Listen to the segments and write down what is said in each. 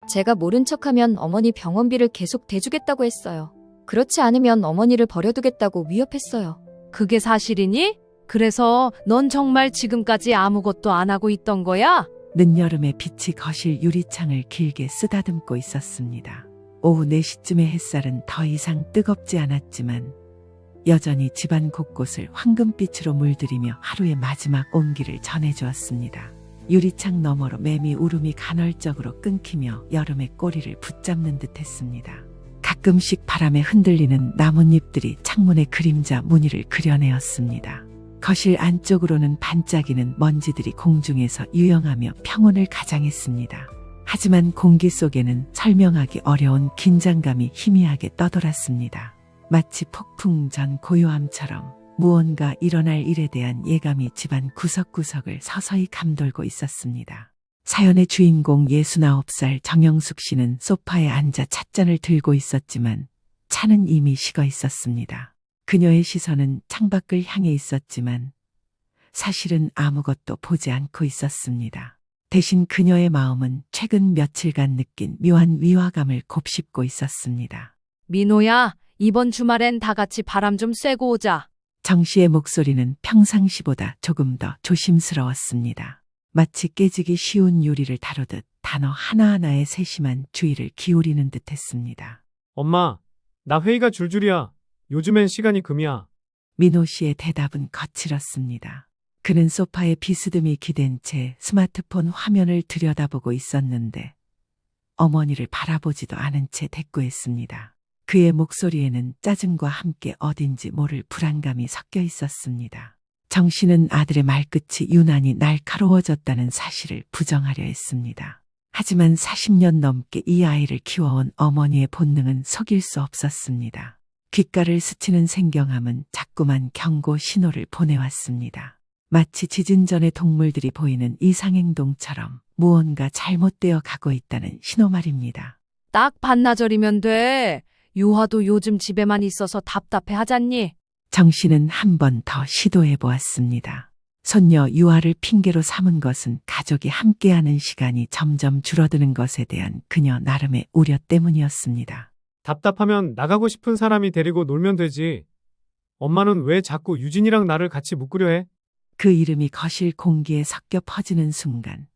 제가 모른 척하면 어머니 병원비를 계속 대주겠다고 했어요. 그렇지 않으면 어머니를 버려두겠다고 위협했어요. 그게 사실이니? 그래서 넌 정말 지금까지 아무것도 안 하고 있던 거야? 늦여름에 빛이 거실 유리창을 길게 쓰다듬고 있었습니다. 오후 4시쯤의 햇살은 더 이상 뜨겁지 않았지만 여전히 집안 곳곳을 황금빛으로 물들이며 하루의 마지막 온기를 전해주었습니다. 유리창 너머로 매미 울음이 간헐적으로 끊기며 여름의 꼬리를 붙잡는 듯했습니다. 가끔씩 바람에 흔들리는 나뭇잎들이 창문의 그림자 무늬를 그려내었습니다. 거실 안쪽으로는 반짝이는 먼지들이 공중에서 유영하며 평온을 가장했습니다. 하지만 공기 속에는 설명하기 어려운 긴장감이 희미하게 떠돌았습니다. 마치 폭풍 전 고요함처럼 무언가 일어날 일에 대한 예감이 집안 구석구석을 서서히 감돌고 있었습니다. 사연의 주인공 69살 정영숙 씨는 소파에 앉아 찻잔을 들고 있었지만 차는 이미 식어 있었습니다. 그녀의 시선은 창밖을 향해 있었지만 사실은 아무것도 보지 않고 있었습니다. 대신 그녀의 마음은 최근 며칠간 느낀 묘한 위화감을 곱씹고 있었습니다. 민호야, 이번 주말엔 다 같이 바람 좀 쐬고 오자. 정 씨의 목소리는 평상시보다 조금 더 조심스러웠습니다. 마치 깨지기 쉬운 유리를 다루듯 단어 하나하나에 세심한 주의를 기울이는 듯했습니다. 엄마, 나 회의가 줄줄이야. 요즘엔 시간이 금이야. 민호 씨의 대답은 거칠었습니다. 그는 소파에 비스듬히 기댄 채 스마트폰 화면을 들여다보고 있었는데 어머니를 바라보지도 않은 채 대꾸했습니다. 그의 목소리에는 짜증과 함께 어딘지 모를 불안감이 섞여 있었습니다. 정 씨는 아들의 말끝이 유난히 날카로워졌다는 사실을 부정하려 했습니다. 하지만 40년 넘게 이 아이를 키워온 어머니의 본능은 속일 수 없었습니다. 귓가를 스치는 생경함은 자꾸만 경고 신호를 보내왔습니다. 마치 지진 전의 동물들이 보이는 이상행동처럼 무언가 잘못되어 가고 있다는 신호 말입니다. 딱 반나절이면 돼. 유화도 요즘 집에만 있어서 답답해 하잖니? 정 씨는 한 번 더 시도해 보았습니다. 손녀 유아를 핑계로 삼은 것은 가족이 함께하는 시간이 점점 줄어드는 것에 대한 그녀 나름의 우려 때문이었습니다. 답답하면 나가고 싶은 사람이 데리고 놀면 되지. 엄마는 왜 자꾸 유진이랑 나를 같이 묶으려 해? 그 이름이 거실 공기에 섞여 퍼지는 순간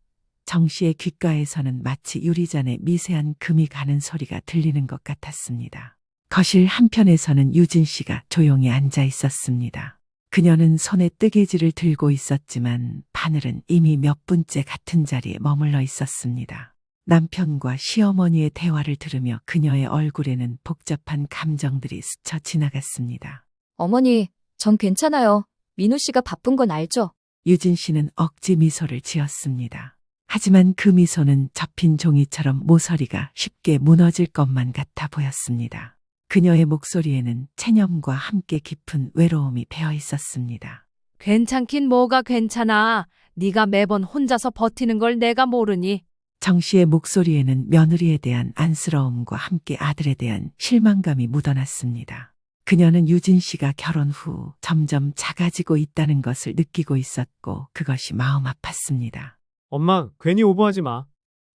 정 씨의 귓가에서는 마치 유리잔에 미세한 금이 가는 소리가 들리는 것 같았습니다. 거실 한편에서는 유진 씨가 조용히 앉아 있었습니다. 그녀는 손에 뜨개질을 들고 있었지만 바늘은 이미 몇 분째 같은 자리에 머물러 있었습니다. 남편과 시어머니의 대화를 들으며 그녀의 얼굴에는 복잡한 감정들이 스쳐 지나갔습니다. 어머니, 전 괜찮아요. 민호 씨가 바쁜 건 알죠? 유진 씨는 억지 미소를 지었습니다. 하지만 그 미소는 접힌 종이처럼 모서리가 쉽게 무너질 것만 같아 보였습니다. 그녀의 목소리에는 체념과 함께 깊은 외로움이 배어 있었습니다. 괜찮긴 뭐가 괜찮아. 네가 매번 혼자서 버티는 걸 내가 모르니? 정 씨의 목소리에는 며느리에 대한 안쓰러움과 함께 아들에 대한 실망감이 묻어났습니다. 그녀는 유진 씨가 결혼 후 점점 작아지고 있다는 것을 느끼고 있었고 그것이 마음 아팠습니다. 엄마, 괜히 오버하지 마.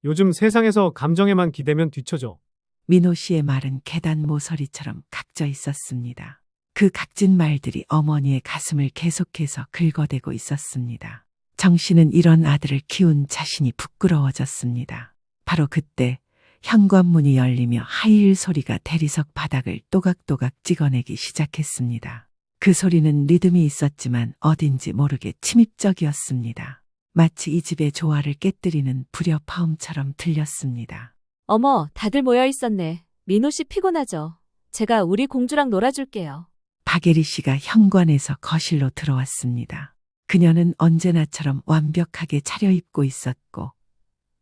요즘 세상에서 감정에만 기대면 뒤처져. 민호 씨의 말은 계단 모서리처럼 각져 있었습니다. 그 각진 말들이 어머니의 가슴을 계속해서 긁어대고 있었습니다. 정 씨는 이런 아들을 키운 자신이 부끄러워졌습니다. 바로 그때 현관문이 열리며 하이힐 소리가 대리석 바닥을 또각또각 찍어내기 시작했습니다. 그 소리는 리듬이 있었지만 어딘지 모르게 침입적이었습니다. 마치 이 집의 조화를 깨뜨리는 불협화음처럼 들렸습니다. 어머, 다들 모여 있었네. 민호 씨 피곤하죠? 제가 우리 공주랑 놀아줄게요. 박예리 씨가 현관에서 거실로 들어왔습니다. 그녀는 언제나처럼 완벽하게 차려입고 있었고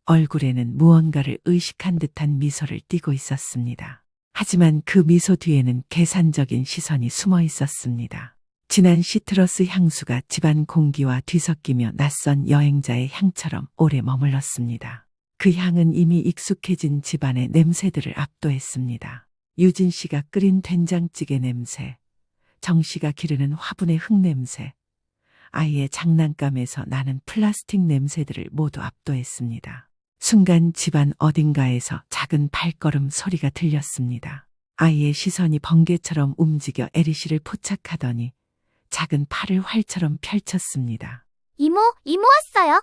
얼굴에는 무언가를 의식한 듯한 미소를 띠고 있었습니다. 하지만 그 미소 뒤에는 계산적인 시선이 숨어 있었습니다. 진한 시트러스 향수가 집안 공기와 뒤섞이며 낯선 여행자의 향처럼 오래 머물렀습니다. 그 향은 이미 익숙해진 집안의 냄새들을 압도했습니다. 유진 씨가 끓인 된장찌개 냄새, 정 씨가 기르는 화분의 흙냄새, 아이의 장난감에서 나는 플라스틱 냄새들을 모두 압도했습니다. 순간 집안 어딘가에서 작은 발걸음 소리가 들렸습니다. 아이의 시선이 번개처럼 움직여 에리 씨를 포착하더니 작은 팔을 활처럼 펼쳤습니다. 이모 왔어요.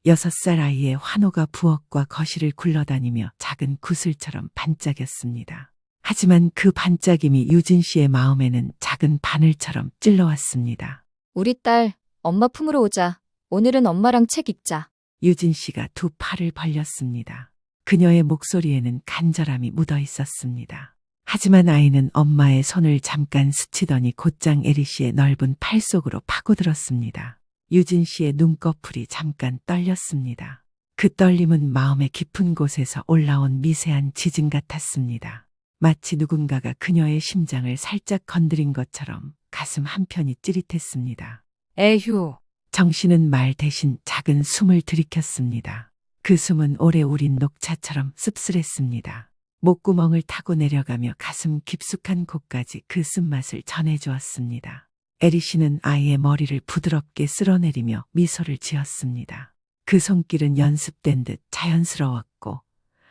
6살 아이의 환호가 부엌과 거실을 굴러다니며 작은 구슬처럼 반짝였습니다. 하지만 그 반짝임이 유진 씨의 마음에는 작은 바늘처럼 찔러왔습니다. 우리 딸, 엄마 품으로 오자. 오늘은 엄마랑 책 읽자. 유진 씨가 두 팔을 벌렸습니다. 그녀의 목소리에는 간절함이 묻어 있었습니다. 하지만 아이는 엄마의 손을 잠깐 스치더니 곧장 에리 씨의 넓은 팔 속으로 파고들었습니다. 유진 씨의 눈꺼풀이 잠깐 떨렸습니다. 그 떨림은 마음의 깊은 곳에서 올라온 미세한 지진 같았습니다. 마치 누군가가 그녀의 심장을 살짝 건드린 것처럼 가슴 한편이 찌릿했습니다. 에휴, 정씨는 말 대신 작은 숨을 들이켰습니다. 그 숨은 오래 우린 녹차처럼 씁쓸했습니다. 목구멍을 타고 내려가며 가슴 깊숙한 곳까지 그 쓴맛을 전해주었습니다. 에리 씨는 아이의 머리를 부드럽게 쓸어내리며 미소를 지었습니다. 그 손길은 연습된 듯 자연스러웠고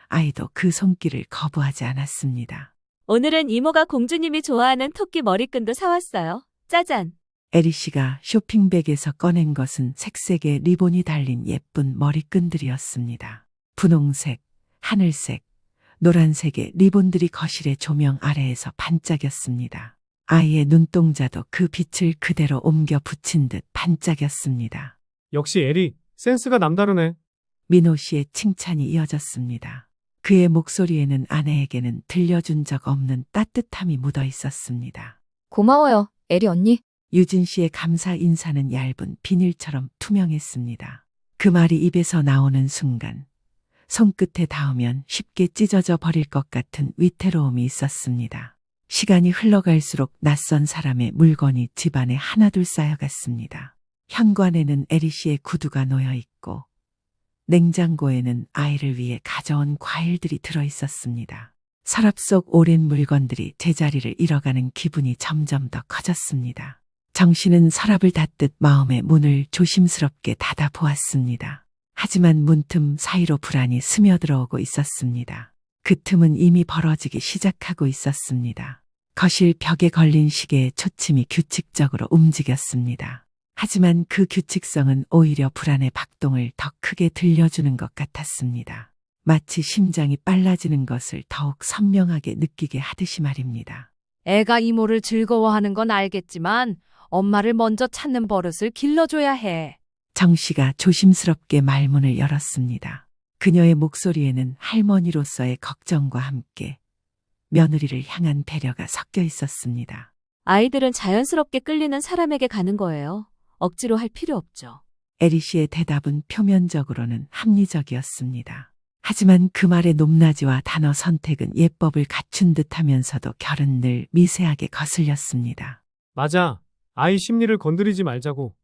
아이도 그 손길을 거부하지 않았습니다. 오늘은 이모가 공주님이 좋아하는 토끼 머리끈도 사왔어요. 짜잔. 에리 씨가 쇼핑백에서 꺼낸 것은 색색의 리본이 달린 예쁜 머리끈들이었습니다. 분홍색, 하늘색, 노란색의 리본들이 거실의 조명 아래에서 반짝였습니다. 아이의 눈동자도 그 빛을 그대로 옮겨 붙인 듯 반짝였습니다. 역시 에리, 센스가 남다르네. 민호 씨의 칭찬이 이어졌습니다. 그의 목소리에는 아내에게는 들려준 적 없는 따뜻함이 묻어 있었습니다. 고마워요, 에리 언니. 유진 씨의 감사 인사는 얇은 비닐처럼 투명했습니다. 그 말이 입에서 나오는 순간 손끝에 닿으면 쉽게 찢어져 버릴 것 같은 위태로움이 있었습니다. 시간이 흘러갈수록 낯선 사람의 물건이 집안에 하나둘 쌓여갔습니다. 현관에는 에리 씨의 구두가 놓여 있고 냉장고에는 아이를 위해 가져온 과일들이 들어 있었습니다. 서랍 속 오랜 물건들이 제자리를 잃어가는 기분이 점점 더 커졌습니다. 정씨는 서랍을 닫듯 마음의 문을 조심스럽게 닫아 보았습니다. 하지만 문틈 사이로 불안이 스며들어오고 있었습니다. 그 틈은 이미 벌어지기 시작하고 있었습니다. 거실 벽에 걸린 시계의 초침이 규칙적으로 움직였습니다. 하지만 그 규칙성은 오히려 불안의 박동을 더 크게 들려주는 것 같았습니다. 마치 심장이 빨라지는 것을 더욱 선명하게 느끼게 하듯이 말입니다. 애가 이모를 즐거워하는 건 알겠지만 엄마를 먼저 찾는 버릇을 길러줘야 해. 정씨가 조심스럽게 말문을 열었습니다. 그녀의 목소리에는 할머니로서의 걱정과 함께 며느리를 향한 배려가 섞여 있었습니다. 아이들은 자연스럽게 끌리는 사람에게 가는 거예요. 억지로 할 필요 없죠. 에리 씨의 대답은 표면적으로는 합리적이었습니다. 하지만 그 말의 높낮이와 단어 선택은 예법을 갖춘 듯하면서도 결은 늘 미세하게 거슬렸습니다. 맞아. 아이 심리를 건드리지 말자고.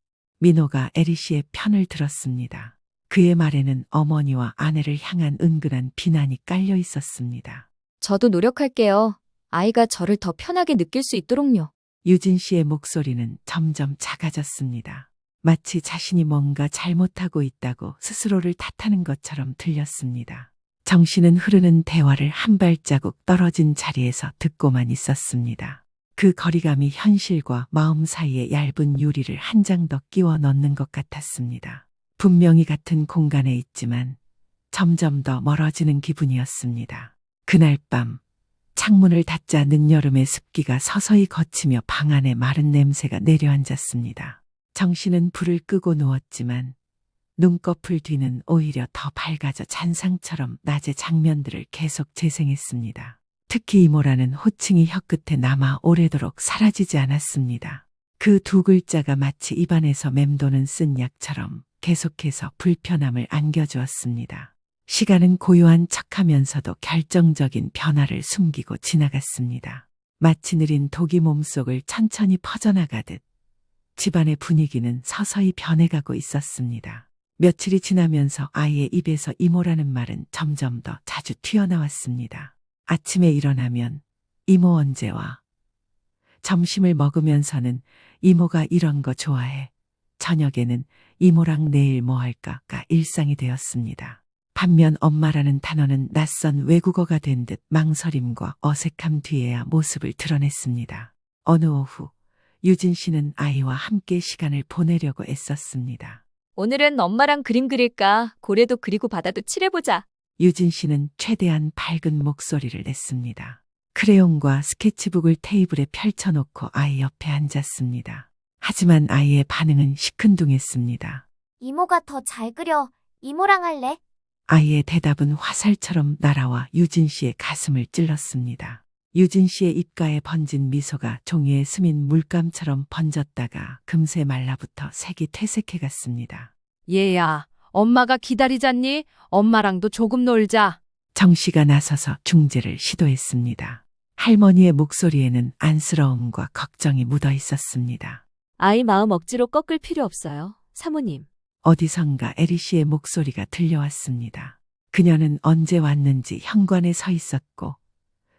민호가 에리 씨의 편을 들었습니다. 그의 말에는 어머니와 아내를 향한 은근한 비난이 깔려 있었습니다. 저도 노력할게요. 아이가 저를 더 편하게 느낄 수 있도록요. 유진 씨의 목소리는 점점 작아졌습니다. 마치 자신이 뭔가 잘못하고 있다고 스스로를 탓하는 것처럼 들렸습니다. 정씨는 흐르는 대화를 한 발자국 떨어진 자리에서 듣고만 있었습니다. 그 거리감이 현실과 마음 사이에 얇은 유리를 한 장 더 끼워 넣는 것 같았습니다. 분명히 같은 공간에 있지만 점점 더 멀어지는 기분이었습니다. 그날 밤 창문을 닫자 늦여름의 습기가 서서히 걷히며 방 안에 마른 냄새가 내려앉았습니다. 정씨는 불을 끄고 누웠지만 눈꺼풀 뒤는 오히려 더 밝아져 잔상처럼 낮의 장면들을 계속 재생했습니다. 특히 이모라는 호칭이 혀끝에 남아 오래도록 사라지지 않았습니다. 그 두 글자가 마치 입안에서 맴도는 쓴 약처럼 계속해서 불편함을 안겨주었습니다. 시간은 고요한 척하면서도 결정적인 변화를 숨기고 지나갔습니다. 마치 느린 독이 몸속을 천천히 퍼져나가듯 집안의 분위기는 서서히 변해가고 있었습니다. 며칠이 지나면서 아이의 입에서 이모라는 말은 점점 더 자주 튀어나왔습니다. 아침에 일어나면 이모 언제 와? 점심을 먹으면서는 이모가 이런 거 좋아해. 저녁에는 이모랑 내일 뭐 할까가 일상이 되었습니다. 반면 엄마라는 단어는 낯선 외국어가 된 듯 망설임과 어색함 뒤에야 모습을 드러냈습니다. 어느 오후 유진 씨는 아이와 함께 시간을 보내려고 애썼습니다. 오늘은 엄마랑 그림 그릴까? 고래도 그리고 바다도 칠해보자. 유진 씨는 최대한 밝은 목소리를 냈습니다. 크레용과 스케치북을 테이블에 펼쳐놓고 아이 옆에 앉았습니다. 하지만 아이의 반응은 시큰둥했습니다. 이모가 더 잘 그려. 이모랑 할래? 아이의 대답은 화살처럼 날아와 유진 씨의 가슴을 찔렀습니다. 유진 씨의 입가에 번진 미소가 종이에 스민 물감처럼 번졌다가 금세 말라붙어 색이 퇴색해 갔습니다. 얘야, 엄마가 기다리잖니? 엄마랑도 조금 놀자. 정 씨가 나서서 중재를 시도했습니다. 할머니의 목소리에는 안쓰러움과 걱정이 묻어 있었습니다. 아이 마음 억지로 꺾을 필요 없어요. 사모님. 어디선가 에리 씨의 목소리가 들려왔습니다. 그녀는 언제 왔는지 현관에 서 있었고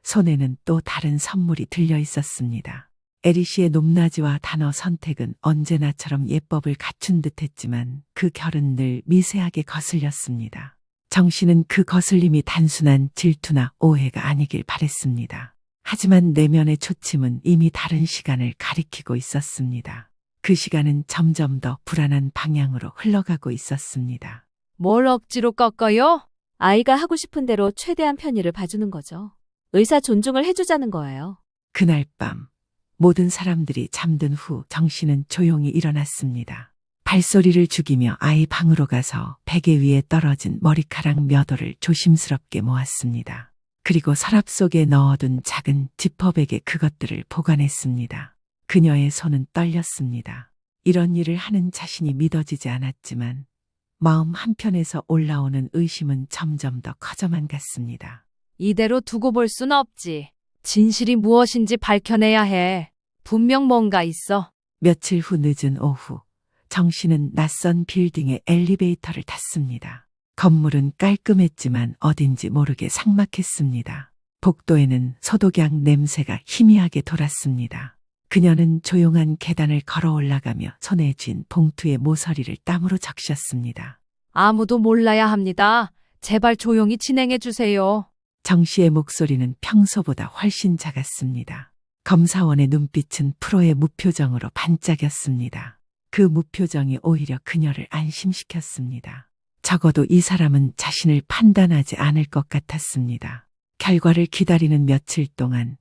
손에는 또 다른 선물이 들려 있었습니다. 에리 씨의 높낮이와 단어 선택은 언제나처럼 예법을 갖춘 듯했지만 그 결은 늘 미세하게 거슬렸습니다. 정 씨는 그 거슬림이 단순한 질투나 오해가 아니길 바랬습니다. 하지만 내면의 초침은 이미 다른 시간을 가리키고 있었습니다. 그 시간은 점점 더 불안한 방향으로 흘러가고 있었습니다. 뭘 억지로 꺾어요? 아이가 하고 싶은 대로 최대한 편의를 봐주는 거죠. 의사 존중을 해주자는 거예요. 그날 밤 모든 사람들이 잠든 후 정 씨는 조용히 일어났습니다. 발소리를 죽이며 아이 방으로 가서 베개 위에 떨어진 머리카락 몇 올을 조심스럽게 모았습니다. 그리고 서랍 속에 넣어둔 작은 지퍼백에 그것들을 보관했습니다. 그녀의 손은 떨렸습니다. 이런 일을 하는 자신이 믿어지지 않았지만 마음 한편에서 올라오는 의심은 점점 더 커져만 갔습니다. 이대로 두고 볼 순 없지. 진실이 무엇인지 밝혀내야 해. 분명 뭔가 있어. 며칠 후 늦은 오후 정 씨는 낯선 빌딩의 엘리베이터를 탔습니다. 건물은 깔끔했지만 어딘지 모르게 삭막했습니다. 복도에는 소독약 냄새가 희미하게 돌았습니다. 그녀는 조용한 계단을 걸어 올라가며 손에 쥔 봉투의 모서리를 땀으로 적셨습니다. 아무도 몰라야 합니다. 제발 조용히 진행해 주세요. 정 씨의 목소리는 평소보다 훨씬 작았습니다. 검사원의 눈빛은 프로의 무표정으로 반짝였습니다. 그 무표정이 오히려 그녀를 안심시켰습니다. 적어도 이 사람은 자신을 판단하지 않을 것 같았습니다. 결과를 기다리는 며칠 동안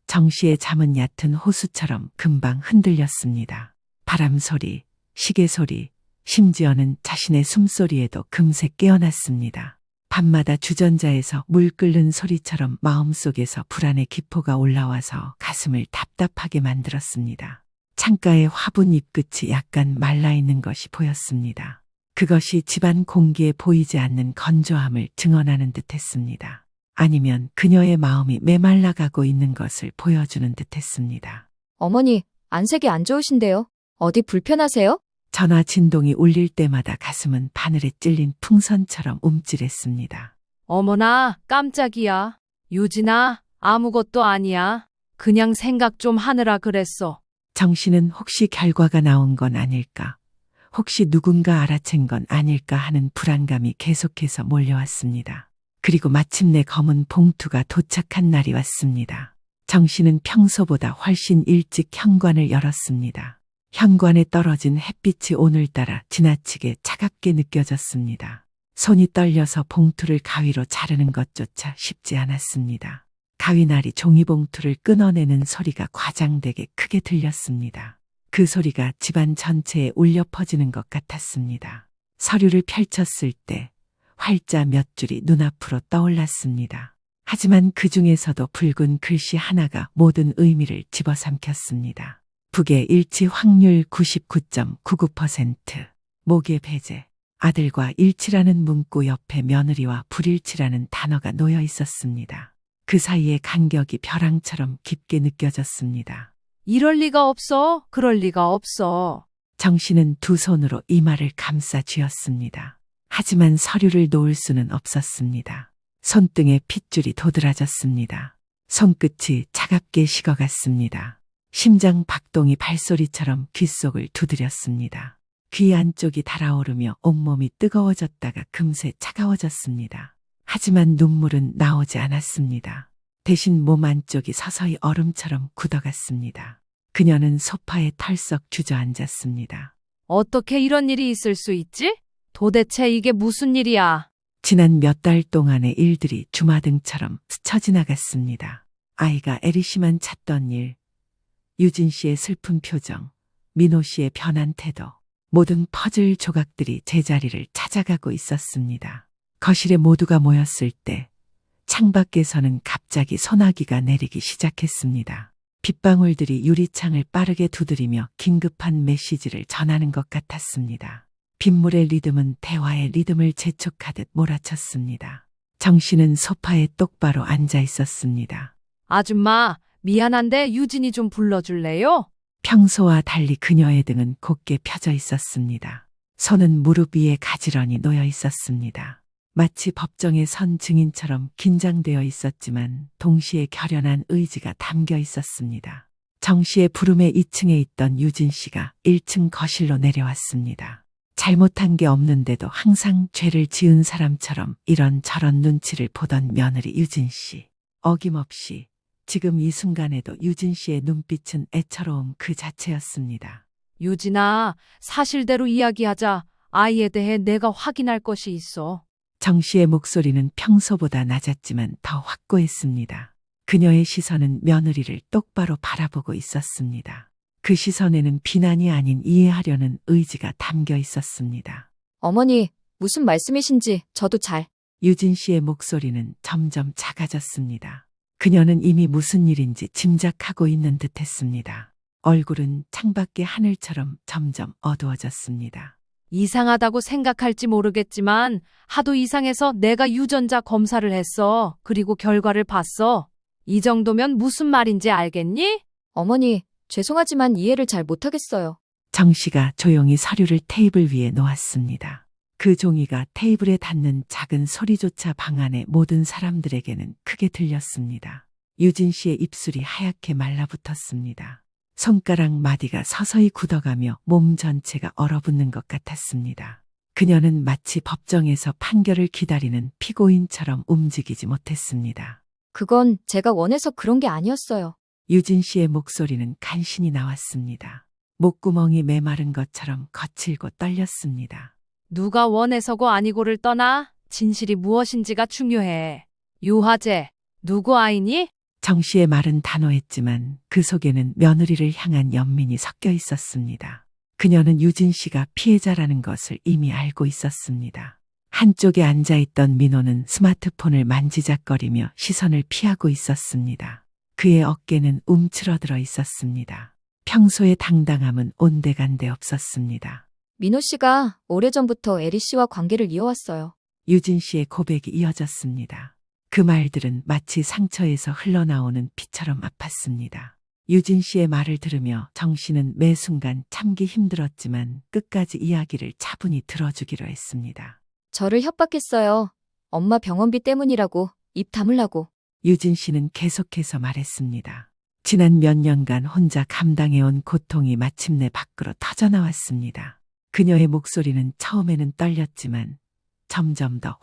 정 씨의 잠은 얕은 호수처럼 금방 흔들렸습니다. 바람 소리, 시계 소리, 심지어는 자신의 숨소리에도 금세 깨어났습니다. 밤마다 주전자에서 물 끓는 소리처럼 마음속에서 불안의 기포가 올라와서 가슴을 답답하게 만들었습니다. 창가의 화분 잎끝이 약간 말라있는 것이 보였습니다. 그것이 집안 공기에 보이지 않는 건조함을 증언하는 듯했습니다. 아니면 그녀의 마음이 메말라가고 있는 것을 보여주는 듯했습니다. 어머니, 안색이 안 좋으신데요? 어디 불편하세요? 전화 진동이 울릴 때마다 가슴은 바늘에 찔린 풍선처럼 움찔했습니다. 어머나, 깜짝이야. 유진아, 아무것도 아니야. 그냥 생각 좀 하느라 그랬어. 정 씨는 혹시 결과가 나온 건 아닐까? 혹시 누군가 알아챈 건 아닐까 하는 불안감이 계속해서 몰려왔습니다. 그리고 마침내 검은 봉투가 도착한 날이 왔습니다. 정 씨는 평소보다 훨씬 일찍 현관을 열었습니다. 현관에 떨어진 햇빛이 오늘따라 지나치게 차갑게 느껴졌습니다. 손이 떨려서 봉투를 가위로 자르는 것조차 쉽지 않았습니다. 가위날이 종이봉투를 끊어내는 소리가 과장되게 크게 들렸습니다. 그 소리가 집안 전체에 울려 퍼지는 것 같았습니다. 서류를 펼쳤을 때 활자 몇 줄이 눈앞으로 떠올랐습니다. 하지만 그 중에서도 붉은 글씨 하나가 모든 의미를 집어삼켰습니다. 북의 일치 확률 99.99%, 모계 배제, 아들과 일치라는 문구 옆에 며느리와 불일치라는 단어가 놓여 있었습니다. 그 사이에 간격이 벼랑처럼 깊게 느껴졌습니다. 이럴 리가 없어. 그럴 리가 없어. 정 씨는 두 손으로 이마를 감싸 쥐었습니다. 하지만 서류를 놓을 수는 없었습니다. 손등에 핏줄이 도드라졌습니다. 손끝이 차갑게 식어갔습니다. 심장 박동이 발소리처럼 귓속을 두드렸습니다. 귀 안쪽이 달아오르며 온몸이 뜨거워졌다가 금세 차가워졌습니다. 하지만 눈물은 나오지 않았습니다. 대신 몸 안쪽이 서서히 얼음처럼 굳어갔습니다. 그녀는 소파에 털썩 주저앉았습니다. 어떻게 이런 일이 있을 수 있지? 도대체 이게 무슨 일이야? 지난 몇 달 동안의 일들이 주마등처럼 스쳐 지나갔습니다. 아이가 에리 씨만 찾던 일, 유진 씨의 슬픈 표정, 민호 씨의 변한 태도, 모든 퍼즐 조각들이 제자리를 찾아가고 있었습니다. 거실에 모두가 모였을 때 창밖에서는 갑자기 소나기가 내리기 시작했습니다. 빗방울들이 유리창을 빠르게 두드리며 긴급한 메시지를 전하는 것 같았습니다. 빗물의 리듬은 대화의 리듬을 재촉하듯 몰아쳤습니다. 정 씨는 소파에 똑바로 앉아 있었습니다. 아줌마, 미안한데 유진이 좀 불러줄래요? 평소와 달리 그녀의 등은 곧게 펴져 있었습니다. 손은 무릎 위에 가지런히 놓여 있었습니다. 마치 법정에 선 증인처럼 긴장되어 있었지만 동시에 결연한 의지가 담겨 있었습니다. 정 씨의 부름에 2층에 있던 유진 씨가 1층 거실로 내려왔습니다. 잘못한 게 없는데도 항상 죄를 지은 사람처럼 이런저런 눈치를 보던 며느리 유진 씨. 어김없이 지금 이 순간에도 유진 씨의 눈빛은 애처로움 그 자체였습니다. 유진아, 사실대로 이야기하자. 아이에 대해 내가 확인할 것이 있어. 정 씨의 목소리는 평소보다 낮았지만 더 확고했습니다. 그녀의 시선은 며느리를 똑바로 바라보고 있었습니다. 그 시선에는 비난이 아닌 이해하려는 의지가 담겨 있었습니다. 어머니, 무슨 말씀이신지 저도 잘. 유진 씨의 목소리는 점점 작아졌습니다. 그녀는 이미 무슨 일인지 짐작하고 있는 듯했습니다. 얼굴은 창밖의 하늘처럼 점점 어두워졌습니다. 이상하다고 생각할지 모르겠지만 하도 이상해서 내가 유전자 검사를 했어. 그리고 결과를 봤어. 이 정도면 무슨 말인지 알겠니? 어머니, 죄송하지만 이해를 잘 못하겠어요. 정 씨가 조용히 서류를 테이블 위에 놓았습니다. 그 종이가 테이블에 닿는 작은 소리조차 방 안의 모든 사람들에게는 크게 들렸습니다. 유진 씨의 입술이 하얗게 말라붙었습니다. 손가락 마디가 서서히 굳어가며 몸 전체가 얼어붙는 것 같았습니다. 그녀는 마치 법정에서 판결을 기다리는 피고인처럼 움직이지 못했습니다. 그건 제가 원해서 그런 게 아니었어요. 유진 씨의 목소리는 간신히 나왔습니다. 목구멍이 메마른 것처럼 거칠고 떨렸습니다. 누가 원해서고 아니고를 떠나 진실이 무엇인지가 중요해. 유화재, 누구 아이니? 정 씨의 말은 단호했지만 그 속에는 며느리를 향한 연민이 섞여 있었습니다. 그녀는 유진 씨가 피해자라는 것을 이미 알고 있었습니다. 한쪽에 앉아있던 민호는 스마트폰을 만지작거리며 시선을 피하고 있었습니다. 그의 어깨는 움츠러들어 있었습니다. 평소의 당당함은 온데간데 없었습니다. 민호 씨가 오래전부터 에리 씨와 관계를 이어왔어요. 유진 씨의 고백이 이어졌습니다. 그 말들은 마치 상처에서 흘러나오는 피처럼 아팠습니다. 유진 씨의 말을 들으며 정 씨는 매 순간 참기 힘들었지만 끝까지 이야기를 차분히 들어주기로 했습니다. 저를 협박했어요. 엄마 병원비 때문이라고, 입 다물라고. 유진 씨는 계속해서 말했습니다. 지난 몇 년간 혼자 감당해온 고통이 마침내 밖으로 터져나왔습니다. 그녀의 목소리는 처음에는 떨렸지만 점점 더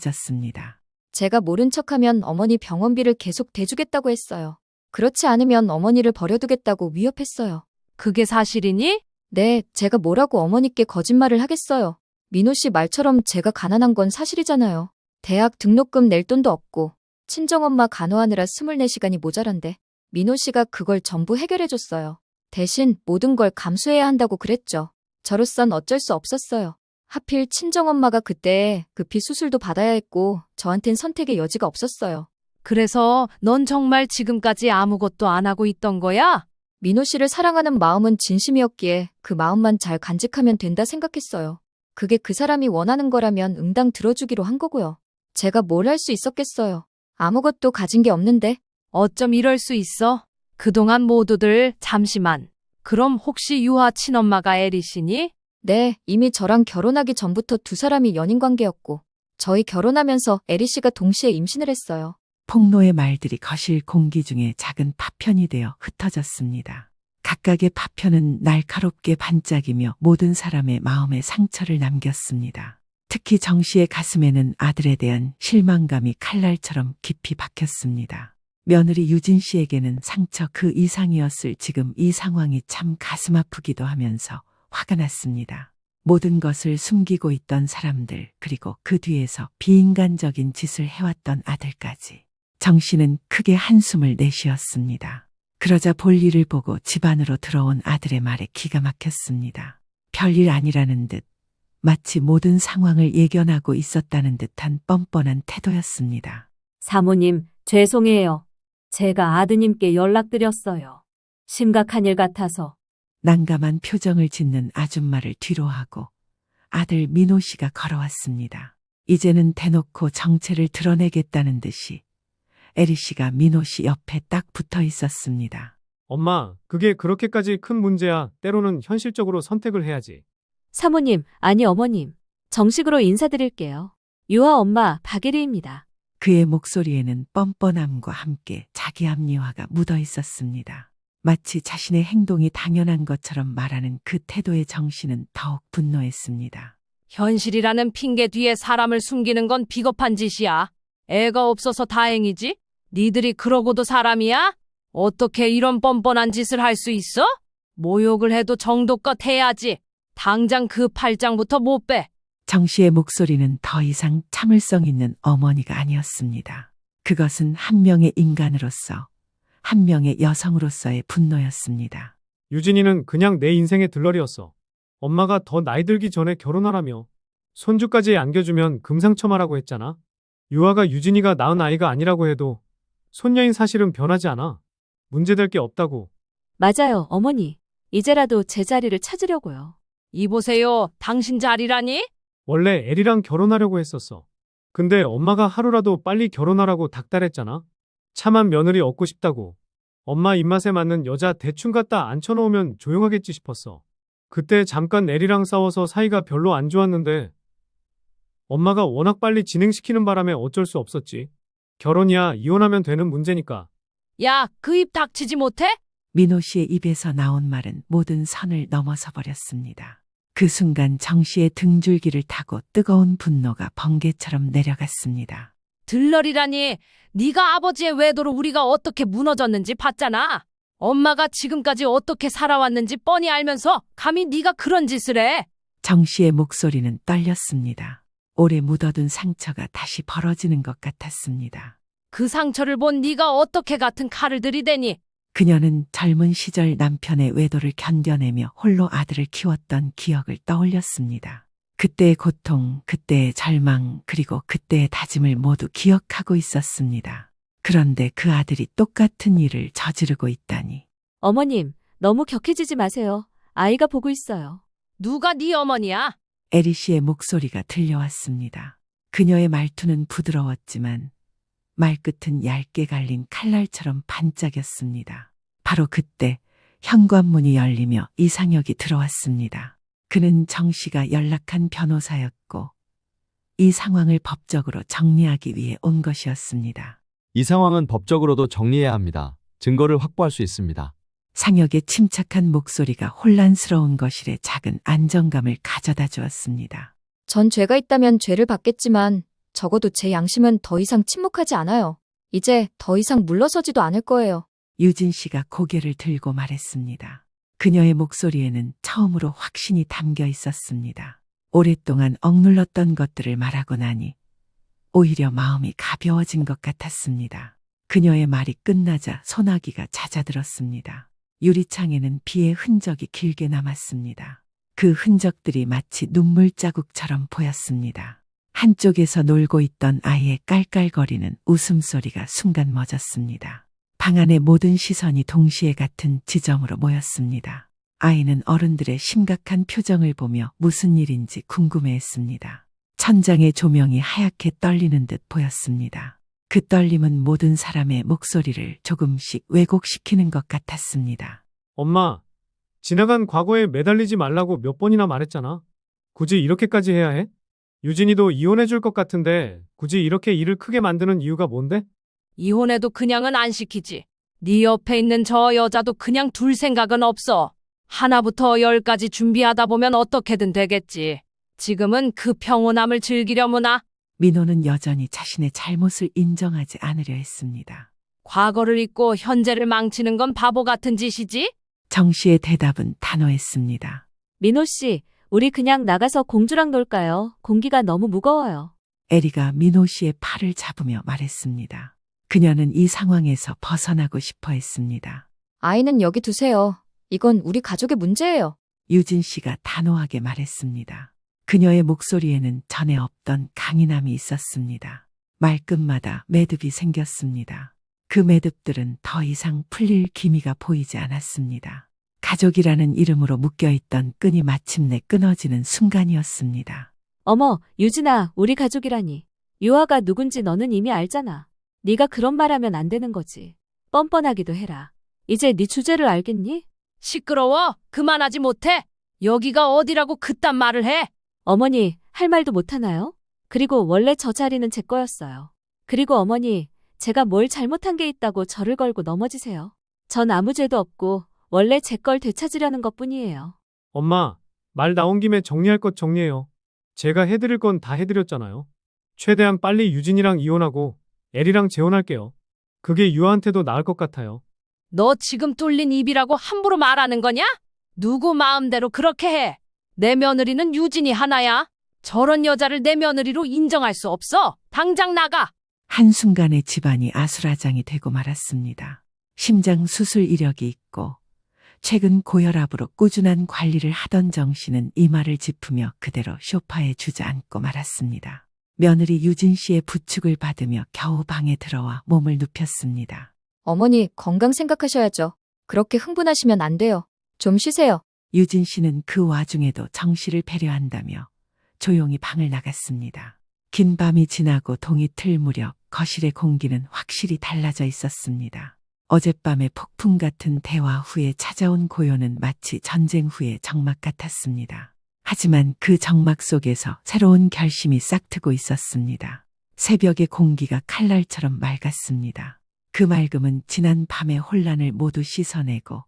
확고해졌습니다. 제가 모른 척하면 어머니 병원비를 계속 대주겠다고 했어요. 그렇지 않으면 어머니를 버려두겠다고 위협했어요. 그게 사실이니? 네, 제가 뭐라고 어머니께 거짓말을 하겠어요. 민호 씨 말처럼 제가 가난한 건 사실이잖아요. 대학 등록금 낼 돈도 없고 친정엄마 간호하느라 24시간이 모자란데 민호 씨가 그걸 전부 해결해줬어요. 대신 모든 걸 감수해야 한다고 그랬죠. 저로선 어쩔 수 없었어요. 하필 친정엄마가 그때 급히 수술도 받아야 했고 저한텐 선택의 여지가 없었어요. 그래서 넌 정말 지금까지 아무것도 안 하고 있던 거야? 민호 씨를 사랑하는 마음은 진심이었기에 그 마음만 잘 간직하면 된다 생각했어요. 그게 그 사람이 원하는 거라면 응당 들어주기로 한 거고요. 제가 뭘 할 수 있었겠어요. 아무것도 가진 게 없는데. 어쩜 이럴 수 있어? 그동안 모두들 잠시만. 그럼 혹시 유아 친엄마가 에리시니? 네, 이미 저랑 결혼하기 전부터 두 사람이 연인 관계였고 저희 결혼하면서 에리 씨가 동시에 임신을 했어요. 폭로의 말들이 거실 공기 중에 작은 파편이 되어 흩어졌습니다. 각각의 파편은 날카롭게 반짝이며 모든 사람의 마음에 상처를 남겼습니다. 특히 정 씨의 가슴에는 아들에 대한 실망감이 칼날처럼 깊이 박혔습니다. 며느리 유진 씨에게는 상처 그 이상이었을 지금 이 상황이 참 가슴 아프기도 하면서 화가 났습니다. 모든 것을 숨기고 있던 사람들, 그리고 그 뒤에서 비인간적인 짓을 해왔던 아들까지. 정 씨는 크게 한숨을 내쉬었습니다. 그러자 볼일을 보고 집 안으로 들어온 아들의 말에 기가 막혔습니다. 별일 아니라는 듯 마치 모든 상황을 예견하고 있었다는 듯한 뻔뻔한 태도였습니다. 사모님, 죄송해요. 제가 아드님께 연락드렸어요. 심각한 일 같아서. 난감한 표정을 짓는 아줌마를 뒤로하고 아들 민호 씨가 걸어왔습니다. 이제는 대놓고 정체를 드러내겠다는 듯이 에리 씨가 민호 씨 옆에 딱 붙어 있었습니다. 엄마, 그게 그렇게까지 큰 문제야. 때로는 현실적으로 선택을 해야지. 사모님, 아니 어머님. 정식으로 인사드릴게요. 유아 엄마 박예리입니다. 그의 목소리에는 뻔뻔함과 함께 자기 합리화가 묻어 있었습니다. 마치 자신의 행동이 당연한 것처럼 말하는 그 태도의 정 씨는 더욱 분노했습니다. 현실이라는 핑계 뒤에 사람을 숨기는 건 비겁한 짓이야. 애가 없어서 다행이지? 니들이 그러고도 사람이야? 어떻게 이런 뻔뻔한 짓을 할 수 있어? 모욕을 해도 정도껏 해야지. 당장 그 팔짱부터 못 빼. 정 씨의 목소리는 더 이상 참을성 있는 어머니가 아니었습니다. 그것은 한 명의 인간으로서, 한 명의 여성으로서의 분노였습니다. 유진이는 그냥 내 인생의 들러리였어. 엄마가 더 나이 들기 전에 결혼하라며. 손주까지 안겨주면 금상첨화라고 했잖아. 유아가 유진이가 낳은 아이가 아니라고 해도 손녀인 사실은 변하지 않아. 문제될 게 없다고. 맞아요, 어머니. 이제라도 제 자리를 찾으려고요. 이보세요. 당신 자리라니? 원래 애리랑 결혼하려고 했었어. 근데 엄마가 하루라도 빨리 결혼하라고 닥달했잖아. 참한 며느리 얻고 싶다고. 엄마 입맛에 맞는 여자 대충 갖다 앉혀놓으면 조용하겠지 싶었어. 그때 잠깐 애리랑 싸워서 사이가 별로 안 좋았는데 엄마가 워낙 빨리 진행시키는 바람에 어쩔 수 없었지. 결혼이야 이혼하면 되는 문제니까. 야, 그 입 닥치지 못해? 민호 씨의 입에서 나온 말은 모든 선을 넘어서 버렸습니다. 그 순간 정 씨의 등줄기를 타고 뜨거운 분노가 번개처럼 내려갔습니다. 들러리라니. 네가 아버지의 외도로 우리가 어떻게 무너졌는지 봤잖아. 엄마가 지금까지 어떻게 살아왔는지 뻔히 알면서 감히 네가 그런 짓을 해. 정 씨의 목소리는 떨렸습니다. 오래 묻어둔 상처가 다시 벌어지는 것 같았습니다. 그 상처를 본 네가 어떻게 같은 칼을 들이대니? 그녀는 젊은 시절 남편의 외도를 견뎌내며 홀로 아들을 키웠던 기억을 떠올렸습니다. 그때의 고통, 그때의 절망, 그리고 그때의 다짐을 모두 기억하고 있었습니다. 그런데 그 아들이 똑같은 일을 저지르고 있다니. 어머님, 너무 격해지지 마세요. 아이가 보고 있어요. 누가 네 어머니야? 에리 씨의 목소리가 들려왔습니다. 그녀의 말투는 부드러웠지만 말끝은 얇게 갈린 칼날처럼 반짝였습니다. 바로 그때 현관문이 열리며 이상혁이 들어왔습니다. 그는 정 씨가 연락한 변호사였고 이 상황을 법적으로 정리하기 위해 온 것이었습니다. 이 상황은 법적으로도 정리해야 합니다. 증거를 확보할 수 있습니다. 상혁의 침착한 목소리가 혼란스러운 거실에 작은 안정감을 가져다 주었습니다. 전 죄가 있다면 죄를 받겠지만 적어도 제 양심은 더 이상 침묵하지 않아요. 이제 더 이상 물러서지도 않을 거예요. 유진 씨가 고개를 들고 말했습니다. 그녀의 목소리에는 처음으로 확신이 담겨 있었습니다. 오랫동안 억눌렀던 것들을 말하고 나니 오히려 마음이 가벼워진 것 같았습니다. 그녀의 말이 끝나자 소나기가 잦아들었습니다. 유리창에는 비의 흔적이 길게 남았습니다. 그 흔적들이 마치 눈물 자국처럼 보였습니다. 한쪽에서 놀고 있던 아이의 깔깔거리는 웃음소리가 순간 멎었습니다. 방 안의 모든 시선이 동시에 같은 지점으로 모였습니다. 아이는 어른들의 심각한 표정을 보며 무슨 일인지 궁금해했습니다. 천장의 조명이 하얗게 떨리는 듯 보였습니다. 그 떨림은 모든 사람의 목소리를 조금씩 왜곡시키는 것 같았습니다. 엄마, 지나간 과거에 매달리지 말라고 몇 번이나 말했잖아. 굳이 이렇게까지 해야 해? 유진이도 이혼해줄 것 같은데 굳이 이렇게 일을 크게 만드는 이유가 뭔데? 이혼해도 그냥은 안 시키지. 네 옆에 있는 저 여자도 그냥 둘 생각은 없어. 하나부터 열까지 준비하다 보면 어떻게든 되겠지. 지금은 그 평온함을 즐기려무나. 민호는 여전히 자신의 잘못을 인정하지 않으려 했습니다. 과거를 잊고 현재를 망치는 건 바보 같은 짓이지? 정 씨의 대답은 단호했습니다. 민호 씨, 우리 그냥 나가서 공주랑 놀까요? 공기가 너무 무거워요. 에리가 민호 씨의 팔을 잡으며 말했습니다. 그녀는 이 상황에서 벗어나고 싶어 했습니다. 아이는 여기 두세요. 이건 우리 가족의 문제예요. 유진 씨가 단호하게 말했습니다. 그녀의 목소리에는 전에 없던 강인함이 있었습니다. 말끝마다 매듭이 생겼습니다. 그 매듭들은 더 이상 풀릴 기미가 보이지 않았습니다. 가족이라는 이름으로 묶여있던 끈이 마침내 끊어지는 순간이었습니다. 어머, 유진아, 우리 가족이라니. 유아가 누군지 너는 이미 알잖아. 네가 그런 말하면 안 되는 거지. 뻔뻔하기도 해라. 이제 네 주제를 알겠니? 시끄러워. 그만하지 못해. 여기가 어디라고 그딴 말을 해. 어머니, 할 말도 못하나요? 그리고 원래 저 자리는 제 거였어요. 그리고 어머니, 제가 뭘 잘못한 게 있다고 저를 걸고 넘어지세요. 전 아무 죄도 없고 원래 제 걸 되찾으려는 것뿐이에요. 엄마, 말 나온 김에 정리할 것 정리해요. 제가 해드릴 건 다 해드렸잖아요. 최대한 빨리 유진이랑 이혼하고 에리랑 재혼할게요. 그게 유아한테도 나을 것 같아요. 너 지금 뚫린 입이라고 함부로 말하는 거냐? 누구 마음대로 그렇게 해. 내 며느리는 유진이 하나야. 저런 여자를 내 며느리로 인정할 수 없어. 당장 나가. 한순간에 집안이 아수라장이 되고 말았습니다. 심장 수술 이력이 있고 최근 고혈압으로 꾸준한 관리를 하던 정 씨는 이마를 짚으며 그대로 소파에 주저앉고 말았습니다. 며느리 유진 씨의 부축을 받으며 겨우 방에 들어와 몸을 눕혔습니다. 어머니, 건강 생각하셔야죠. 그렇게 흥분하시면 안 돼요. 좀 쉬세요. 유진 씨는 그 와중에도 정 씨를 배려한다며 조용히 방을 나갔습니다. 긴 밤이 지나고 동이 틀 무렵 거실의 공기는 확실히 달라져 있었습니다. 어젯밤의 폭풍 같은 대화 후에 찾아온 고요는 마치 전쟁 후의 정막 같았습니다. 하지만 그 정막 속에서 새로운 결심이 싹트고 있었습니다. 새벽의 공기가 칼날처럼 맑았습니다. 그 맑음은 지난 밤의 혼란을 모두 씻어내고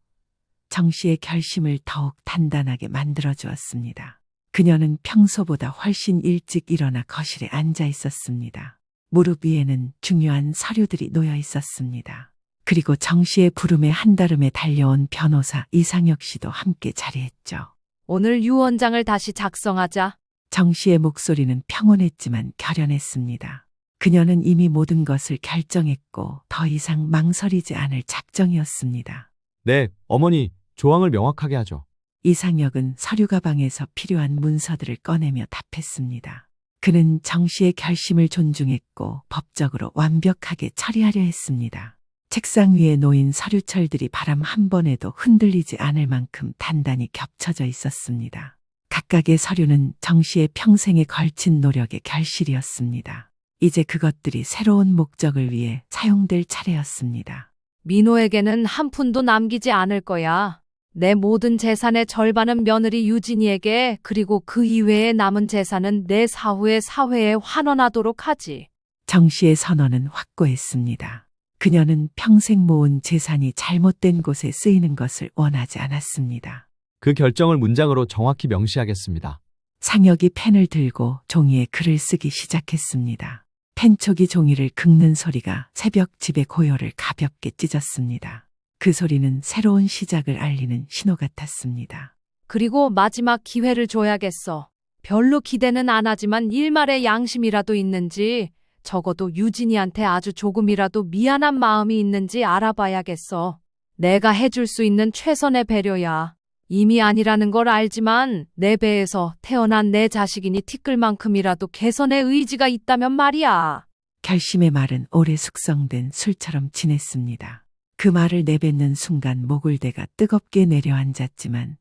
정 씨의 결심을 더욱 단단하게 만들어 주었습니다. 그녀는 평소보다 훨씬 일찍 일어나 거실에 앉아 있었습니다. 무릎 위에는 중요한 서류들이 놓여 있었습니다. 그리고 정 씨의 부름에 한달음에 달려온 변호사 이상혁 씨도 함께 자리했죠. 오늘 유언장을 다시 작성하자. 정 씨의 목소리는 평온했지만 결연했습니다. 그녀는 이미 모든 것을 결정했고 더 이상 망설이지 않을 작정이었습니다. 네, 어머니, 조항을 명확하게 하죠. 이상혁은 서류 가방에서 필요한 문서들을 꺼내며 답했습니다. 그는 정 씨의 결심을 존중했고 법적으로 완벽하게 처리하려 했습니다. 책상 위에 놓인 서류철들이 바람 한 번에도 흔들리지 않을 만큼 단단히 겹쳐져 있었습니다. 각각의 서류는 정 씨의 평생에 걸친 노력의 결실이었습니다. 이제 그것들이 새로운 목적을 위해 사용될 차례였습니다. 민호에게는 한 푼도 남기지 않을 거야. 내 모든 재산의 절반은 며느리 유진이에게, 그리고 그 이외에 남은 재산은 내 사후의 사회에 환원하도록 하지. 정 씨의 선언은 확고했습니다. 그녀는 평생 모은 재산이 잘못된 곳에 쓰이는 것을 원하지 않았습니다. 그 결정을 문장으로 정확히 명시하겠습니다. 상혁이 펜을 들고 종이에 글을 쓰기 시작했습니다. 펜촉이 종이를 긁는 소리가 새벽 집의 고요를 가볍게 찢었습니다. 그 소리는 새로운 시작을 알리는 신호 같았습니다. 그리고 마지막 기회를 줘야겠어. 별로 기대는 안 하지만 일말의 양심이라도 있는지, 적어도 유진이한테 아주 조금이라도 미안한 마음이 있는지 알아봐야겠어. 내가 해줄 수 있는 최선의 배려야. 이미 아니라는 걸 알지만 내 배에서 태어난 내 자식이니 티끌만큼이라도 개선의 의지가 있다면 말이야. 결심의 말은 오래 숙성된 술처럼 진했습니다. 그 말을 내뱉는 순간 목을대가 뜨겁게 내려앉았지만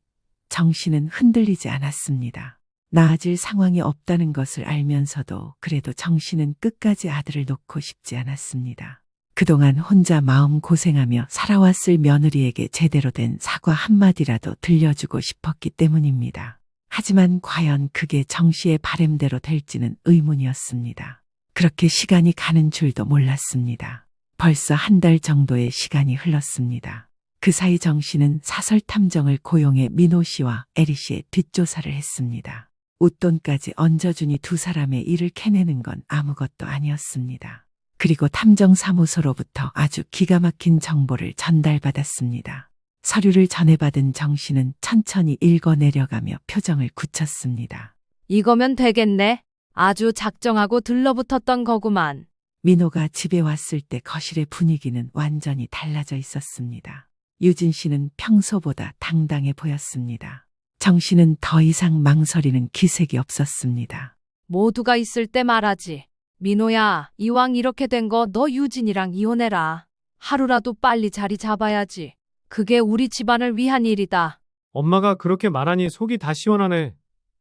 정 씨는 흔들리지 않았습니다. 나아질 상황이 없다는 것을 알면서도 그래도 정 씨는 끝까지 아들을 놓고 싶지 않았습니다. 그동안 혼자 마음 고생하며 살아왔을 며느리에게 제대로 된 사과 한마디라도 들려주고 싶었기 때문입니다. 하지만 과연 그게 정 씨의 바램대로 될지는 의문이었습니다. 그렇게 시간이 가는 줄도 몰랐습니다. 벌써 한 달 정도의 시간이 흘렀습니다. 그 사이 정 씨는 사설 탐정을 고용해 민호 씨와 에리 씨의 뒷조사를 했습니다. 웃돈까지 얹어주니 두 사람의 일을 캐내는 건 아무것도 아니었습니다. 그리고 탐정사무소로부터 아주 기가 막힌 정보를 전달받았습니다. 서류를 전해받은 정 씨는 천천히 읽어내려가며 표정을 굳혔습니다. 이거면 되겠네. 아주 작정하고 들러붙었던 거구만. 민호가 집에 왔을 때 거실의 분위기는 완전히 달라져 있었습니다. 유진 씨는 평소보다 당당해 보였습니다. 정 씨는 더 이상 망설이는 기색이 없었습니다. 모두가 있을 때 말하지. 민호야, 이왕 이렇게 된 거 너 유진이랑 이혼해라. 하루라도 빨리 자리 잡아야지. 그게 우리 집안을 위한 일이다. 엄마가 그렇게 말하니 속이 다 시원하네.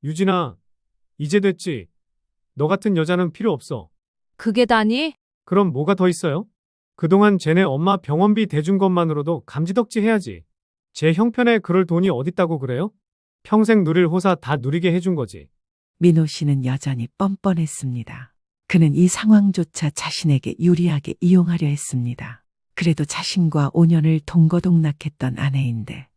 유진아, 이제 됐지. 너 같은 여자는 필요 없어. 그게 다니? 그럼 뭐가 더 있어요? 그동안 쟤네 엄마 병원비 대준 것만으로도 감지덕지 해야지. 제 형편에 그럴 돈이 어딨다고 그래요? 평생 누릴 호사 다 누리게 해준 거지. 민호 씨는 여전히 뻔뻔했습니다. 그는 이 상황조차 자신에게 유리하게 이용하려 했습니다. 그래도 자신과 5년을 동거동락했던 아내인데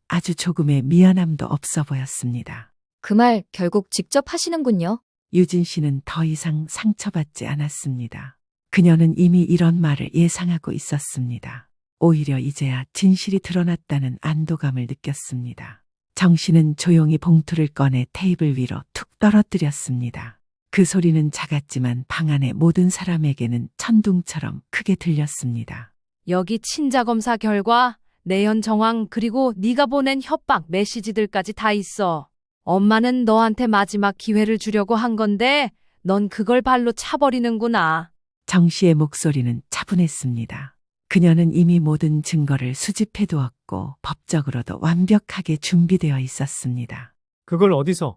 아주 조금의 미안함도 없어 보였습니다. 그 말 결국 직접 하시는군요. 유진 씨는 더 이상 상처받지 않았습니다. 그녀는 이미 이런 말을 예상하고 있었습니다. 오히려 이제야 진실이 드러났다는 안도감을 느꼈습니다. 정 씨는 조용히 봉투를 꺼내 테이블 위로 툭 떨어뜨렸습니다. 그 소리는 작았지만 방 안의 모든 사람에게는 천둥처럼 크게 들렸습니다. 여기 친자검사 결과, 내연 정황 그리고 네가 보낸 협박 메시지들까지 다 있어. 엄마는 너한테 마지막 기회를 주려고 한 건데 넌 그걸 발로 차버리는구나. 정 씨의 목소리는 차분했습니다. 그녀는 이미 모든 증거를 수집해 두었고 법적으로도 완벽하게 준비되어 있었습니다. 그걸 어디서?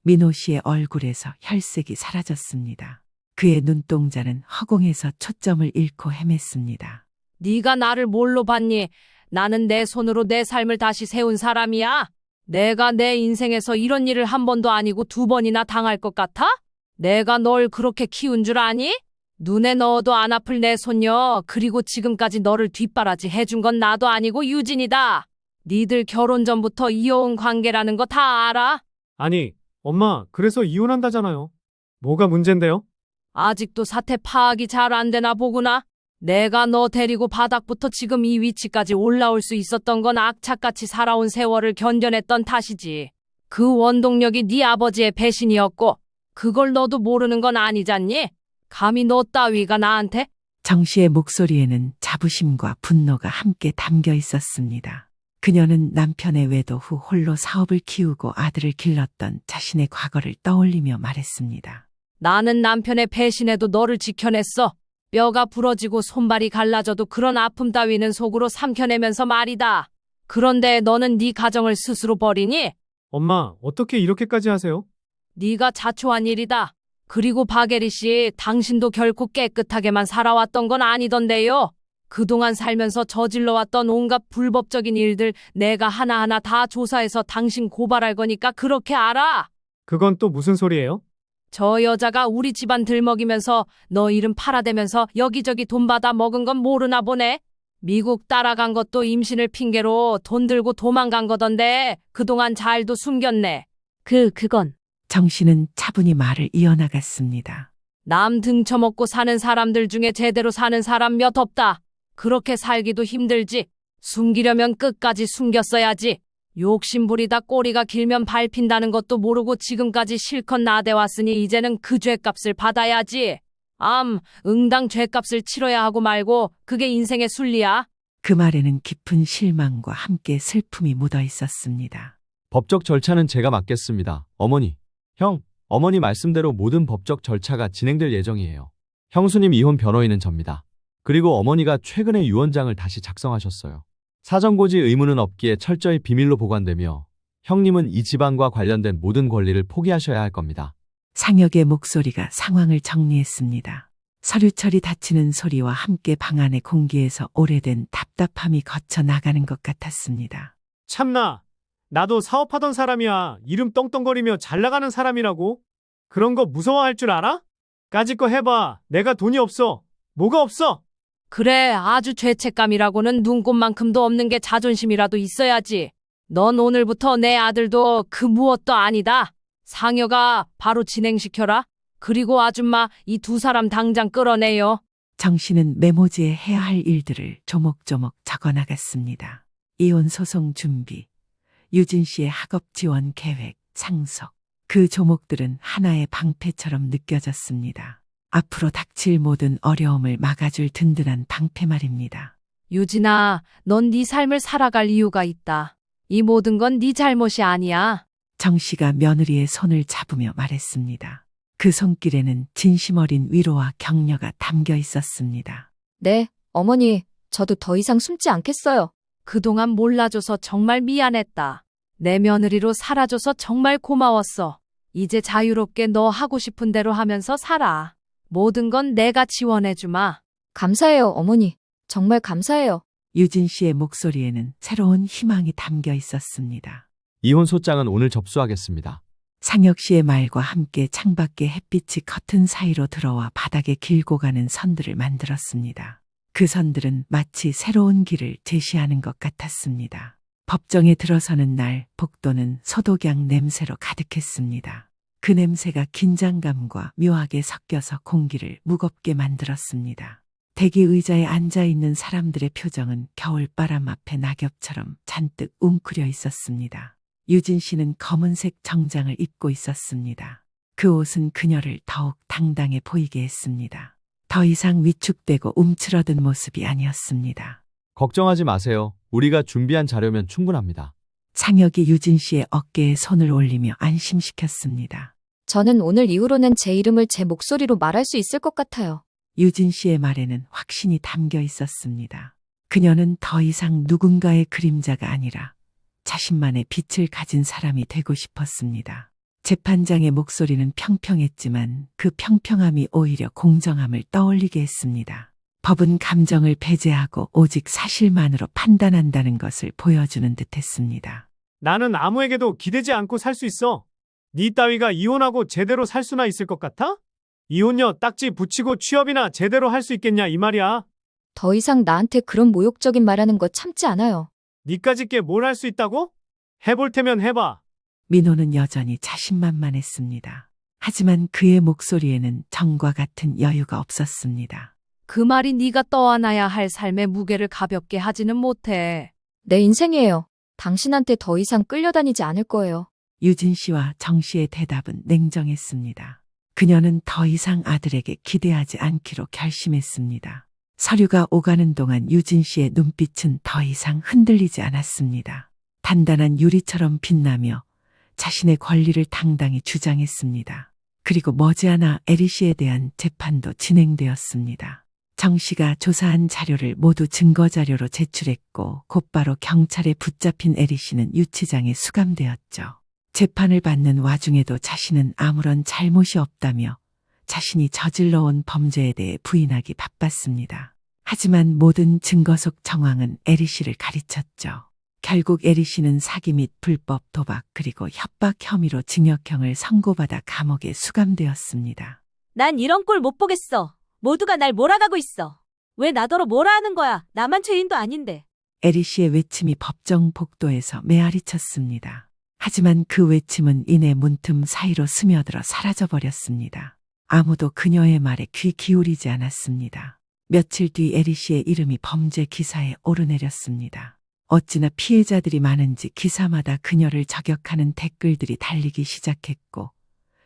민호 씨의 얼굴에서 혈색이 사라졌습니다. 그의 눈동자는 허공에서 초점을 잃고 헤맸습니다. 네가 나를 뭘로 봤니? 나는 내 손으로 내 삶을 다시 세운 사람이야. 내가 내 인생에서 이런 일을 한 번도 아니고 두 번이나 당할 것 같아? 내가 널 그렇게 키운 줄 아니? 눈에 넣어도 안 아플 내 손녀, 그리고 지금까지 너를 뒷바라지 해준 건 나도 아니고 유진이다. 니들 결혼 전부터 이어온 관계라는 거 다 알아? 아니, 엄마, 그래서 이혼한다잖아요. 뭐가 문젠데요? 아직도 사태 파악이 잘 안 되나 보구나. 내가 너 데리고 바닥부터 지금 이 위치까지 올라올 수 있었던 건 악착같이 살아온 세월을 견뎌냈던 탓이지. 그 원동력이 네 아버지의 배신이었고 그걸 너도 모르는 건 아니잖니? 감히 너 따위가 나한테? 정 씨의 목소리에는 자부심과 분노가 함께 담겨 있었습니다. 그녀는 남편의 외도 후 홀로 사업을 키우고 아들을 길렀던 자신의 과거를 떠올리며 말했습니다. 나는 남편의 배신에도 너를 지켜냈어. 뼈가 부러지고 손발이 갈라져도 그런 아픔 따위는 속으로 삼켜내면서 말이다. 그런데 너는 네 가정을 스스로 버리니? 엄마, 어떻게 이렇게까지 하세요? 네가 자초한 일이다. 그리고 박예리 씨, 당신도 결코 깨끗하게만 살아왔던 건 아니던데요. 그동안 살면서 저질러왔던 온갖 불법적인 일들 내가 하나하나 다 조사해서 당신 고발할 거니까 그렇게 알아. 그건 또 무슨 소리예요? 저 여자가 우리 집안 들먹이면서 너 이름 팔아대면서 여기저기 돈 받아 먹은 건 모르나 보네. 미국 따라간 것도 임신을 핑계로 돈 들고 도망간 거던데 그동안 잘도 숨겼네. 그건. 정 씨는 차분히 말을 이어나갔습니다. 남 등쳐먹고 사는 사람들 중에 제대로 사는 사람 몇 없다. 그렇게 살기도 힘들지. 숨기려면 끝까지 숨겼어야지. 욕심부리다 꼬리가 길면 밟힌다는 것도 모르고 지금까지 실컷 나대왔으니 이제는 그 죄값을 받아야지. 응당 죄값을 치러야 하고 말고 그게 인생의 순리야. 그 말에는 깊은 실망과 함께 슬픔이 묻어 있었습니다. 법적 절차는 제가 맡겠습니다. 어머니, 형, 어머니 말씀대로 모든 법적 절차가 진행될 예정이에요. 형수님 이혼 변호인은 접니다. 그리고 어머니가 최근에 유언장을 다시 작성하셨어요. 사전고지 의무는 없기에 철저히 비밀로 보관되며 형님은 이 집안과 관련된 모든 권리를 포기하셔야 할 겁니다. 상혁의 목소리가 상황을 정리했습니다. 서류철이 닫히는 소리와 함께 방 안의 공기에서 오래된 답답함이 거쳐 나가는 것 같았습니다. 참나, 나도 사업하던 사람이야. 이름 떵떵거리며 잘 나가는 사람이라고? 그런 거 무서워할 줄 알아? 까짓 거 해봐. 내가 돈이 없어. 뭐가 없어? 그래, 아주 죄책감이라고는 눈꼽만큼도 없는 게 자존심이라도 있어야지. 넌 오늘부터 내 아들도 그 무엇도 아니다. 상여가 바로 진행시켜라. 그리고 아줌마 이 두 사람 당장 끌어내요. 정 씨는 메모지에 해야 할 일들을 조목조목 적어 나갔습니다. 이혼 소송 준비, 유진 씨의 학업 지원 계획, 상속. 그 조목들은 하나의 방패처럼 느껴졌습니다. 앞으로 닥칠 모든 어려움을 막아줄 든든한 방패 말입니다. 유진아, 넌 네 삶을 살아갈 이유가 있다. 이 모든 건 네 잘못이 아니야. 정 씨가 며느리의 손을 잡으며 말했습니다. 그 손길에는 진심 어린 위로와 격려가 담겨 있었습니다. 네, 어머니, 저도 더 이상 숨지 않겠어요. 그동안 몰라줘서 정말 미안했다. 내 며느리로 살아줘서 정말 고마웠어. 이제 자유롭게 너 하고 싶은 대로 하면서 살아. 모든 건 내가 지원해주마. 감사해요, 어머니. 정말 감사해요. 유진 씨의 목소리에는 새로운 희망이 담겨 있었습니다. 이혼 소장은 오늘 접수하겠습니다. 상혁 씨의 말과 함께 창밖에 햇빛이 커튼 사이로 들어와 바닥에 길고 가는 선들을 만들었습니다. 그 선들은 마치 새로운 길을 제시하는 것 같았습니다. 법정에 들어서는 날 복도는 소독약 냄새로 가득했습니다. 그 냄새가 긴장감과 묘하게 섞여서 공기를 무겁게 만들었습니다. 대기 의자에 앉아 있는 사람들의 표정은 겨울바람 앞에 낙엽처럼 잔뜩 웅크려 있었습니다. 유진 씨는 검은색 정장을 입고 있었습니다. 그 옷은 그녀를 더욱 당당해 보이게 했습니다. 더 이상 위축되고 움츠러든 모습이 아니었습니다. 걱정하지 마세요. 우리가 준비한 자료면 충분합니다. 상혁이 유진 씨의 어깨에 손을 올리며 안심시켰습니다. 저는 오늘 이후로는 제 이름을 제 목소리로 말할 수 있을 것 같아요. 유진 씨의 말에는 확신이 담겨 있었습니다. 그녀는 더 이상 누군가의 그림자가 아니라 자신만의 빛을 가진 사람이 되고 싶었습니다. 재판장의 목소리는 평평했지만 그 평평함이 오히려 공정함을 떠올리게 했습니다. 법은 감정을 배제하고 오직 사실만으로 판단한다는 것을 보여주는 듯했습니다. 나는 아무에게도 기대지 않고 살 수 있어. 네 따위가 이혼하고 제대로 살 수나 있을 것 같아? 이혼녀 딱지 붙이고 취업이나 제대로 할 수 있겠냐 이 말이야. 더 이상 나한테 그런 모욕적인 말하는 거 참지 않아요. 니까짓 게 뭘 할 수 있다고? 해볼 테면 해봐. 민호는 여전히 자신만만했습니다. 하지만 그의 목소리에는 정과 같은 여유가 없었습니다. 그 말이 네가 떠안아야 할 삶의 무게를 가볍게 하지는 못해. 내 인생이에요. 당신한테 더 이상 끌려다니지 않을 거예요. 유진 씨와 정 씨의 대답은 냉정했습니다. 그녀는 더 이상 아들에게 기대하지 않기로 결심했습니다. 서류가 오가는 동안 유진 씨의 눈빛은 더 이상 흔들리지 않았습니다. 단단한 유리처럼 빛나며 자신의 권리를 당당히 주장했습니다. 그리고 머지않아 에리 씨에 대한 재판도 진행되었습니다. 정 씨가 조사한 자료를 모두 증거자료로 제출했고 곧바로 경찰에 붙잡힌 에리 씨는 유치장에 수감되었죠. 재판을 받는 와중에도 자신은 아무런 잘못이 없다며 자신이 저질러온 범죄에 대해 부인하기 바빴습니다. 하지만 모든 증거 속 정황은 에리 씨를 가리쳤죠. 결국 에리 씨는 사기 및 불법 도박 그리고 협박 혐의로 징역형을 선고받아 감옥에 수감되었습니다. 난 이런 꼴 못 보겠어. 모두가 날 몰아가고 있어. 왜 나더러 뭐라 하는 거야? 나만 죄인도 아닌데. 에리 씨의 외침이 법정 복도에서 메아리 쳤습니다. 하지만 그 외침은 이내 문틈 사이로 스며들어 사라져버렸습니다. 아무도 그녀의 말에 귀 기울이지 않았습니다. 며칠 뒤 에리 씨의 이름이 범죄 기사에 오르내렸습니다. 어찌나 피해자들이 많은지 기사마다 그녀를 저격하는 댓글들이 달리기 시작했고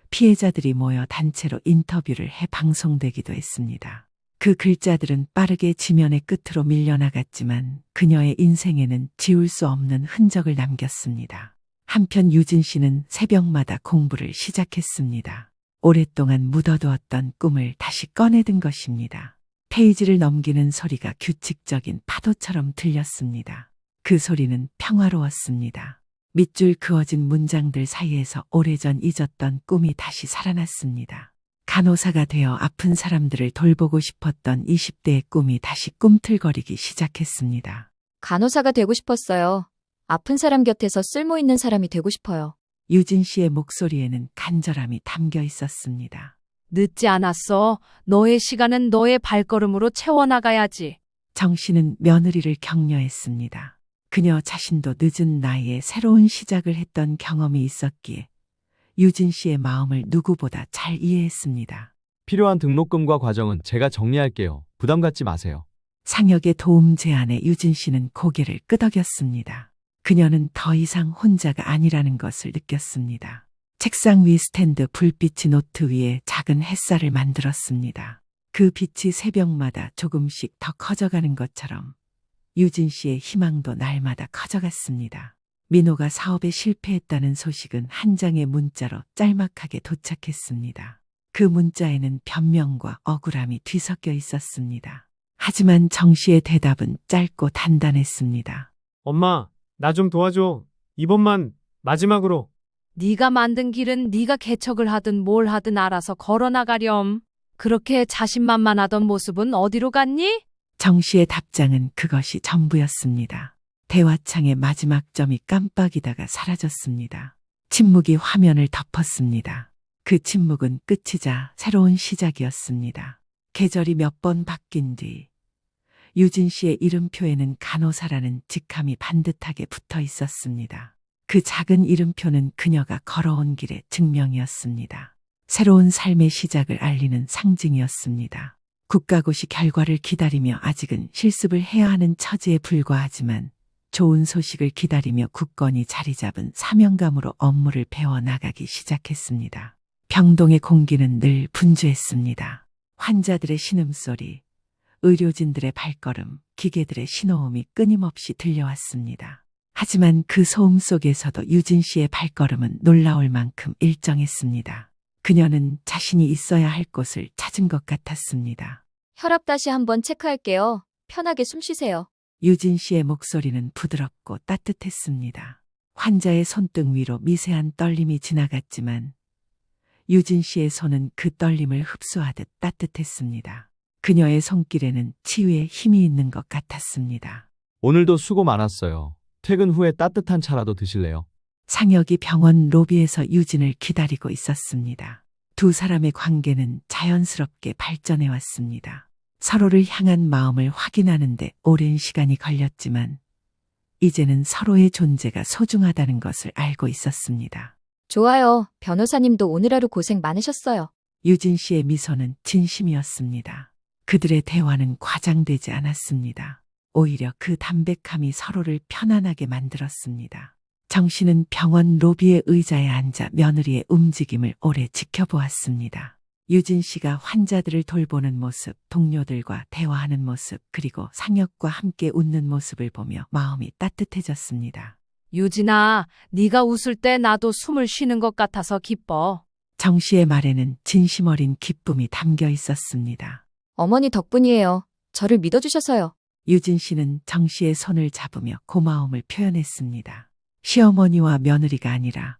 피해자들이 모여 단체로 인터뷰를 해 방송되기도 했습니다. 그 글자들은 빠르게 지면의 끝으로 밀려나갔지만 그녀의 인생에는 지울 수 없는 흔적을 남겼습니다. 한편 유진 씨는 새벽마다 공부를 시작했습니다. 오랫동안 묻어두었던 꿈을 다시 꺼내든 것입니다. 페이지를 넘기는 소리가 규칙적인 파도처럼 들렸습니다. 그 소리는 평화로웠습니다. 밑줄 그어진 문장들 사이에서 오래전 잊었던 꿈이 다시 살아났습니다. 간호사가 되어 아픈 사람들을 돌보고 싶었던 20대의 꿈이 다시 꿈틀거리기 시작했습니다. 간호사가 되고 싶었어요. 아픈 사람 곁에서 쓸모 있는 사람이 되고 싶어요. 유진 씨의 목소리에는 간절함이 담겨 있었습니다. 늦지 않았어. 너의 시간은 너의 발걸음으로 채워나가야지. 정 씨는 며느리를 격려했습니다. 그녀 자신도 늦은 나이에 새로운 시작을 했던 경험이 있었기에 유진 씨의 마음을 누구보다 잘 이해했습니다. 필요한 등록금과 과정은 제가 정리할게요. 부담 갖지 마세요. 상혁의 도움 제안에 유진 씨는 고개를 끄덕였습니다. 그녀는 더 이상 혼자가 아니라는 것을 느꼈습니다. 책상 위 스탠드 불빛이 노트 위에 작은 햇살을 만들었습니다. 그 빛이 새벽마다 조금씩 더 커져가는 것처럼 유진 씨의 희망도 날마다 커져갔습니다. 민호가 사업에 실패했다는 소식은 한 장의 문자로 짤막하게 도착했습니다. 그 문자에는 변명과 억울함이 뒤섞여 있었습니다. 하지만 정 씨의 대답은 짧고 단단했습니다. 엄마, 나 좀 도와줘. 이번만 마지막으로. 네가 만든 길은 네가 개척을 하든 뭘 하든 알아서 걸어나가렴. 그렇게 자신만만하던 모습은 어디로 갔니? 정 씨의 답장은 그것이 전부였습니다. 대화창의 마지막 점이 깜빡이다가 사라졌습니다. 침묵이 화면을 덮었습니다. 그 침묵은 끝이자 새로운 시작이었습니다. 계절이 몇 번 바뀐 뒤 유진 씨의 이름표에는 간호사라는 직함이 반듯하게 붙어 있었습니다. 그 작은 이름표는 그녀가 걸어온 길의 증명이었습니다. 새로운 삶의 시작을 알리는 상징이었습니다. 국가고시 결과를 기다리며 아직은 실습을 해야 하는 처지에 불과하지만 좋은 소식을 기다리며 굳건히 자리 잡은 사명감으로 업무를 배워나가기 시작했습니다. 병동의 공기는 늘 분주했습니다. 환자들의 신음소리, 의료진들의 발걸음, 기계들의 신호음이 끊임없이 들려왔습니다. 하지만 그 소음 속에서도 유진 씨의 발걸음은 놀라울 만큼 일정했습니다. 그녀는 자신이 있어야 할 곳을 찾은 것 같았습니다. 혈압 다시 한번 체크할게요. 편하게 숨 쉬세요. 유진 씨의 목소리는 부드럽고 따뜻했습니다. 환자의 손등 위로 미세한 떨림이 지나갔지만 유진 씨의 손은 그 떨림을 흡수하듯 따뜻했습니다. 그녀의 손길에는 치유의 힘이 있는 것 같았습니다. 오늘도 수고 많았어요. 퇴근 후에 따뜻한 차라도 드실래요? 상혁이 병원 로비에서 유진을 기다리고 있었습니다. 두 사람의 관계는 자연스럽게 발전해 왔습니다. 서로를 향한 마음을 확인하는데 오랜 시간이 걸렸지만 이제는 서로의 존재가 소중하다는 것을 알고 있었습니다. 좋아요. 변호사님도 오늘 하루 고생 많으셨어요. 유진 씨의 미소는 진심이었습니다. 그들의 대화는 과장되지 않았습니다. 오히려 그 담백함이 서로를 편안하게 만들었습니다. 정 씨는 병원 로비의 의자에 앉아 며느리의 움직임을 오래 지켜보았습니다. 유진 씨가 환자들을 돌보는 모습, 동료들과 대화하는 모습, 그리고 상혁과 함께 웃는 모습을 보며 마음이 따뜻해졌습니다. 유진아, 네가 웃을 때 나도 숨을 쉬는 것 같아서 기뻐. 정 씨의 말에는 진심 어린 기쁨이 담겨 있었습니다. 어머니 덕분이에요. 저를 믿어주셔서요. 유진 씨는 정 씨의 손을 잡으며 고마움을 표현했습니다. 시어머니와 며느리가 아니라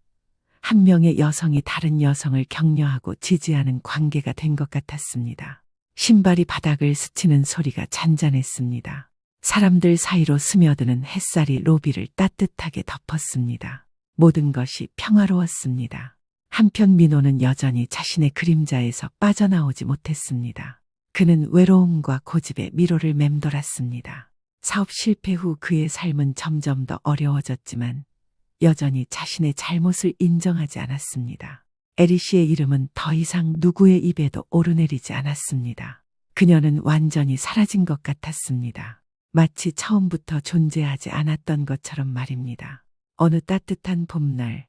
한 명의 여성이 다른 여성을 격려하고 지지하는 관계가 된 것 같았습니다. 신발이 바닥을 스치는 소리가 잔잔했습니다. 사람들 사이로 스며드는 햇살이 로비를 따뜻하게 덮었습니다. 모든 것이 평화로웠습니다. 한편 민호는 여전히 자신의 그림자에서 빠져나오지 못했습니다. 그는 외로움과 고집에 미로를 맴돌았습니다. 사업 실패 후 그의 삶은 점점 더 어려워졌지만 여전히 자신의 잘못을 인정하지 않았습니다. 에리 씨의 이름은 더 이상 누구의 입에도 오르내리지 않았습니다. 그녀는 완전히 사라진 것 같았습니다. 마치 처음부터 존재하지 않았던 것처럼 말입니다. 어느 따뜻한 봄날,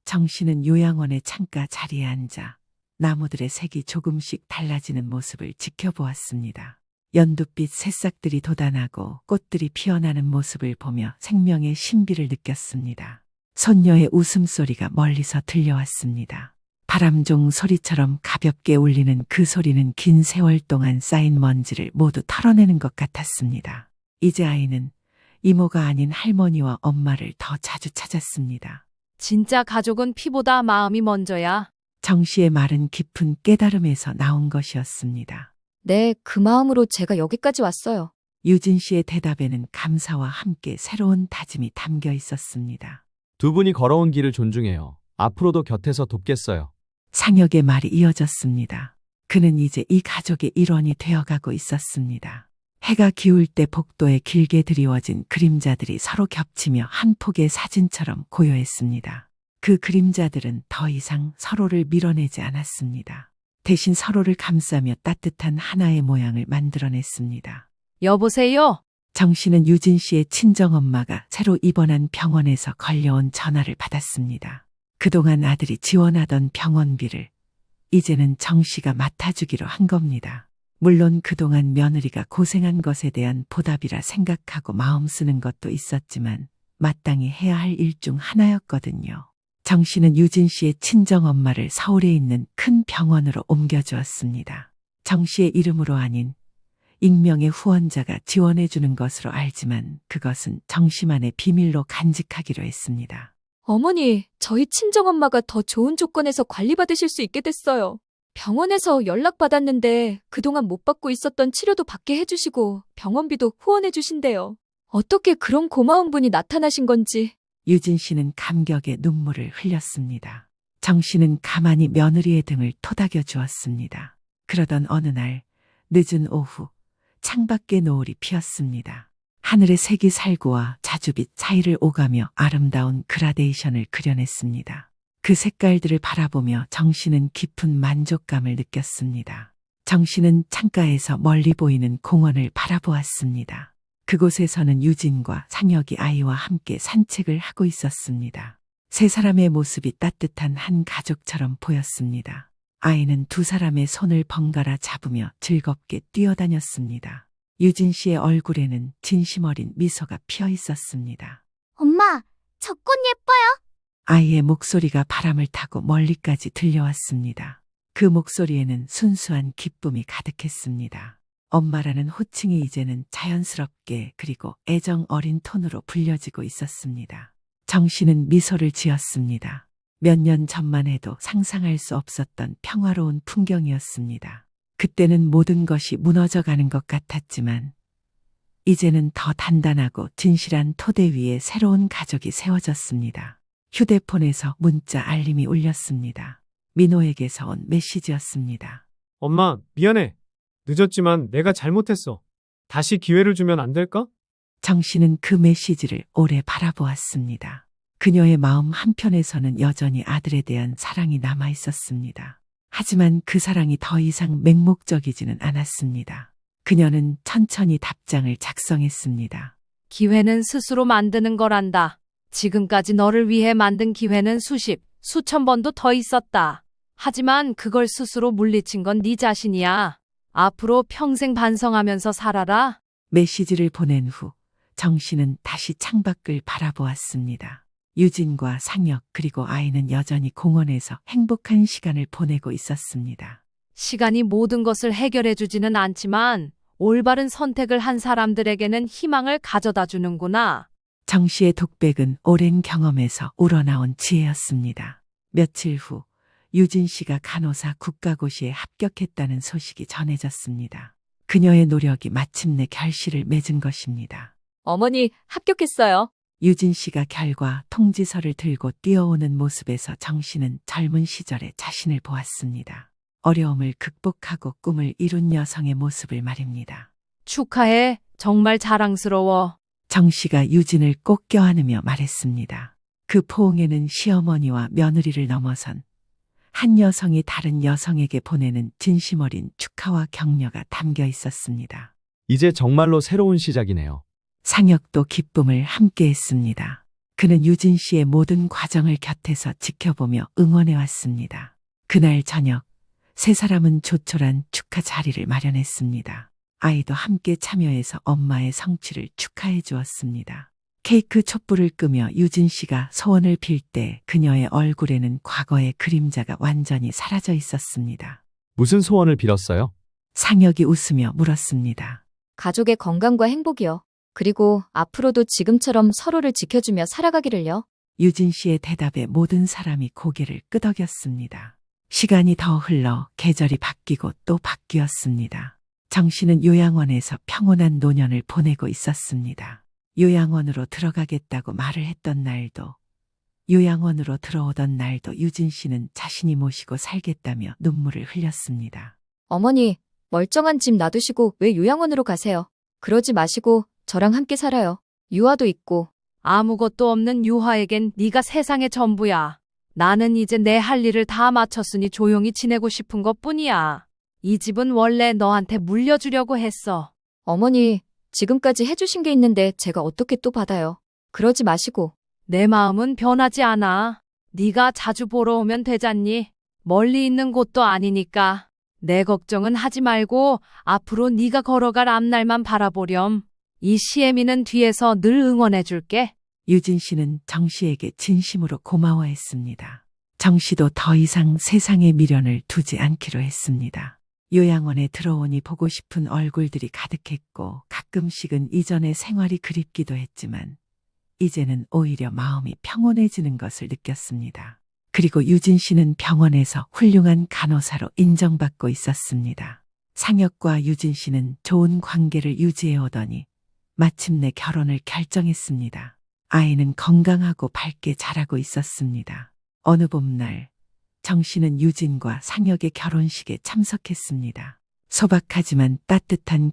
정 씨는 요양원의 창가 자리에 앉아 나무들의 색이 조금씩 달라지는 모습을 지켜보았습니다. 연두빛 새싹들이 돋아나고 꽃들이 피어나는 모습을 보며 생명의 신비를 느꼈습니다. 손녀의 웃음소리가 멀리서 들려왔습니다. 바람종 소리처럼 가볍게 울리는 그 소리는 긴 세월 동안 쌓인 먼지를 모두 털어내는 것 같았습니다. 이제 아이는 이모가 아닌 할머니와 엄마를 더 자주 찾았습니다. 진짜 가족은 피보다 마음이 먼저야. 정 씨의 말은 깊은 깨달음에서 나온 것이었습니다. 네, 그 마음으로 제가 여기까지 왔어요. 유진 씨의 대답에는 감사와 함께 새로운 다짐이 담겨 있었습니다. 두 분이 걸어온 길을 존중해요. 앞으로도 곁에서 돕겠어요. 상혁의 말이 이어졌습니다. 그는 이제 이 가족의 일원이 되어가고 있었습니다. 해가 기울 때 복도에 길게 드리워진 그림자들이 서로 겹치며 한 폭의 사진처럼 고요했습니다. 그 그림자들은 더 이상 서로를 밀어내지 않았습니다. 대신 서로를 감싸며 따뜻한 하나의 모양을 만들어냈습니다. 여보세요? 정 씨는 유진 씨의 친정엄마가 새로 입원한 병원에서 걸려온 전화를 받았습니다. 그동안 아들이 지원하던 병원비를 이제는 정 씨가 맡아주기로 한 겁니다. 물론 그동안 며느리가 고생한 것에 대한 보답이라 생각하고 마음 쓰는 것도 있었지만 마땅히 해야 할 일 중 하나였거든요. 정 씨는 유진 씨의 친정엄마를 서울에 있는 큰 병원으로 옮겨주었습니다. 정 씨의 이름으로 아닌 익명의 후원자가 지원해 주는 것으로 알지만 그것은 정 씨만의 비밀로 간직하기로 했습니다. 어머니, 저희 친정엄마가 더 좋은 조건에서 관리받으실 수 있게 됐어요. 병원에서 연락받았는데 그동안 못 받고 있었던 치료도 받게 해주시고 병원비도 후원해 주신대요. 어떻게 그런 고마운 분이 나타나신 건지. 유진 씨는 감격의 눈물을 흘렸습니다. 정 씨는 가만히 며느리의 등을 토닥여 주었습니다. 그러던 어느 날 늦은 오후 창밖에 노을이 피었습니다. 하늘의 색이 살구와 자주빛 사이를 오가며 아름다운 그라데이션을 그려냈습니다. 그 색깔들을 바라보며 정 씨는 깊은 만족감을 느꼈습니다. 정 씨는 창가에서 멀리 보이는 공원을 바라보았습니다. 그곳에서는 유진과 상혁이 아이와 함께 산책을 하고 있었습니다. 세 사람의 모습이 따뜻한 한 가족처럼 보였습니다. 아이는 두 사람의 손을 번갈아 잡으며 즐겁게 뛰어다녔습니다. 유진 씨의 얼굴에는 진심 어린 미소가 피어 있었습니다. 엄마, 저 꽃 예뻐요? 아이의 목소리가 바람을 타고 멀리까지 들려왔습니다. 그 목소리에는 순수한 기쁨이 가득했습니다. 엄마라는 호칭이 이제는 자연스럽게 그리고 애정 어린 톤으로 불려지고 있었습니다. 정 씨는 미소를 지었습니다. 몇 년 전만 해도 상상할 수 없었던 평화로운 풍경이었습니다. 그때는 모든 것이 무너져가는 것 같았지만 이제는 더 단단하고 진실한 토대 위에 새로운 가족이 세워졌습니다. 휴대폰에서 문자 알림이 울렸습니다. 민호에게서 온 메시지였습니다. 엄마, 미안해. 늦었지만 내가 잘못했어. 다시 기회를 주면 안 될까? 정 씨는 그 메시지를 오래 바라보았습니다. 그녀의 마음 한편에서는 여전히 아들에 대한 사랑이 남아 있었습니다. 하지만 그 사랑이 더 이상 맹목적이지는 않았습니다. 그녀는 천천히 답장을 작성했습니다. 기회는 스스로 만드는 거란다. 지금까지 너를 위해 만든 기회는 수십, 수천 번도 더 있었다. 하지만 그걸 스스로 물리친 건 네 자신이야. 앞으로 평생 반성하면서 살아라. 메시지를 보낸 후 정 씨는 다시 창밖을 바라보았습니다. 유진과 상혁 그리고 아이는 여전히 공원에서 행복한 시간을 보내고 있었습니다. 시간이 모든 것을 해결해 주지는 않지만 올바른 선택을 한 사람들에게는 희망을 가져다 주는구나. 정 씨의 독백은 오랜 경험에서 우러나온 지혜였습니다. 며칠 후 유진 씨가 간호사 국가고시에 합격했다는 소식이 전해졌습니다. 그녀의 노력이 마침내 결실을 맺은 것입니다. 어머니, 합격했어요. 유진 씨가 결과 통지서를 들고 뛰어오는 모습에서 정 씨는 젊은 시절의 자신을 보았습니다. 어려움을 극복하고 꿈을 이룬 여성의 모습을 말입니다. 축하해. 정말 자랑스러워. 정 씨가 유진을 꼭 껴안으며 말했습니다. 그 포옹에는 시어머니와 며느리를 넘어선 한 여성이 다른 여성에게 보내는 진심 어린 축하와 격려가 담겨 있었습니다. 이제 정말로 새로운 시작이네요. 상혁도 기쁨을 함께 했습니다. 그는 유진 씨의 모든 과정을 곁에서 지켜보며 응원해 왔습니다. 그날 저녁, 세 사람은 조촐한 축하 자리를 마련했습니다. 아이도 함께 참여해서 엄마의 성취를 축하해 주었습니다. 케이크 촛불을 끄며 유진 씨가 소원을 빌 때 그녀의 얼굴에는 과거의 그림자가 완전히 사라져 있었습니다. 무슨 소원을 빌었어요? 상혁이 웃으며 물었습니다. 가족의 건강과 행복이요. 그리고 앞으로도 지금처럼 서로를 지켜주며 살아가기를요. 유진 씨의 대답에 모든 사람이 고개를 끄덕였습니다. 시간이 더 흘러 계절이 바뀌고 또 바뀌었습니다. 정 씨는 요양원에서 평온한 노년을 보내고 있었습니다. 요양원으로 들어가겠다고 말을 했던 날도, 요양원으로 들어오던 날도 유진 씨는 자신이 모시고 살겠다며 눈물을 흘렸습니다. 어머니, 멀쩡한 집 놔두시고 왜 요양원으로 가세요? 그러지 마시고 저랑 함께 살아요. 유아도 있고. 아무것도 없는 유화에겐 네가 세상의 전부야. 나는 이제 내 할 일을 다 마쳤으니 조용히 지내고 싶은 것뿐이야. 이 집은 원래 너한테 물려주려고 했어. 어머니, 지금까지 해주신 게 있는데 제가 어떻게 또 받아요? 그러지 마시고. 내 마음은 변하지 않아. 네가 자주 보러 오면 되잖니. 멀리 있는 곳도 아니니까. 내 걱정은 하지 말고 앞으로 네가 걸어갈 앞날만 바라보렴. 이 시애미는 뒤에서 늘 응원해줄게. 유진 씨는 정 씨에게 진심으로 고마워했습니다. 정 씨도 더 이상 세상에 미련을 두지 않기로 했습니다. 요양원에 들어오니 보고 싶은 얼굴들이 가득했고 가끔씩은 이전의 생활이 그립기도 했지만 이제는 오히려 마음이 평온해지는 것을 느꼈습니다. 그리고 유진 씨는 병원에서 훌륭한 간호사로 인정받고 있었습니다. 상혁과 유진 씨는 좋은 관계를 유지해 오더니 마침내 결혼을 결정했습니다. 아이는 건강하고 밝게 자라고 있었습니다. 어느 봄날 정 씨는 유진과 상혁의 결혼식에 참석했습니다. 소박하지만 따뜻한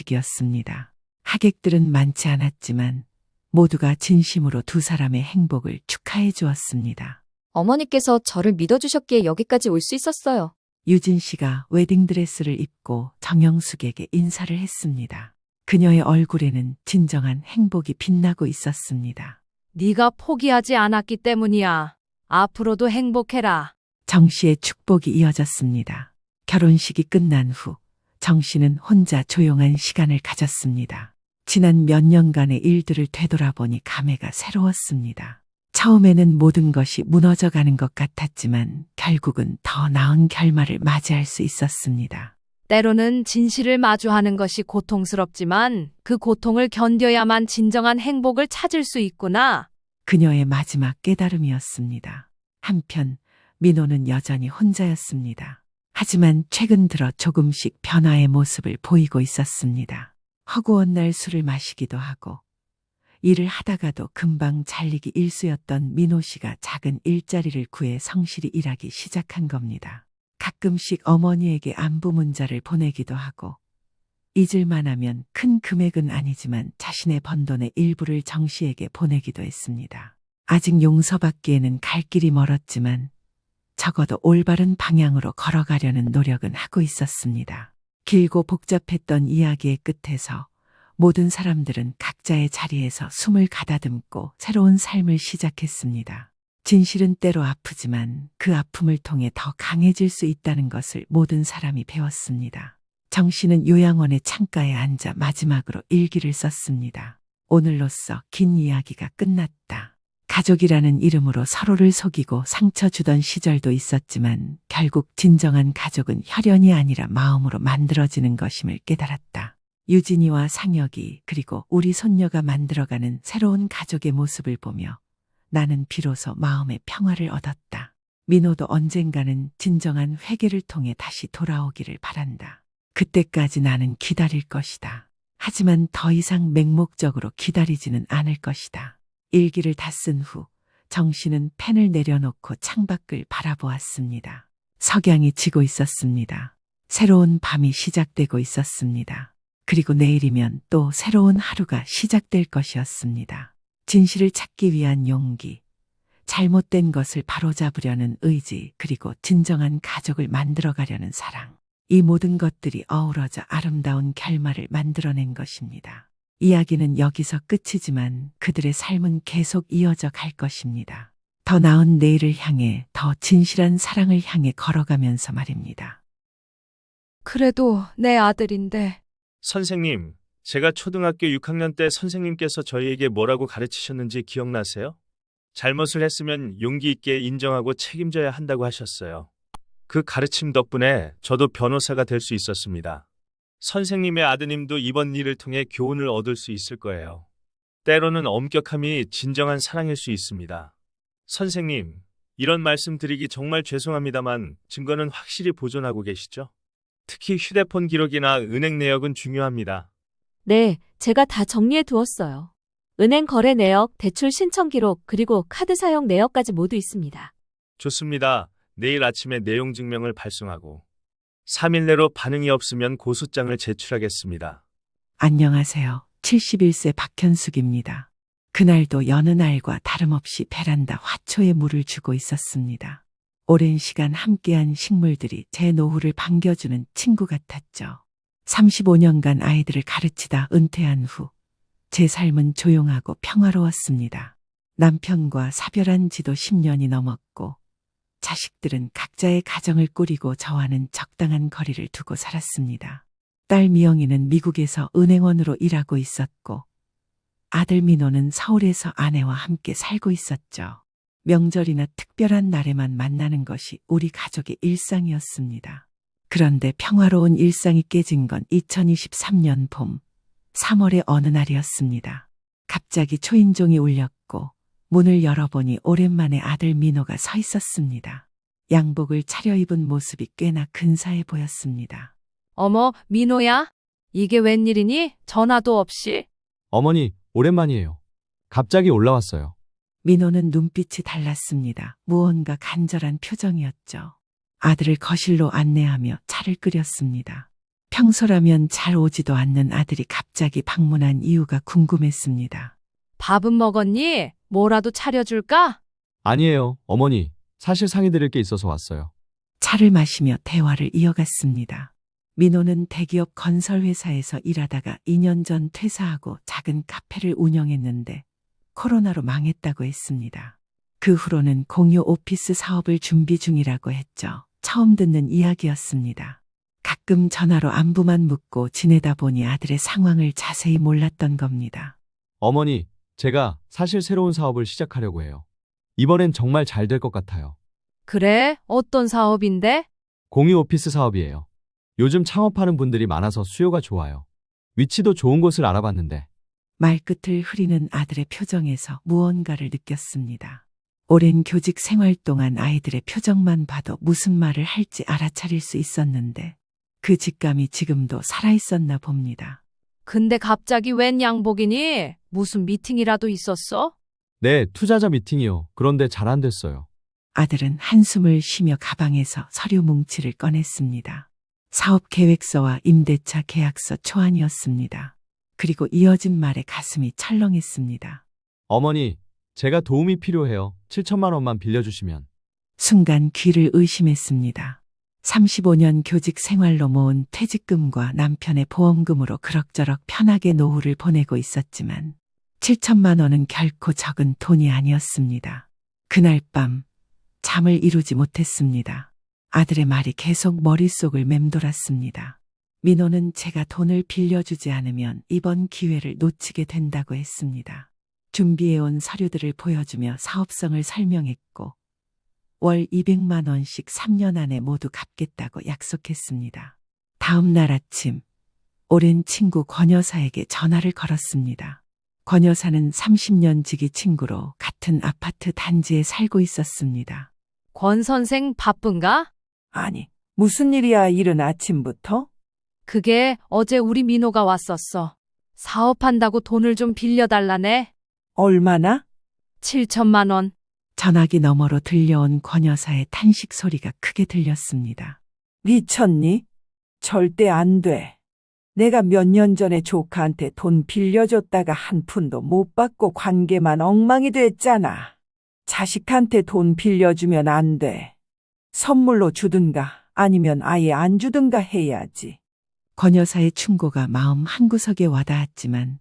결혼식이었습니다. 하객들은 많지 않았지만 모두가 진심으로 두 사람의 행복을 축하해 주었습니다. 어머니께서 저를 믿어주셨기에 여기까지 올 수 있었어요. 유진 씨가 웨딩드레스를 입고 정영숙에게 인사를 했습니다. 그녀의 얼굴에는 진정한 행복이 빛나고 있었습니다. 네가 포기하지 않았기 때문이야. 앞으로도 행복해라. 정 씨의 축복이 이어졌습니다. 결혼식이 끝난 후 정 씨는 혼자 조용한 시간을 가졌습니다. 지난 몇 년간의 일들을 되돌아보니 감회가 새로웠습니다. 처음에는 모든 것이 무너져가는 것 같았지만 결국은 더 나은 결말을 맞이할 수 있었습니다. 때로는 진실을 마주하는 것이 고통스럽지만 그 고통을 견뎌야만 진정한 행복을 찾을 수 있구나. 그녀의 마지막 깨달음이었습니다. 한편 민호는 여전히 혼자였습니다. 하지만 최근 들어 조금씩 변화의 모습을 보이고 있었습니다. 허구한 날 술을 마시기도 하고 일을 하다가도 금방 잘리기 일쑤였던 민호 씨가 작은 일자리를 구해 성실히 일하기 시작한 겁니다. 가끔씩 어머니에게 안부 문자를 보내기도 하고 잊을만 하면 큰 금액은 아니지만 자신의 번 돈의 일부를 정 씨에게 보내기도 했습니다. 아직 용서받기에는 갈 길이 멀었지만 적어도 올바른 방향으로 걸어가려는 노력은 하고 있었습니다. 길고 복잡했던 이야기의 끝에서 모든 사람들은 각자의 자리에서 숨을 가다듬고 새로운 삶을 시작했습니다. 진실은 때로 아프지만 그 아픔을 통해 더 강해질 수 있다는 것을 모든 사람이 배웠습니다. 정 씨는 요양원의 창가에 앉아 마지막으로 일기를 썼습니다. 오늘로써 긴 이야기가 끝났다. 가족이라는 이름으로 서로를 속이고 상처 주던 시절도 있었지만 결국 진정한 가족은 혈연이 아니라 마음으로 만들어지는 것임을 깨달았다. 유진이와 상혁이 그리고 우리 손녀가 만들어가는 새로운 가족의 모습을 보며 나는 비로소 마음의 평화를 얻었다. 민호도 언젠가는 진정한 회개를 통해 다시 돌아오기를 바란다. 그때까지 나는 기다릴 것이다. 하지만 더 이상 맹목적으로 기다리지는 않을 것이다. 일기를 다 쓴 후 정 씨는 펜을 내려놓고 창밖을 바라보았습니다. 석양이 지고 있었습니다. 새로운 밤이 시작되고 있었습니다. 그리고 내일이면 또 새로운 하루가 시작될 것이었습니다. 진실을 찾기 위한 용기, 잘못된 것을 바로잡으려는 의지, 그리고 진정한 가족을 만들어가려는 사랑. 이 모든 것들이 어우러져 아름다운 결말을 만들어낸 것입니다. 이야기는 여기서 끝이지만 그들의 삶은 계속 이어져 갈 것입니다. 더 나은 내일을 향해, 더 진실한 사랑을 향해 걸어가면서 말입니다. 그래도 내 아들인데. 선생님, 제가 초등학교 6학년 때 선생님께서 저희에게 뭐라고 가르치셨는지 기억나세요? 잘못을 했으면 용기 있게 인정하고 책임져야 한다고 하셨어요. 그 가르침 덕분에 저도 변호사가 될 수 있었습니다. 선생님의 아드님도 이번 일을 통해 교훈을 얻을 수 있을 거예요. 때로는 엄격함이 진정한 사랑일 수 있습니다. 선생님, 이런 말씀 드리기 정말 죄송합니다만 증거는 확실히 보존하고 계시죠? 특히 휴대폰 기록이나 은행 내역은 중요합니다. 네, 제가 다 정리해 두었어요. 은행 거래 내역, 대출 신청 기록, 그리고 카드 사용 내역까지 모두 있습니다. 좋습니다. 내일 아침에 내용 증명을 발송하고 3일 내로 반응이 없으면 고소장을 제출하겠습니다. 안녕하세요. 71세 박현숙입니다. 그날도 여느 날과 다름없이 베란다 화초에 물을 주고 있었습니다. 오랜 시간 함께한 식물들이 제 노후를 반겨주는 친구 같았죠. 35년간 아이들을 가르치다 은퇴한 후 제 삶은 조용하고 평화로웠습니다. 남편과 사별한 지도 10년이 넘었고 자식들은 각자의 가정을 꾸리고 저와는 적당한 거리를 두고 살았습니다. 딸 미영이는 미국에서 은행원으로 일하고 있었고 아들 민호는 서울에서 아내와 함께 살고 있었죠. 명절이나 특별한 날에만 만나는 것이 우리 가족의 일상이었습니다. 그런데 평화로운 일상이 깨진 건 2023년 봄 3월의 어느 날이었습니다. 갑자기 초인종이 울렸고 문을 열어보니 오랜만에 아들 민호가 서 있었습니다. 양복을 차려입은 모습이 꽤나 근사해 보였습니다. 어머, 민호야? 이게 웬일이니? 전화도 없이. 어머니, 오랜만이에요. 갑자기 올라왔어요. 민호는 눈빛이 달랐습니다. 무언가 간절한 표정이었죠. 아들을 거실로 안내하며 차를 끓였습니다. 평소라면 잘 오지도 않는 아들이 갑자기 방문한 이유가 궁금했습니다. 밥은 먹었니? 뭐라도 차려줄까? 아니에요, 어머니. 사실 상의드릴 게 있어서 왔어요. 차를 마시며 대화를 이어갔습니다. 민호는 대기업 건설회사에서 일하다가 2년 전 퇴사하고 작은 카페를 운영했는데 코로나로 망했다고 했습니다. 그 후로는 공유 오피스 사업을 준비 중이라고 했죠. 처음 듣는 이야기였습니다. 가끔 전화로 안부만 묻고 지내다 보니 아들의 상황을 자세히 몰랐던 겁니다. 어머니, 제가 사실 새로운 사업을 시작하려고 해요. 이번엔 정말 잘 될 것 같아요. 그래? 어떤 사업인데? 공유 오피스 사업이에요. 요즘 창업하는 분들이 많아서 수요가 좋아요. 위치도 좋은 곳을 알아봤는데. 말끝을 흐리는 아들의 표정에서 무언가를 느꼈습니다. 오랜 교직 생활 동안 아이들의 표정만 봐도 무슨 말을 할지 알아차릴 수 있었는데 그 직감이 지금도 살아있었나 봅니다. 근데 갑자기 웬 양복이니? 무슨 미팅이라도 있었어? 네, 투자자 미팅이요. 그런데 잘 안 됐어요. 아들은 한숨을 쉬며 가방에서 서류 뭉치를 꺼냈습니다. 사업 계획서와 임대차 계약서 초안이었습니다. 그리고 이어진 말에 가슴이 철렁했습니다. 어머니, 제가 도움이 필요해요. 7천만 원만 빌려주시면. 순간 귀를 의심했습니다. 35년 교직 생활로 모은 퇴직금과 남편의 보험금으로 그럭저럭 편하게 노후를 보내고 있었지만 7천만 원은 결코 적은 돈이 아니었습니다. 그날 밤 잠을 이루지 못했습니다. 아들의 말이 계속 머릿속을 맴돌았습니다. 민호는 제가 돈을 빌려주지 않으면 이번 기회를 놓치게 된다고 했습니다. 준비해온 서류들을 보여주며 사업성을 설명했고 월 200만 원씩 3년 안에 모두 갚겠다고 약속했습니다. 다음 날 아침 오랜 친구 권 여사에게 전화를 걸었습니다. 권 여사는 30년 지기 친구로 같은 아파트 단지에 살고 있었습니다. 권 선생 바쁜가? 아니, 무슨 일이야, 이른 아침부터? 그게 어제 우리 민호가 왔었어. 사업한다고 돈을 좀 빌려달라네. 얼마나? 7천만 원. 전화기 너머로 들려온 권 여사의 탄식 소리가 크게 들렸습니다. 미쳤니? 절대 안 돼. 내가 몇 년 전에 조카한테 돈 빌려줬다가 한 푼도 못 받고 관계만 엉망이 됐잖아. 자식한테 돈 빌려주면 안 돼. 선물로 주든가 아니면 아예 안 주든가 해야지. 권 여사의 충고가 마음 한구석에 와닿았지만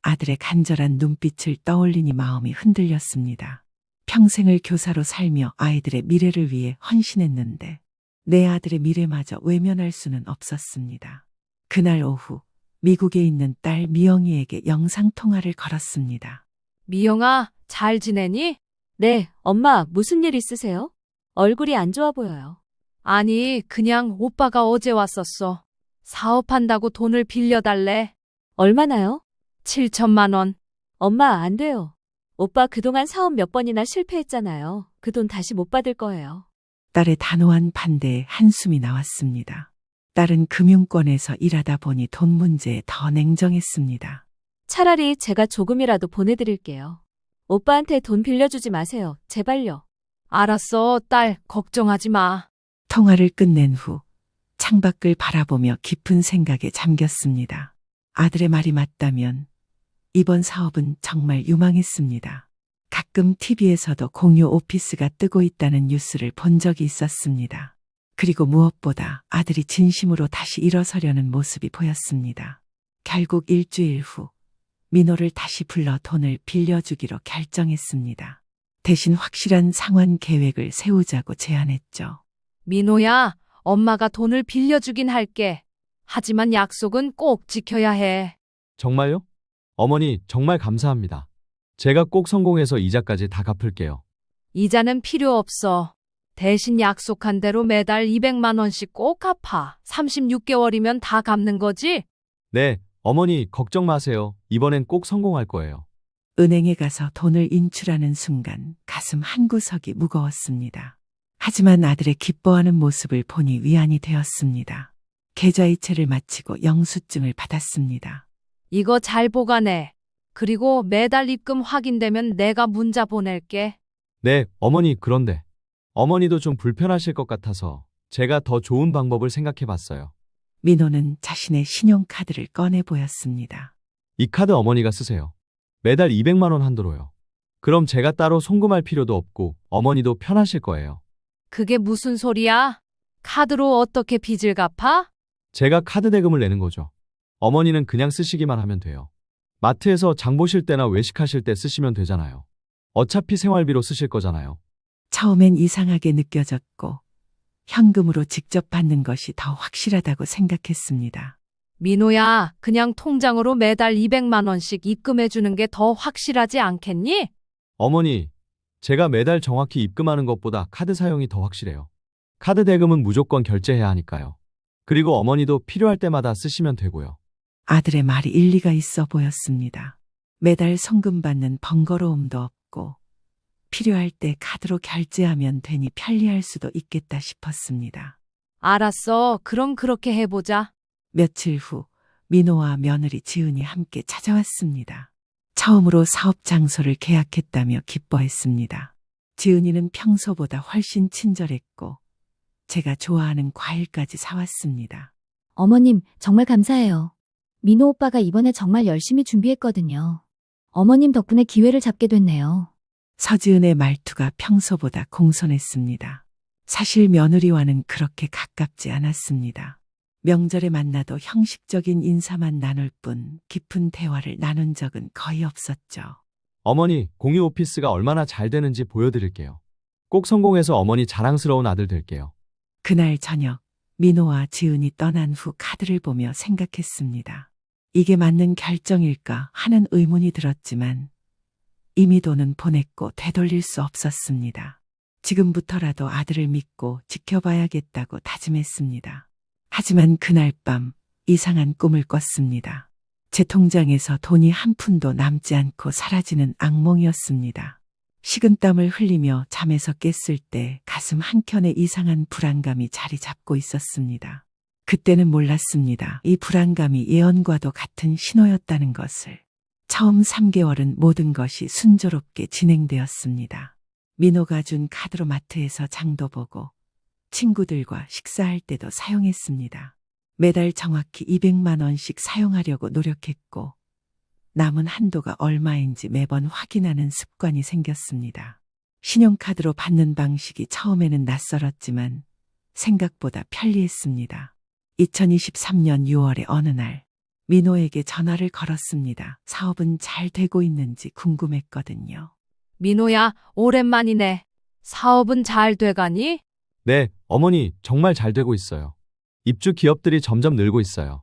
아들의 간절한 눈빛을 떠올리니 마음이 흔들렸습니다. 평생을 교사로 살며 아이들의 미래를 위해 헌신했는데 내 아들의 미래마저 외면할 수는 없었습니다. 그날 오후 미국에 있는 딸 미영이에게 영상통화를 걸었습니다. 미영아, 잘 지내니? 네, 엄마, 무슨 일 있으세요? 얼굴이 안 좋아 보여요. 아니, 그냥 오빠가 어제 왔었어. 사업한다고 돈을 빌려달래. 얼마나요? 7천만 원. 엄마, 안 돼요. 오빠 그동안 사업 몇 번이나 실패했잖아요. 그 돈 다시 못 받을 거예요. 딸의 단호한 반대에 한숨이 나왔습니다. 딸은 금융권에서 일하다 보니 돈 문제에 더 냉정했습니다. 차라리 제가 조금이라도 보내드릴게요. 오빠한테 돈 빌려주지 마세요. 제발요. 알았어, 딸. 걱정하지 마. 통화를 끝낸 후 창밖을 바라보며 깊은 생각에 잠겼습니다. 아들의 말이 맞다면 이번 사업은 정말 유망했습니다. 가끔 TV에서도 공유 오피스가 뜨고 있다는 뉴스를 본 적이 있었습니다. 그리고 무엇보다 아들이 진심으로 다시 일어서려는 모습이 보였습니다. 결국 일주일 후 민호를 다시 불러 돈을 빌려주기로 결정했습니다. 대신 확실한 상환 계획을 세우자고 제안했죠. 민호야, 엄마가 돈을 빌려주긴 할게. 하지만 약속은 꼭 지켜야 해. 정말요? 어머니, 정말 감사합니다. 제가 꼭 성공해서 이자까지 다 갚을게요. 이자는 필요 없어. 대신 약속한 대로 매달 200만 원씩 꼭 갚아. 36개월이면 다 갚는 거지? 네, 어머니, 걱정 마세요. 이번엔 꼭 성공할 거예요. 은행에 가서 돈을 인출하는 순간 가슴 한구석이 무거웠습니다. 하지만 아들의 기뻐하는 모습을 보니 위안이 되었습니다. 계좌이체를 마치고 영수증을 받았습니다. 이거 잘 보관해. 그리고 매달 입금 확인되면 내가 문자 보낼게. 네, 어머니, 그런데 어머니도 좀 불편하실 것 같아서 제가 더 좋은 방법을 생각해 봤어요. 민호는 자신의 신용카드를 꺼내 보였습니다. 이 카드 어머니가 쓰세요. 매달 200만 원 한도로요. 그럼 제가 따로 송금할 필요도 없고 어머니도 편하실 거예요. 그게 무슨 소리야? 카드로 어떻게 빚을 갚아? 제가 카드 대금을 내는 거죠. 어머니는 그냥 쓰시기만 하면 돼요. 마트에서 장 보실 때나 외식하실 때 쓰시면 되잖아요. 어차피 생활비로 쓰실 거잖아요. 처음엔 이상하게 느껴졌고 현금으로 직접 받는 것이 더 확실하다고 생각했습니다. 민호야, 그냥 통장으로 매달 200만 원씩 입금해 주는 게 더 확실하지 않겠니? 어머니, 제가 매달 정확히 입금하는 것보다 카드 사용이 더 확실해요. 카드 대금은 무조건 결제해야 하니까요. 그리고 어머니도 필요할 때마다 쓰시면 되고요. 아들의 말이 일리가 있어 보였습니다. 매달 송금 받는 번거로움도 없고 필요할 때 카드로 결제하면 되니 편리할 수도 있겠다 싶었습니다. 알았어. 그럼 그렇게 해보자. 며칠 후 민호와 며느리 지은이 함께 찾아왔습니다. 처음으로 사업 장소를 계약했다며 기뻐했습니다. 지은이는 평소보다 훨씬 친절했고 제가 좋아하는 과일까지 사왔습니다. 어머님, 정말 감사해요. 민호 오빠가 이번에 정말 열심히 준비했거든요. 어머님 덕분에 기회를 잡게 됐네요. 서지은의 말투가 평소보다 공손했습니다. 사실 며느리와는 그렇게 가깝지 않았습니다. 명절에 만나도 형식적인 인사만 나눌 뿐 깊은 대화를 나눈 적은 거의 없었죠. 어머니, 공유 오피스가 얼마나 잘 되는지 보여드릴게요. 꼭 성공해서 어머니 자랑스러운 아들 될게요. 그날 저녁 민호와 지은이 떠난 후 카드를 보며 생각했습니다. 이게 맞는 결정일까 하는 의문이 들었지만 이미 돈은 보냈고 되돌릴 수 없었습니다. 지금부터라도 아들을 믿고 지켜봐야겠다고 다짐했습니다. 하지만 그날 밤 이상한 꿈을 꿨습니다. 제 통장에서 돈이 한 푼도 남지 않고 사라지는 악몽이었습니다. 식은땀을 흘리며 잠에서 깼을 때 가슴 한켠에 이상한 불안감이 자리 잡고 있었습니다. 그때는 몰랐습니다. 이 불안감이 예언과도 같은 신호였다는 것을. 처음 3개월은 모든 것이 순조롭게 진행되었습니다. 민호가 준 카드로 마트에서 장도 보고 친구들과 식사할 때도 사용했습니다. 매달 정확히 200만 원씩 사용하려고 노력했고 남은 한도가 얼마인지 매번 확인하는 습관이 생겼습니다. 신용카드로 받는 방식이 처음에는 낯설었지만 생각보다 편리했습니다. 2023년 6월의 어느 날 민호에게 전화를 걸었습니다. 사업은 잘 되고 있는지 궁금했거든요. 민호야, 오랜만이네. 사업은 잘 돼가니? 네, 어머니, 정말 잘 되고 있어요. 입주 기업들이 점점 늘고 있어요.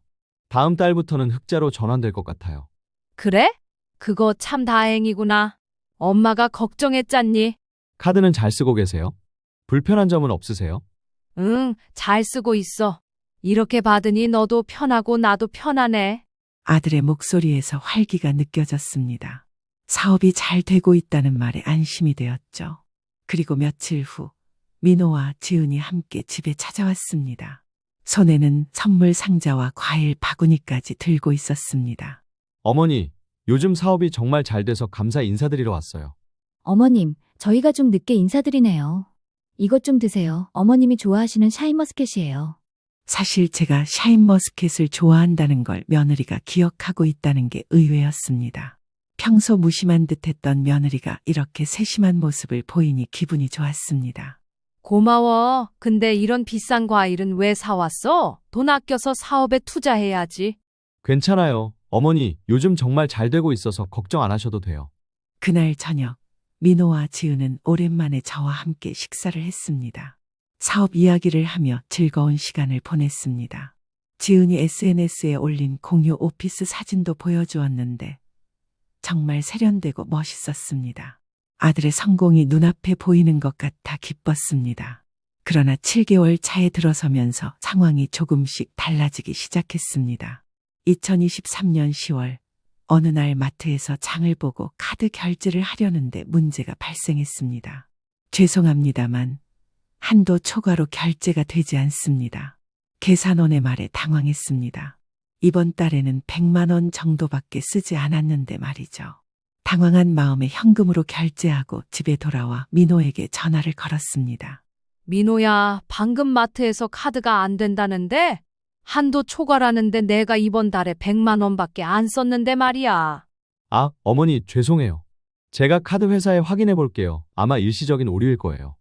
다음 달부터는 흑자로 전환될 것 같아요. 그래? 그거 참 다행이구나. 엄마가 걱정했잖니. 카드는 잘 쓰고 계세요? 불편한 점은 없으세요? 응, 잘 쓰고 있어. 이렇게 받으니 너도 편하고 나도 편하네. 아들의 목소리에서 활기가 느껴졌습니다. 사업이 잘 되고 있다는 말에 안심이 되었죠. 그리고 며칠 후 민호와 지은이 함께 집에 찾아왔습니다. 손에는 선물 상자와 과일 바구니까지 들고 있었습니다. 어머니, 요즘 사업이 정말 잘 돼서 감사 인사드리러 왔어요. 어머님, 저희가 좀 늦게 인사드리네요. 이것 좀 드세요. 어머님이 좋아하시는 샤인머스켓이에요. 사실 제가 샤인머스켓을 좋아한다는 걸 며느리가 기억하고 있다는 게 의외였습니다. 평소 무심한 듯했던 며느리가 이렇게 세심한 모습을 보이니 기분이 좋았습니다. 고마워. 근데 이런 비싼 과일은 왜 사왔어? 돈 아껴서 사업에 투자해야지. 괜찮아요. 어머니, 요즘 정말 잘 되고 있어서 걱정 안 하셔도 돼요. 그날 저녁 민호와 지은은 오랜만에 저와 함께 식사를 했습니다. 사업 이야기를 하며 즐거운 시간을 보냈습니다. 지은이 SNS에 올린 공유 오피스 사진도 보여주었는데 정말 세련되고 멋있었습니다. 아들의 성공이 눈앞에 보이는 것 같아 기뻤습니다. 그러나 7개월 차에 들어서면서 상황이 조금씩 달라지기 시작했습니다. 2023년 10월 어느 날 마트에서 장을 보고 카드 결제를 하려는데 문제가 발생했습니다. 죄송합니다만 한도 초과로 결제가 되지 않습니다. 계산원의 말에 당황했습니다. 이번 달에는 100만 원 정도밖에 쓰지 않았는데 말이죠. 당황한 마음에 현금으로 결제하고 집에 돌아와 민호에게 전화를 걸었습니다. 민호야, 방금 마트에서 카드가 안 된다는데? 한도 초과라는데 내가 이번 달에 100만 원밖에 안 썼는데 말이야. 아, 어머니, 죄송해요. 제가 카드 회사에 확인해 볼게요. 아마 일시적인 오류일 거예요.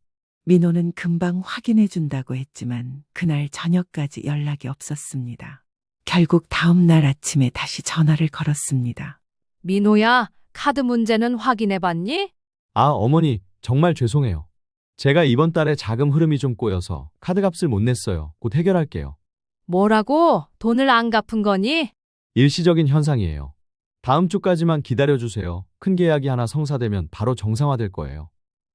민호는 금방 확인해 준다고 했지만 그날 저녁까지 연락이 없었습니다. 결국 다음 날 아침에 다시 전화를 걸었습니다. 민호야, 카드 문제는 확인해 봤니? 아, 어머니, 정말 죄송해요. 제가 이번 달에 자금 흐름이 좀 꼬여서 카드 값을 못 냈어요. 곧 해결할게요. 뭐라고? 돈을 안 갚은 거니? 일시적인 현상이에요. 다음 주까지만 기다려주세요. 큰 계약이 하나 성사되면 바로 정상화될 거예요.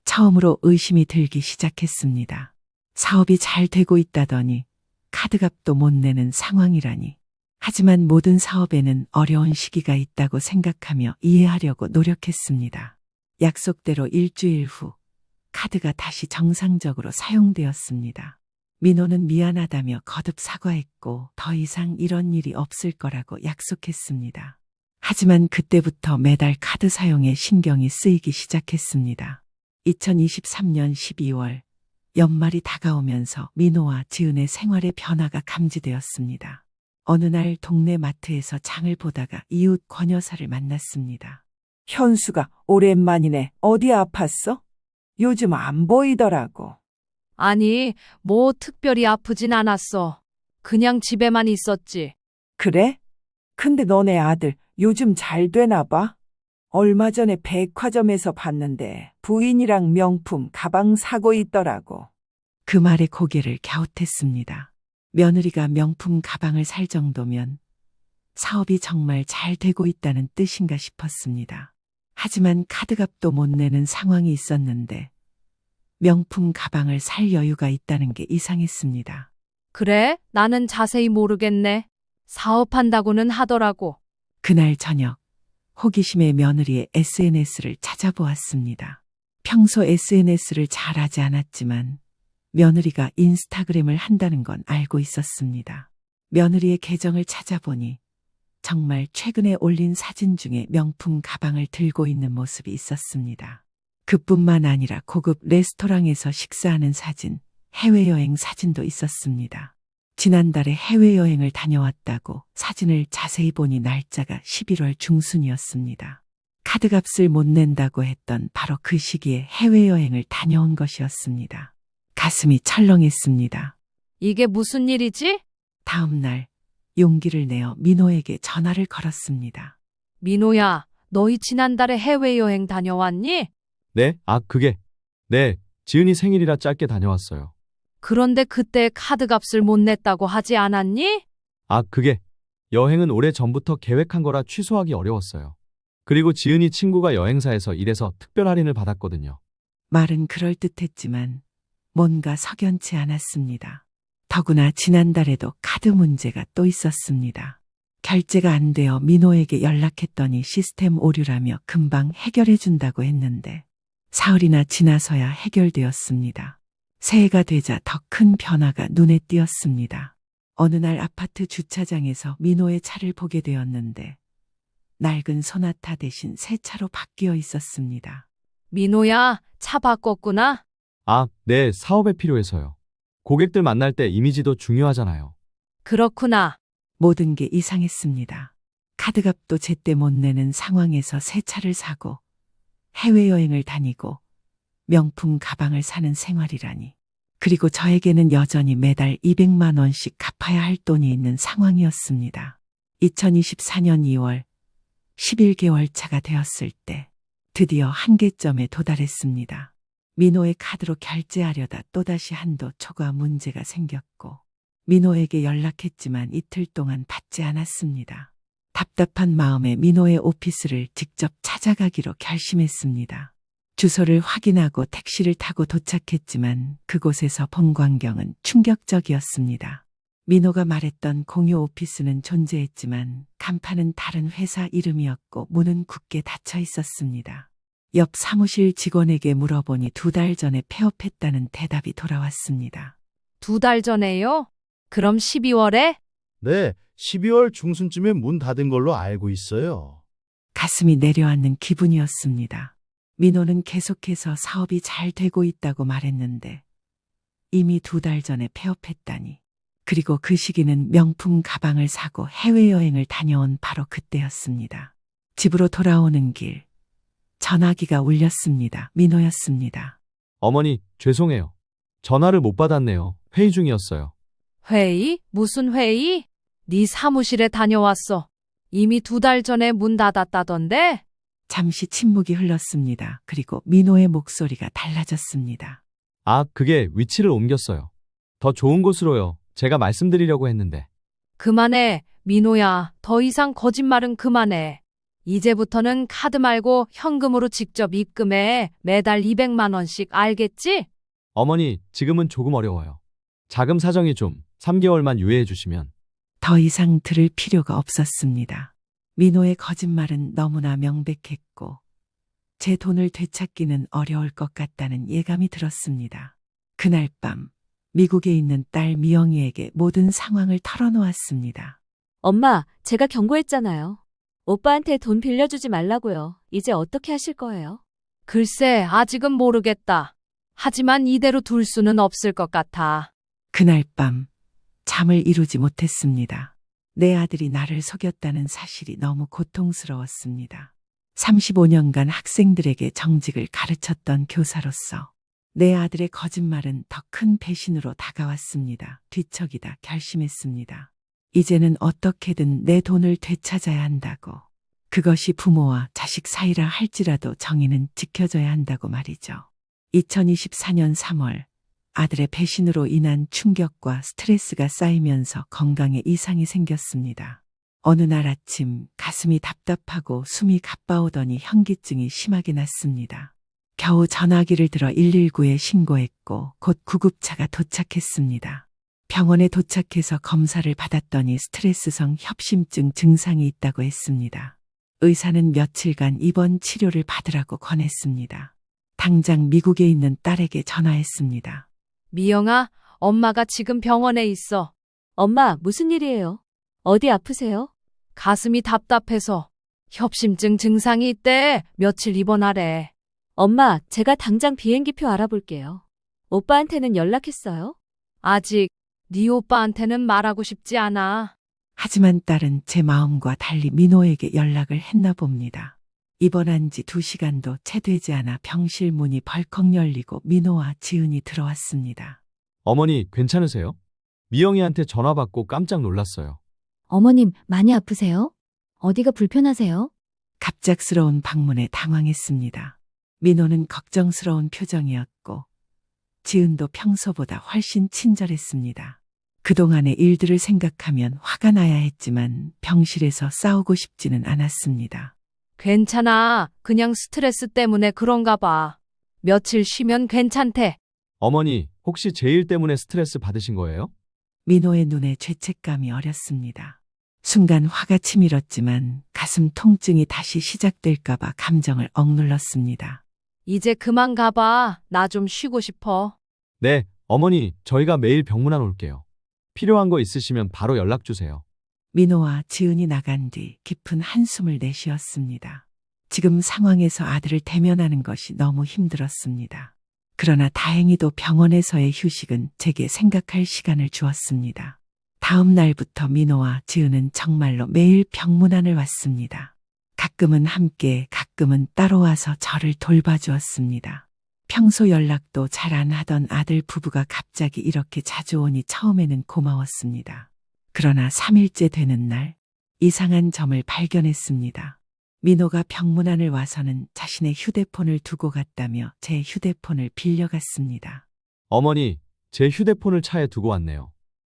처음으로 의심이 들기 시작했습니다. 사업이 잘 되고 있다더니 카드값도 못 내는 상황이라니. 하지만 모든 사업에는 어려운 시기가 있다고 생각하며 이해하려고 노력했습니다. 약속대로 일주일 후 카드가 다시 정상적으로 사용되었습니다. 민호는 미안하다며 거듭 사과했고 더 이상 이런 일이 없을 거라고 약속했습니다. 하지만 그때부터 매달 카드 사용에 신경이 쓰이기 시작했습니다. 2023년 12월 연말이 다가오면서 민호와 지은의 생활의 변화가 감지되었습니다. 어느 날 동네 마트에서 장을 보다가 이웃 권 여사를 만났습니다. 현수가 오랜만이네. 어디 아팠어? 요즘 안 보이더라고. 아니, 뭐 특별히 아프진 않았어. 그냥 집에만 있었지. 그래? 근데 너네 아들 요즘 잘 되나 봐? 얼마 전에 백화점에서 봤는데 부인이랑 명품 가방 사고 있더라고. 그 말에 고개를 갸웃했습니다. 며느리가 명품 가방을 살 정도면 사업이 정말 잘 되고 있다는 뜻인가 싶었습니다. 하지만 카드값도 못 내는 상황이 있었는데 명품 가방을 살 여유가 있다는 게 이상했습니다. 그래? 나는 자세히 모르겠네. 사업한다고는 하더라고. 그날 저녁 호기심에 며느리의 SNS를 찾아보았습니다. 평소 SNS를 잘 하지 않았지만 며느리가 인스타그램을 한다는 건 알고 있었습니다. 며느리의 계정을 찾아보니 정말 최근에 올린 사진 중에 명품 가방을 들고 있는 모습이 있었습니다. 그뿐만 아니라 고급 레스토랑에서 식사하는 사진, 해외여행 사진도 있었습니다. 지난달에 해외여행을 다녀왔다고 사진을 자세히 보니 날짜가 11월 중순이었습니다. 카드값을 못 낸다고 했던 바로 그 시기에 해외여행을 다녀온 것이었습니다. 가슴이 철렁했습니다. 이게 무슨 일이지? 다음 날 용기를 내어 민호에게 전화를 걸었습니다. 민호야, 너희 지난달에 해외여행 다녀왔니? 네? 아, 그게. 네, 지은이 생일이라 짧게 다녀왔어요. 그런데 그때 카드값을 못 냈다고 하지 않았니? 아, 그게. 여행은 오래 전부터 계획한 거라 취소하기 어려웠어요. 그리고 지은이 친구가 여행사에서 일해서 특별 할인을 받았거든요. 말은 그럴듯했지만 뭔가 석연치 않았습니다. 더구나 지난달에도 카드 문제가 또 있었습니다. 결제가 안 되어 민호에게 연락했더니 시스템 오류라며 금방 해결해 준다고 했는데 사흘이나 지나서야 해결되었습니다. 새해가 되자 더 큰 변화가 눈에 띄었습니다. 어느 날 아파트 주차장에서 민호의 차를 보게 되었는데 낡은 소나타 대신 새 차로 바뀌어 있었습니다. 민호야, 차 바꿨구나. 아, 네, 사업에 필요해서요. 고객들 만날 때 이미지도 중요하잖아요. 그렇구나. 모든 게 이상했습니다. 카드값도 제때 못 내는 상황에서 새 차를 사고 해외여행을 다니고 명품 가방을 사는 생활이라니. 그리고 저에게는 여전히 매달 200만 원씩 갚아야 할 돈이 있는 상황이었습니다. 2024년 2월 11개월 차가 되었을 때 드디어 한계점에 도달했습니다. 민호의 카드로 결제하려다 또다시 한도 초과 문제가 생겼고 민호에게 연락했지만 이틀 동안 받지 않았습니다. 답답한 마음에 민호의 오피스를 직접 찾아가기로 결심했습니다. 주소를 확인하고 택시를 타고 도착했지만 그곳에서 본 광경은 충격적이었습니다. 민호가 말했던 공유 오피스는 존재했지만 간판은 다른 회사 이름이었고 문은 굳게 닫혀 있었습니다. 옆 사무실 직원에게 물어보니 2달 전에 폐업했다는 대답이 돌아왔습니다. 2달 전에요? 그럼 12월에? 네, 12월 중순쯤에 문 닫은 걸로 알고 있어요. 가슴이 내려앉는 기분이었습니다. 민호는 계속해서 사업이 잘 되고 있다고 말했는데 이미 2달 전에 폐업했다니. 그리고 그 시기는 명품 가방을 사고 해외여행을 다녀온 바로 그때였습니다. 집으로 돌아오는 길 전화기가 울렸습니다. 민호였습니다. 어머니, 죄송해요. 전화를 못 받았네요. 회의 중이었어요. 회의? 무슨 회의? 네 사무실에 다녀왔어. 이미 2달 전에 문 닫았다던데? 잠시 침묵이 흘렀습니다. 그리고 민호의 목소리가 달라졌습니다. 아, 그게 위치를 옮겼어요. 더 좋은 곳으로요. 제가 말씀드리려고 했는데. 그만해, 민호야. 더 이상 거짓말은 그만해. 이제부터는 카드 말고 현금으로 직접 입금해. 매달 200만 원씩, 알겠지? 어머니, 지금은 조금 어려워요. 자금 사정이 좀 3개월만 유예해 주시면. 더 이상 들을 필요가 없었습니다. 민호의 거짓말은 너무나 명백했고 제 돈을 되찾기는 어려울 것 같다는 예감이 들었습니다. 그날 밤 미국에 있는 딸 미영이에게 모든 상황을 털어놓았습니다. 엄마, 제가 경고했잖아요. 오빠한테 돈 빌려주지 말라고요. 이제 어떻게 하실 거예요? 글쎄, 아직은 모르겠다. 하지만 이대로 둘 수는 없을 것 같아. 그날 밤 잠을 이루지 못했습니다. 내 아들이 나를 속였다는 사실이 너무 고통스러웠습니다. 35년간 학생들에게 정직을 가르쳤던 교사로서 내 아들의 거짓말은 더 큰 배신으로 다가왔습니다. 뒤척이다 결심했습니다. 이제는 어떻게든 내 돈을 되찾아야 한다고. 그것이 부모와 자식 사이라 할지라도 정의는 지켜져야 한다고 말이죠. 2024년 3월 아들의 배신으로 인한 충격과 스트레스가 쌓이면서 건강에 이상이 생겼습니다. 어느 날 아침 가슴이 답답하고 숨이 가빠오더니 현기증이 심하게 났습니다. 겨우 전화기를 들어 119에 신고했고 곧 구급차가 도착했습니다. 병원에 도착해서 검사를 받았더니 스트레스성 협심증 증상이 있다고 했습니다. 의사는 며칠간 입원 치료를 받으라고 권했습니다. 당장 미국에 있는 딸에게 전화했습니다. 미영아, 엄마가 지금 병원에 있어. 엄마, 무슨 일이에요? 어디 아프세요? 가슴이 답답해서 협심증 증상이 있대. 며칠 입원하래. 엄마, 제가 당장 비행기표 알아볼게요. 오빠한테는 연락했어요? 아직 네 오빠한테는 말하고 싶지 않아. 하지만 딸은 제 마음과 달리 민호에게 연락을 했나 봅니다. 입원한 지 2시간도 채 되지 않아 병실 문이 벌컥 열리고 민호와 지은이 들어왔습니다. 어머니, 괜찮으세요? 미영이한테 전화 받고 깜짝 놀랐어요. 어머님, 많이 아프세요? 어디가 불편하세요? 갑작스러운 방문에 당황했습니다. 민호는 걱정스러운 표정이었고 지은도 평소보다 훨씬 친절했습니다. 그동안의 일들을 생각하면 화가 나야 했지만 병실에서 싸우고 싶지는 않았습니다. 괜찮아. 그냥 스트레스 때문에 그런가 봐. 며칠 쉬면 괜찮대. 어머니, 혹시 제 일 때문에 스트레스 받으신 거예요? 민호의 눈에 죄책감이 어렸습니다. 순간 화가 치밀었지만 가슴 통증이 다시 시작될까봐 감정을 억눌렀습니다. 이제 그만 가봐. 나 좀 쉬고 싶어. 네, 어머니, 저희가 매일 병문안 올게요. 필요한 거 있으시면 바로 연락 주세요. 민호와 지은이 나간 뒤 깊은 한숨을 내쉬었습니다. 지금 상황에서 아들을 대면하는 것이 너무 힘들었습니다. 그러나 다행히도 병원에서의 휴식은 제게 생각할 시간을 주었습니다. 다음 날부터 민호와 지은은 정말로 매일 병문안을 왔습니다. 가끔은 함께, 가끔은 따로 와서 저를 돌봐주었습니다. 평소 연락도 잘 안 하던 아들 부부가 갑자기 이렇게 자주 오니 처음에는 고마웠습니다. 그러나 3일째 되는 날 이상한 점을 발견했습니다. 민호가 병문안을 와서는 자신의 휴대폰을 두고 갔다며 제 휴대폰을 빌려갔습니다. 어머니, 제 휴대폰을 차에 두고 왔네요.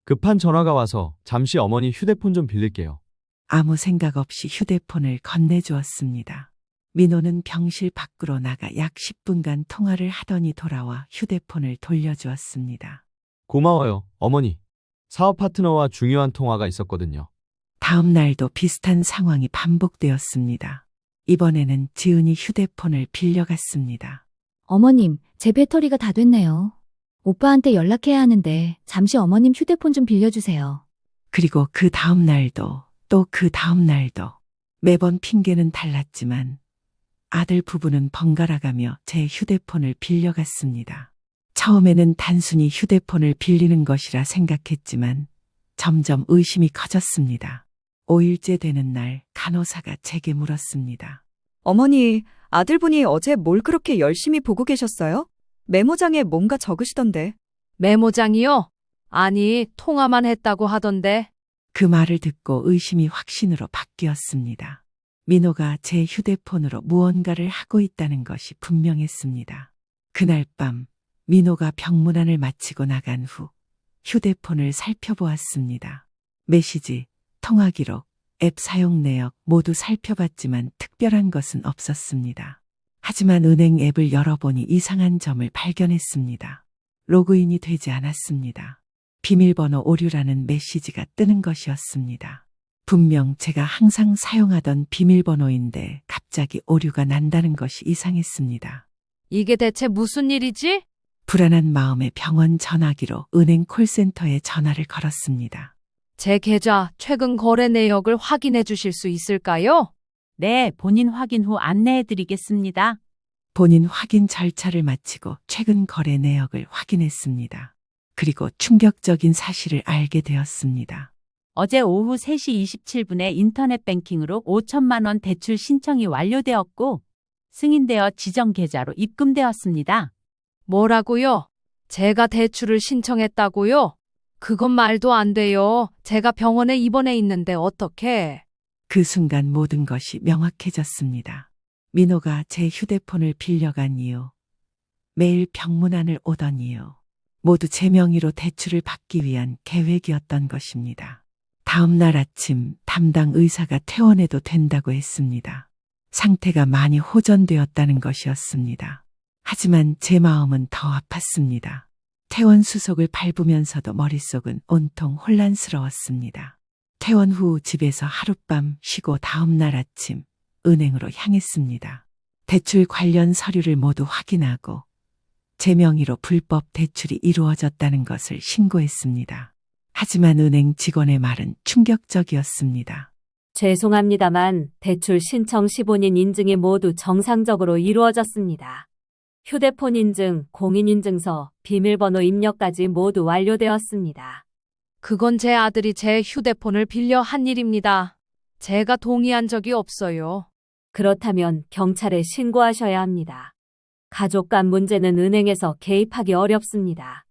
급한 전화가 와서 잠시 어머니 휴대폰 좀 빌릴게요. 아무 생각 없이 휴대폰을 건네주었습니다. 민호는 병실 밖으로 나가 약 10분간 통화를 하더니 돌아와 휴대폰을 돌려주었습니다. 고마워요, 어머니. 사업 파트너와 중요한 통화가 있었거든요. 다음 날도 비슷한 상황이 반복되었습니다. 이번에는 지은이 휴대폰을 빌려갔습니다. 어머님, 제 배터리가 다 됐네요. 오빠한테 연락해야 하는데 잠시 어머님 휴대폰 좀 빌려주세요. 그리고 그 다음 날도 또 그 다음 날도 매번 핑계는 달랐지만 아들 부부는 번갈아가며 제 휴대폰을 빌려갔습니다. 처음에는 단순히 휴대폰을 빌리는 것이라 생각했지만 점점 의심이 커졌습니다. 5일째 되는 날 간호사가 제게 물었습니다. 어머니, 아들분이 어제 뭘 그렇게 열심히 보고 계셨어요? 메모장에 뭔가 적으시던데. 메모장이요? 아니, 통화만 했다고 하던데. 그 말을 듣고 의심이 확신으로 바뀌었습니다. 민호가 제 휴대폰으로 무언가를 하고 있다는 것이 분명했습니다. 그날 밤 민호가 병문안을 마치고 나간 후 휴대폰을 살펴보았습니다. 메시지, 통화 기록, 앱 사용 내역 모두 살펴봤지만 특별한 것은 없었습니다. 하지만 은행 앱을 열어보니 이상한 점을 발견했습니다. 로그인이 되지 않았습니다. 비밀번호 오류라는 메시지가 뜨는 것이었습니다. 분명 제가 항상 사용하던 비밀번호인데 갑자기 오류가 난다는 것이 이상했습니다. 이게 대체 무슨 일이지? 불안한 마음에 병원 전화기로 은행 콜센터에 전화를 걸었습니다. 제 계좌 최근 거래 내역을 확인해 주실 수 있을까요? 네, 본인 확인 후 안내해 드리겠습니다. 본인 확인 절차를 마치고 최근 거래 내역을 확인했습니다. 그리고 충격적인 사실을 알게 되었습니다. 어제 오후 3시 27분에 인터넷 뱅킹으로 5천만 원 대출 신청이 완료되었고 승인되어 지정 계좌로 입금되었습니다. 뭐라고요? 제가 대출을 신청했다고요? 그건 말도 안 돼요. 제가 병원에 입원해 있는데 어떡해? 그 순간 모든 것이 명확해졌습니다. 민호가 제 휴대폰을 빌려간 이유, 매일 병문안을 오던 이유, 모두 제 명의로 대출을 받기 위한 계획이었던 것입니다. 다음 날 아침 담당 의사가 퇴원해도 된다고 했습니다. 상태가 많이 호전되었다는 것이었습니다. 하지만 제 마음은 더 아팠습니다. 퇴원 수속을 밟으면서도 머릿속은 온통 혼란스러웠습니다. 퇴원 후 집에서 하룻밤 쉬고 다음 날 아침 은행으로 향했습니다. 대출 관련 서류를 모두 확인하고 제 명의로 불법 대출이 이루어졌다는 것을 신고했습니다. 하지만 은행 직원의 말은 충격적이었습니다. 죄송합니다만 대출 신청 시 본인 인증이 모두 정상적으로 이루어졌습니다. 휴대폰 인증, 공인인증서, 비밀번호 입력까지 모두 완료되었습니다. 그건 제 아들이 제 휴대폰을 빌려 한 일입니다. 제가 동의한 적이 없어요. 그렇다면 경찰에 신고하셔야 합니다. 가족 간 문제는 은행에서 개입하기 어렵습니다.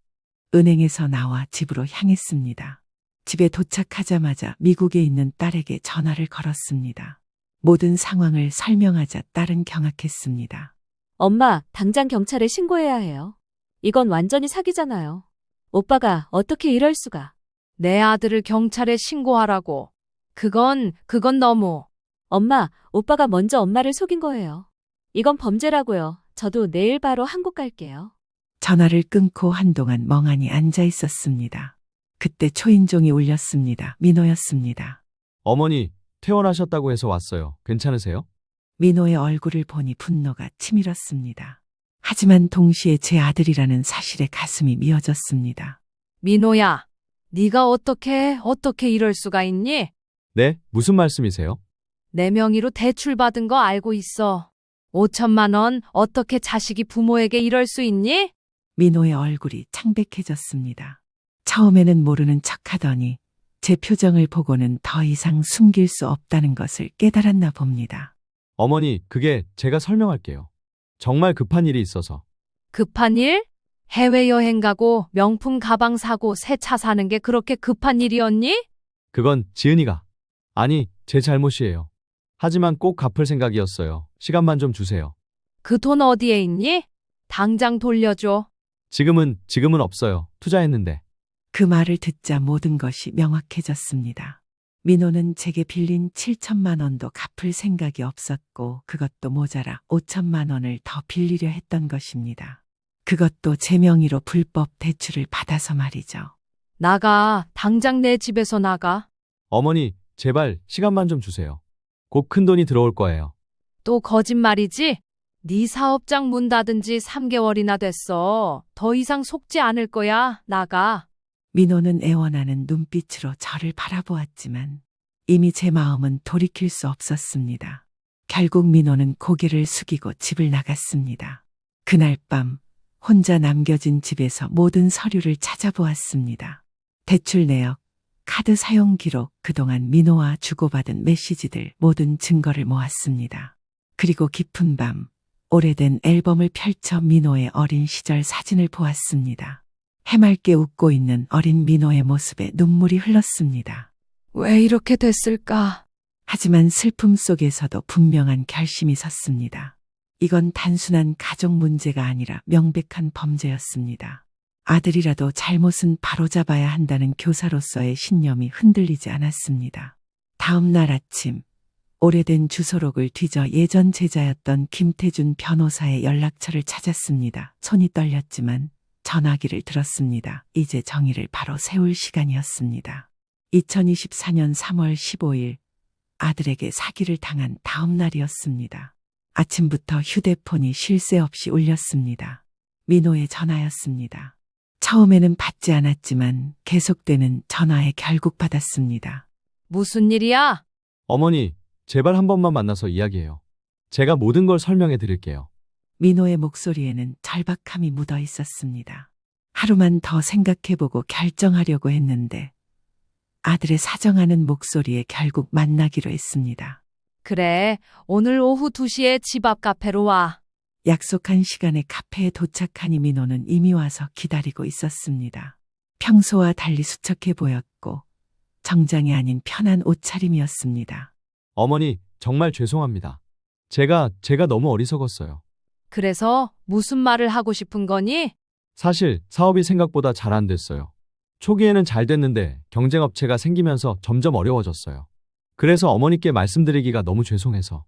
은행에서 나와 집으로 향했습니다. 집에 도착하자마자 미국에 있는 딸에게 전화를 걸었습니다. 모든 상황을 설명하자 딸은 경악했습니다. 엄마, 당장 경찰에 신고해야 해요. 이건 완전히 사기잖아요. 오빠가 어떻게 이럴 수가. 내 아들을 경찰에 신고하라고. 그건 너무. 엄마, 오빠가 먼저 엄마를 속인 거예요. 이건 범죄라고요. 저도 내일 바로 한국 갈게요. 전화를 끊고 한동안 멍하니 앉아 있었습니다. 그때 초인종이 울렸습니다. 민호였습니다. 어머니, 퇴원하셨다고 해서 왔어요. 괜찮으세요? 민호의 얼굴을 보니 분노가 치밀었습니다. 하지만 동시에 제 아들이라는 사실에 가슴이 미어졌습니다. 민호야, 네가 어떻게 이럴 수가 있니? 네, 무슨 말씀이세요? 내 명의로 대출 받은 거 알고 있어. 5천만 원 어떻게 자식이 부모에게 이럴 수 있니? 민호의 얼굴이 창백해졌습니다. 처음에는 모르는 척하더니 제 표정을 보고는 더 이상 숨길 수 없다는 것을 깨달았나 봅니다. 어머니, 그게 제가 설명할게요. 정말 급한 일이 있어서. 급한 일? 해외여행 가고 명품 가방 사고 새 차 사는 게 그렇게 급한 일이었니? 그건 지은이가. 아니, 제 잘못이에요. 하지만 꼭 갚을 생각이었어요. 시간만 좀 주세요. 그 돈 어디에 있니? 당장 돌려줘. 지금은 없어요. 투자했는데. 그 말을 듣자 모든 것이 명확해졌습니다. 민호는 제게 빌린 7천만 원도 갚을 생각이 없었고 그것도 모자라 5천만 원을 더 빌리려 했던 것입니다. 그것도 제 명의로 불법 대출을 받아서 말이죠. 나가. 당장 내 집에서 나가. 어머니, 제발 시간만 좀 주세요. 곧 큰 돈이 들어올 거예요. 또 거짓말이지? 네 사업장 문 닫은 지 3개월이나 됐어. 더 이상 속지 않을 거야. 나가. 민호는 애원하는 눈빛으로 저를 바라보았지만 이미 제 마음은 돌이킬 수 없었습니다. 결국 민호는 고개를 숙이고 집을 나갔습니다. 그날 밤 혼자 남겨진 집에서 모든 서류를 찾아보았습니다. 대출 내역, 카드 사용 기록, 그동안 민호와 주고받은 메시지들 모든 증거를 모았습니다. 그리고 깊은 밤 오래된 앨범을 펼쳐 민호의 어린 시절 사진을 보았습니다. 해맑게 웃고 있는 어린 민호의 모습에 눈물이 흘렀습니다. 왜 이렇게 됐을까? 하지만 슬픔 속에서도 분명한 결심이 섰습니다. 이건 단순한 가족 문제가 아니라 명백한 범죄였습니다. 아들이라도 잘못은 바로잡아야 한다는 교사로서의 신념이 흔들리지 않았습니다. 다음 날 아침 오래된 주소록을 뒤져 예전 제자였던 김태준 변호사의 연락처를 찾았습니다. 손이 떨렸지만 전화기를 들었습니다. 이제 정의를 바로 세울 시간이었습니다. 2024년 3월 15일 아들에게 사기를 당한 다음 날이었습니다. 아침부터 휴대폰이 쉴 새 없이 울렸습니다. 민호의 전화였습니다. 처음에는 받지 않았지만 계속되는 전화에 결국 받았습니다. 무슨 일이야? 어머니, 제발 한 번만 만나서 이야기해요. 제가 모든 걸 설명해 드릴게요. 민호의 목소리에는 절박함이 묻어 있었습니다. 하루만 더 생각해보고 결정하려고 했는데 아들의 사정하는 목소리에 결국 만나기로 했습니다. 그래, 오늘 오후 2시에 집 앞 카페로 와. 약속한 시간에 카페에 도착하니 민호는 이미 와서 기다리고 있었습니다. 평소와 달리 수척해 보였고 정장이 아닌 편한 옷차림이었습니다. 어머니, 정말 죄송합니다. 제가 너무 어리석었어요. 그래서 무슨 말을 하고 싶은 거니? 사실 사업이 생각보다 잘 안 됐어요. 초기에는 잘 됐는데 경쟁업체가 생기면서 점점 어려워졌어요. 그래서 어머니께 말씀드리기가 너무 죄송해서.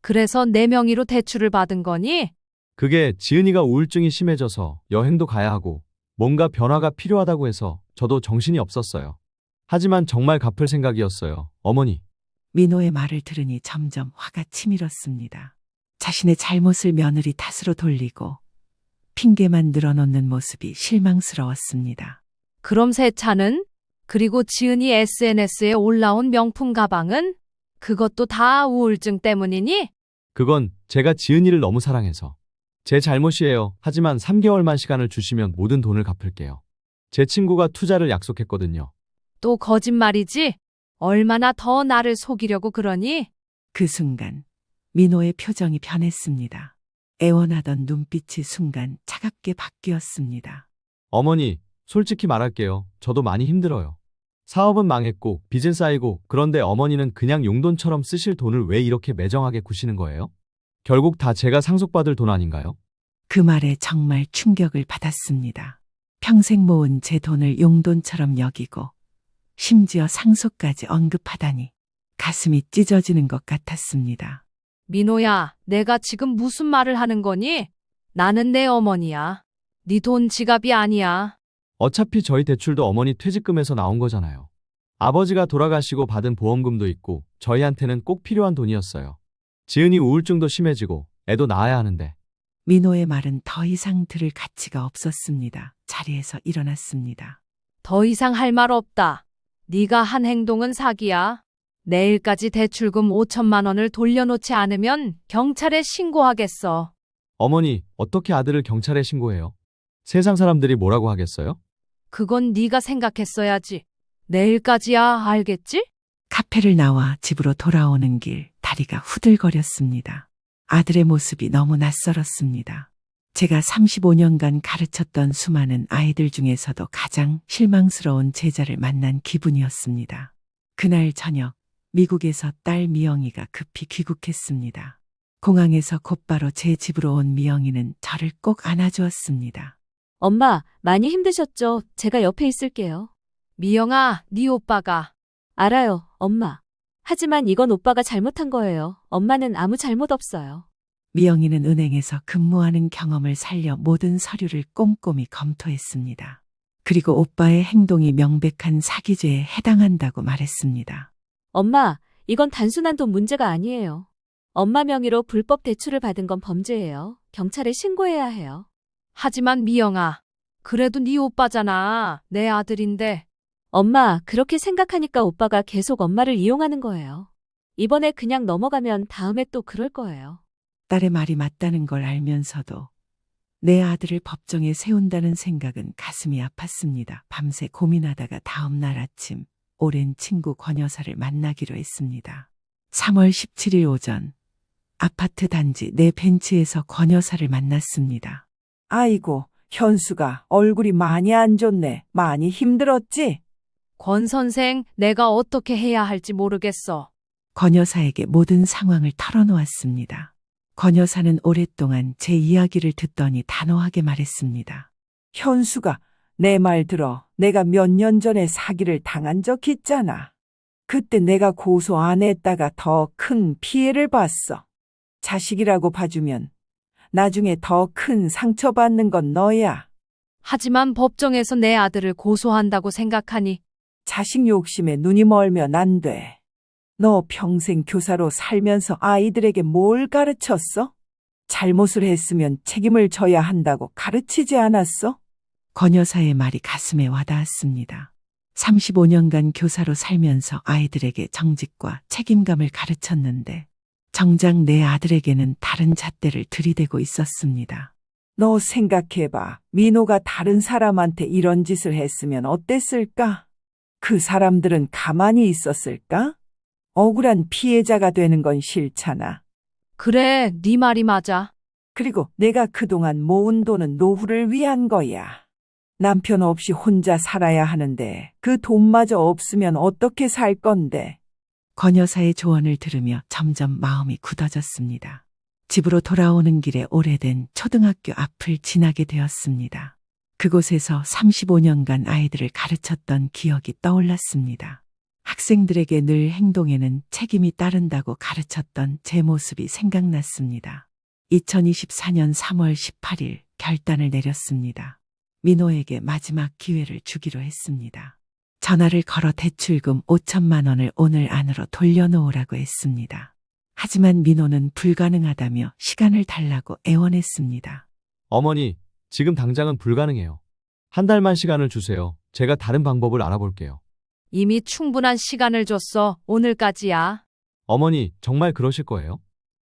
그래서 내 명의로 대출을 받은 거니? 그게 지은이가 우울증이 심해져서 여행도 가야 하고 뭔가 변화가 필요하다고 해서 저도 정신이 없었어요. 하지만 정말 갚을 생각이었어요, 어머니. 민호의 말을 들으니 점점 화가 치밀었습니다. 자신의 잘못을 며느리 탓으로 돌리고 핑계만 늘어놓는 모습이 실망스러웠습니다. 그럼 새 차는? 그리고 지은이 SNS에 올라온 명품 가방은? 그것도 다 우울증 때문이니? 그건 제가 지은이를 너무 사랑해서. 제 잘못이에요. 하지만 3개월만 시간을 주시면 모든 돈을 갚을게요. 제 친구가 투자를 약속했거든요. 또 거짓말이지? 얼마나 더 나를 속이려고 그러니? 그 순간 민호의 표정이 변했습니다. 애원하던 눈빛이 순간 차갑게 바뀌었습니다. 어머니, 솔직히 말할게요. 저도 많이 힘들어요. 사업은 망했고 빚은 쌓이고 그런데 어머니는 그냥 용돈처럼 쓰실 돈을 왜 이렇게 매정하게 구시는 거예요? 결국 다 제가 상속받을 돈 아닌가요? 그 말에 정말 충격을 받았습니다. 평생 모은 제 돈을 용돈처럼 여기고 심지어 상속까지 언급하다니 가슴이 찢어지는 것 같았습니다. 민호야, 내가 지금 무슨 말을 하는 거니? 나는 내 어머니야. 네 돈 지갑이 아니야. 어차피 저희 대출도 어머니 퇴직금에서 나온 거잖아요. 아버지가 돌아가시고 받은 보험금도 있고 저희한테는 꼭 필요한 돈이었어요. 지은이 우울증도 심해지고 애도 낳아야 하는데. 민호의 말은 더 이상 들을 가치가 없었습니다. 자리에서 일어났습니다. 더 이상 할 말 없다. 네가 한 행동은 사기야. 내일까지 대출금 5천만 원을 돌려놓지 않으면 경찰에 신고하겠어. 어머니, 어떻게 아들을 경찰에 신고해요? 세상 사람들이 뭐라고 하겠어요? 그건 네가 생각했어야지. 내일까지야, 알겠지? 카페를 나와 집으로 돌아오는 길 다리가 후들거렸습니다. 아들의 모습이 너무 낯설었습니다. 제가 35년간 가르쳤던 수많은 아이들 중에서도 가장 실망스러운 제자를 만난 기분이었습니다. 그날 저녁 미국에서 딸 미영이가 급히 귀국했습니다. 공항에서 곧바로 제 집으로 온 미영이는 저를 꼭 안아주었습니다. 엄마, 많이 힘드셨죠? 제가 옆에 있을게요. 미영아, 네 오빠가. 알아요, 엄마. 하지만 이건 오빠가 잘못한 거예요. 엄마는 아무 잘못 없어요. 미영이는 은행에서 근무하는 경험을 살려 모든 서류를 꼼꼼히 검토했습니다. 그리고 오빠의 행동이 명백한 사기죄에 해당한다고 말했습니다. 엄마, 이건 단순한 돈 문제가 아니에요. 엄마 명의로 불법 대출을 받은 건 범죄예요. 경찰에 신고해야 해요. 하지만 미영아, 그래도 네 오빠잖아. 내 아들인데. 엄마, 그렇게 생각하니까 오빠가 계속 엄마를 이용하는 거예요. 이번에 그냥 넘어가면 다음에 또 그럴 거예요. 딸의 말이 맞다는 걸 알면서도 내 아들을 법정에 세운다는 생각은 가슴이 아팠습니다. 밤새 고민하다가 다음 날 아침 오랜 친구 권 여사를 만나기로 했습니다. 3월 17일 오전 아파트 단지 내 벤치에서 권 여사를 만났습니다. 아이고, 현수가 얼굴이 많이 안 좋네. 많이 힘들었지? 권 선생, 내가 어떻게 해야 할지 모르겠어. 권 여사에게 모든 상황을 털어놓았습니다. 권 여사는 오랫동안 제 이야기를 듣더니 단호하게 말했습니다. 현수가 내 말 들어. 내가 몇 년 전에 사기를 당한 적 있잖아. 그때 내가 고소 안 했다가 더 큰 피해를 봤어. 자식이라고 봐주면 나중에 더 큰 상처받는 건 너야. 하지만 법정에서 내 아들을 고소한다고 생각하니 자식 욕심에 눈이 멀면 안 돼. 너 평생 교사로 살면서 아이들에게 뭘 가르쳤어? 잘못을 했으면 책임을 져야 한다고 가르치지 않았어? 권 여사의 말이 가슴에 와닿았습니다. 35년간 교사로 살면서 아이들에게 정직과 책임감을 가르쳤는데 정작 내 아들에게는 다른 잣대를 들이대고 있었습니다. 너 생각해봐. 민호가 다른 사람한테 이런 짓을 했으면 어땠을까? 그 사람들은 가만히 있었을까? 억울한 피해자가 되는 건 싫잖아. 그래, 네 말이 맞아. 그리고 내가 그동안 모은 돈은 노후를 위한 거야. 남편 없이 혼자 살아야 하는데 그 돈마저 없으면 어떻게 살 건데? 권 여사의 조언을 들으며 점점 마음이 굳어졌습니다. 집으로 돌아오는 길에 오래된 초등학교 앞을 지나게 되었습니다. 그곳에서 35년간 아이들을 가르쳤던 기억이 떠올랐습니다. 학생들에게 늘 행동에는 책임이 따른다고 가르쳤던 제 모습이 생각났습니다. 2024년 3월 18일 결단을 내렸습니다. 민호에게 마지막 기회를 주기로 했습니다. 전화를 걸어 대출금 5천만 원을 오늘 안으로 돌려놓으라고 했습니다. 하지만 민호는 불가능하다며 시간을 달라고 애원했습니다. 어머니, 지금 당장은 불가능해요. 한 달만 시간을 주세요. 제가 다른 방법을 알아볼게요. 이미 충분한 시간을 줬어. 오늘까지야. 어머니, 정말 그러실 거예요?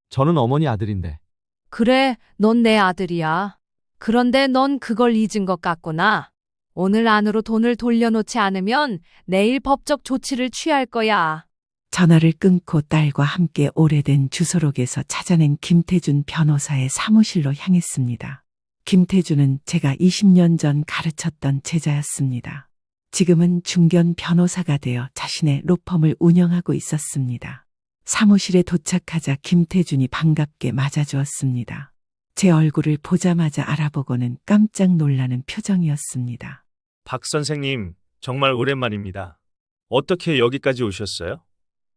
저는 어머니 아들인데. 그래, 넌 내 아들이야. 그런데 넌 그걸 잊은 것 같구나. 오늘 안으로 돈을 돌려놓지 않으면 내일 법적 조치를 취할 거야. 전화를 끊고 딸과 함께 오래된 주소록에서 찾아낸 김태준 변호사의 사무실로 향했습니다. 김태준은 제가 20년 전 가르쳤던 제자였습니다. 지금은 중견 변호사가 되어 자신의 로펌을 운영하고 있었습니다. 사무실에 도착하자 김태준이 반갑게 맞아주었습니다. 제 얼굴을 보자마자 알아보고는 깜짝 놀라는 표정이었습니다. 박 선생님, 정말 오랜만입니다. 어떻게 여기까지 오셨어요?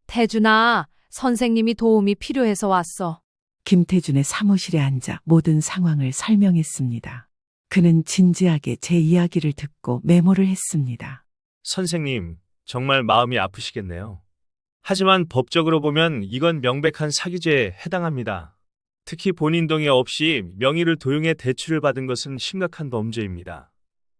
태준아, 선생님이 도움이 필요해서 왔어. 김태준의 사무실에 앉아 모든 상황을 설명했습니다. 그는 진지하게 제 이야기를 듣고 메모를 했습니다. 선생님, 정말 마음이 아프시겠네요. 하지만 법적으로 보면 이건 명백한 사기죄에 해당합니다. 특히 본인 동의 없이 명의를 도용해 대출을 받은 것은 심각한 범죄입니다.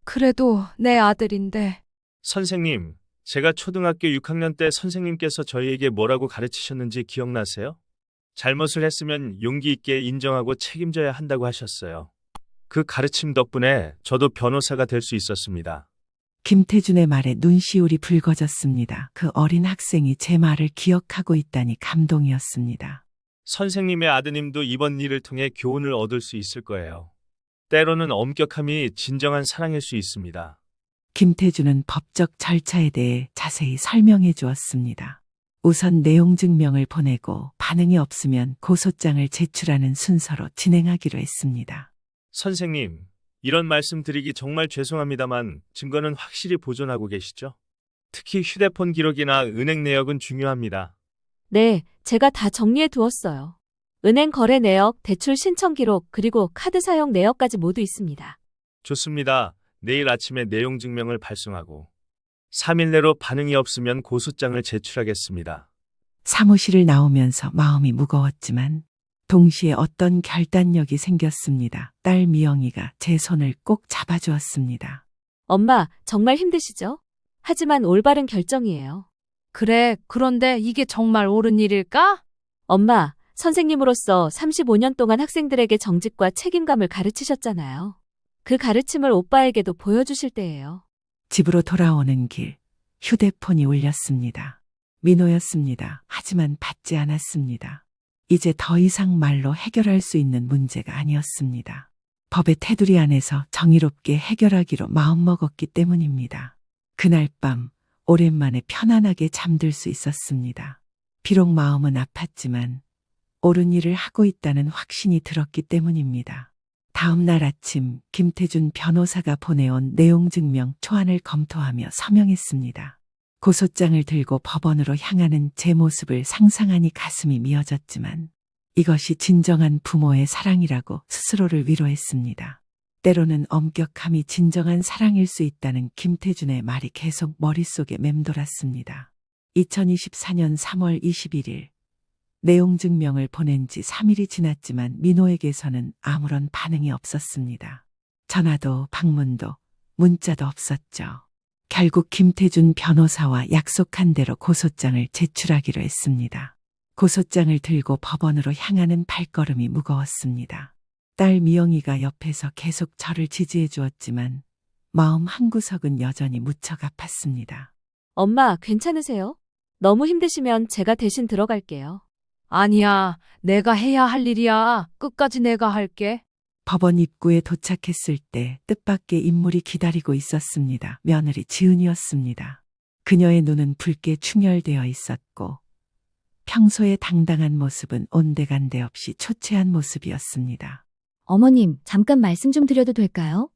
그래도 내 아들인데. 선생님, 제가 초등학교 6학년 때 선생님께서 저희에게 뭐라고 가르치셨는지 기억나세요? 잘못을 했으면 용기 있게 인정하고 책임져야 한다고 하셨어요. 그 가르침 덕분에 저도 변호사가 될 수 있었습니다. 김태준의 말에 눈시울이 붉어졌습니다. 그 어린 학생이 제 말을 기억하고 있다니 감동이었습니다. 선생님의 아드님도 이번 일을 통해 교훈을 얻을 수 있을 거예요. 때로는 엄격함이 진정한 사랑일 수 있습니다. 김태준은 법적 절차에 대해 자세히 설명해 주었습니다. 우선 내용 증명을 보내고 반응이 없으면 고소장을 제출하는 순서로 진행하기로 했습니다. 선생님, 이런 말씀 드리기 정말 죄송합니다만 증거는 확실히 보존하고 계시죠? 특히 휴대폰 기록이나 은행 내역은 중요합니다. 네, 제가 다 정리해 두었어요. 은행 거래 내역, 대출 신청 기록, 그리고 카드 사용 내역까지 모두 있습니다. 좋습니다. 내일 아침에 내용 증명을 발송하고 3일 내로 반응이 없으면 고소장을 제출하겠습니다. 사무실을 나오면서 마음이 무거웠지만 동시에 어떤 결단력이 생겼습니다. 딸 미영이가 제 손을 꼭 잡아주었습니다. 엄마, 정말 힘드시죠? 하지만 올바른 결정이에요. 그래, 그런데 이게 정말 옳은 일일까? 엄마, 선생님으로서 35년 동안 학생들에게 정직과 책임감을 가르치셨잖아요. 그 가르침을 오빠에게도 보여주실 때예요. 집으로 돌아오는 길, 휴대폰이 울렸습니다. 민호였습니다. 하지만 받지 않았습니다. 이제 더 이상 말로 해결할 수 있는 문제가 아니었습니다. 법의 테두리 안에서 정의롭게 해결하기로 마음먹었기 때문입니다. 그날 밤 오랜만에 편안하게 잠들 수 있었습니다. 비록 마음은 아팠지만 옳은 일을 하고 있다는 확신이 들었기 때문입니다. 다음 날 아침 김태준 변호사가 보내온 내용 증명 초안을 검토하며 서명했습니다. 고소장을 들고 법원으로 향하는 제 모습을 상상하니 가슴이 미어졌지만 이것이 진정한 부모의 사랑이라고 스스로를 위로했습니다. 때로는 엄격함이 진정한 사랑일 수 있다는 김태준의 말이 계속 머릿속에 맴돌았습니다. 2024년 3월 21일 내용 증명을 보낸 지 3일이 지났지만 민호에게서는 아무런 반응이 없었습니다. 전화도 방문도 문자도 없었죠. 결국 김태준 변호사와 약속한 대로 고소장을 제출하기로 했습니다. 고소장을 들고 법원으로 향하는 발걸음이 무거웠습니다. 딸 미영이가 옆에서 계속 저를 지지해 주었지만 마음 한구석은 여전히 무척 아팠습니다. 엄마, 괜찮으세요? 너무 힘드시면 제가 대신 들어갈게요. 아니야, 내가 해야 할 일이야. 끝까지 내가 할게. 법원 입구에 도착했을 때 뜻밖의 인물이 기다리고 있었습니다. 며느리 지은이었습니다. 그녀의 눈은 붉게 충혈되어 있었고 평소의 당당한 모습은 온데간데 없이 초췌한 모습이었습니다. 어머님, 잠깐 말씀 좀 드려도 될까요?